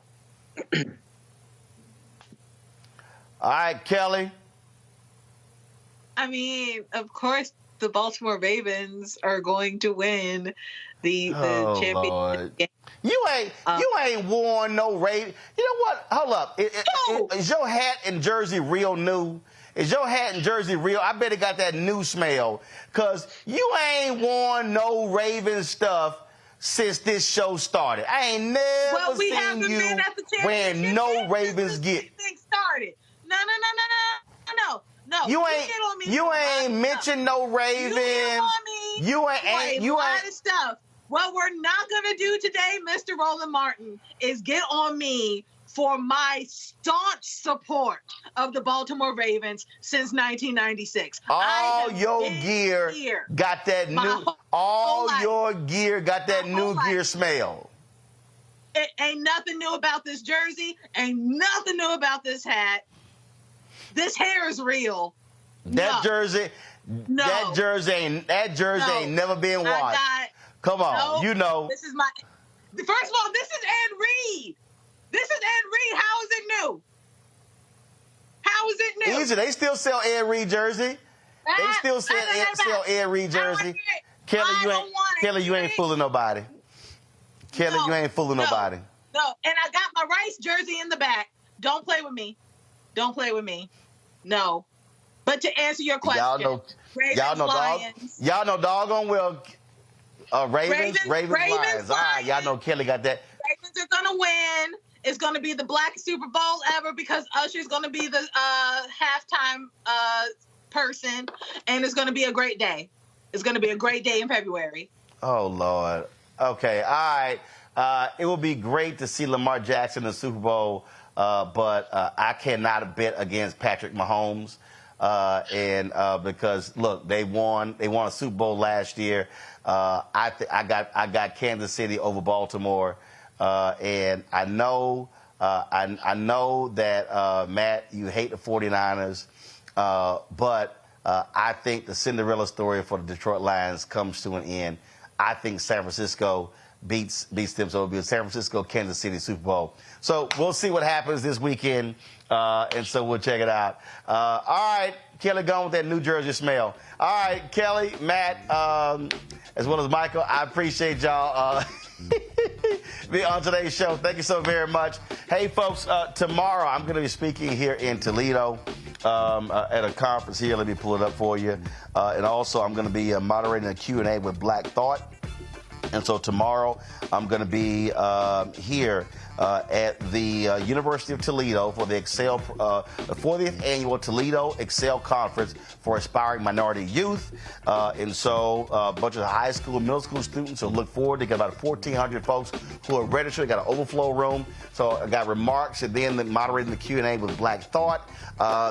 All right, Kelly. I mean, of course, the Baltimore Ravens are going to win the championship Lord. game. You ain't worn no Raven. You know what? Hold up. Is your hat and jersey real new? Is your hat and jersey real? I bet it got that new smell. Because you ain't worn no Raven stuff since this show started. I ain't never seen you wearing no Ravens gear. Started. No. You ain't mentioned no Ravens. You ain't a lot of stuff. What we're not gonna do today, Mr. Roland Martin, is get on me for my staunch support of the Baltimore Ravens since 1996. All your gear got that new. All your gear got that new gear smell. It ain't nothing new about this jersey. Ain't nothing new about this hat. This hair is real. That jersey ain't never been washed. Come on, you know. This is first of all, this is Ed Reed. How is it new? How is it new? Easy. They still sell Ed Reed jersey. They still sell Ed Reed jersey. Kelly, you ain't fooling nobody. Kelly, you ain't fooling nobody. No, and I got my Rice jersey in the back. Don't play with me. No. But to answer your question, y'all know doggone well. Ravens, Lions. All right, y'all know Kelly got that. Ravens are gonna win. It's gonna be the blackest Super Bowl ever because Usher's gonna be the halftime person, and it's gonna be a great day. It's gonna be a great day in February. Oh Lord. Okay. All right. It will be great to see Lamar Jackson in the Super Bowl, but I cannot bet against Patrick Mahomes. Because look, they won a Super Bowl last year. I got Kansas City over Baltimore, and I know that Matt, you hate the 49ers, but I think the Cinderella story for the Detroit Lions comes to an end. I think San Francisco beats them, so it'll be a San Francisco Kansas City Super Bowl. So we'll see what happens this weekend, and so we'll check it out. All right, Kelly, gone with that New Jersey smell. All right, Kelly, Matt, as well as Michael, I appreciate y'all being on today's show. Thank you so very much. Hey, folks, tomorrow I'm going to be speaking here in Toledo at a conference here. Let me pull it up for you. And also, I'm going to be moderating a Q&A with Black Thought. And so tomorrow I'm going to be here at the University of Toledo for the the 40th annual Toledo Excel Conference for aspiring minority youth. And so a bunch of high school, middle school students, so look forward. They got about 1,400 folks who are registered. They got an overflow room. So I got remarks and then moderating the Q&A with Black Thought.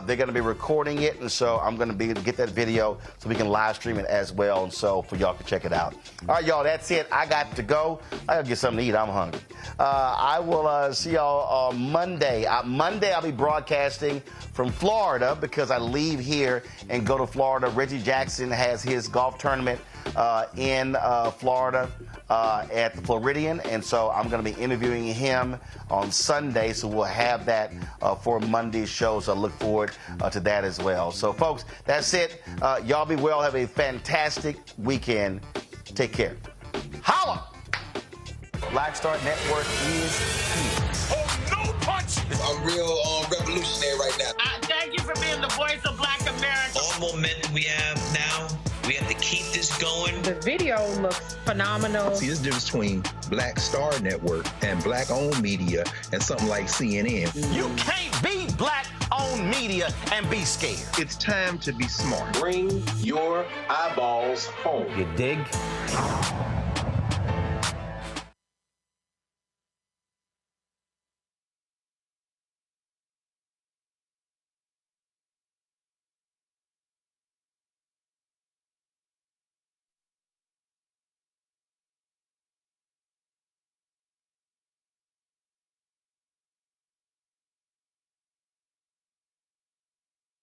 They're going to be recording it, and so I'm going to get that video so we can live stream it as well, and so for y'all to check it out. All right, y'all, that's it. I got to go. I got to get something to eat. I'm hungry. I will see y'all on Monday. Monday, I'll be broadcasting from Florida because I leave here and go to Florida. Reggie Jackson has his golf tournament in Florida at the Floridian, and so I'm going to be interviewing him on Sunday, so we'll have that for Monday's show, so I look forward to that as well. So, folks, that's it. Y'all be well. Have a fantastic weekend. Take care. Holla! Black Star Network is here. Oh, no punch! I'm real revolutionary right now. Thank you for being the voice of Black America. All momentum we have now, we have to keep this going. The video looks phenomenal. See, there's a difference between Black Star Network and Black-owned media and something like CNN. You can't be Black-owned media and be scared. It's time to be smart. Bring your eyeballs home. You dig?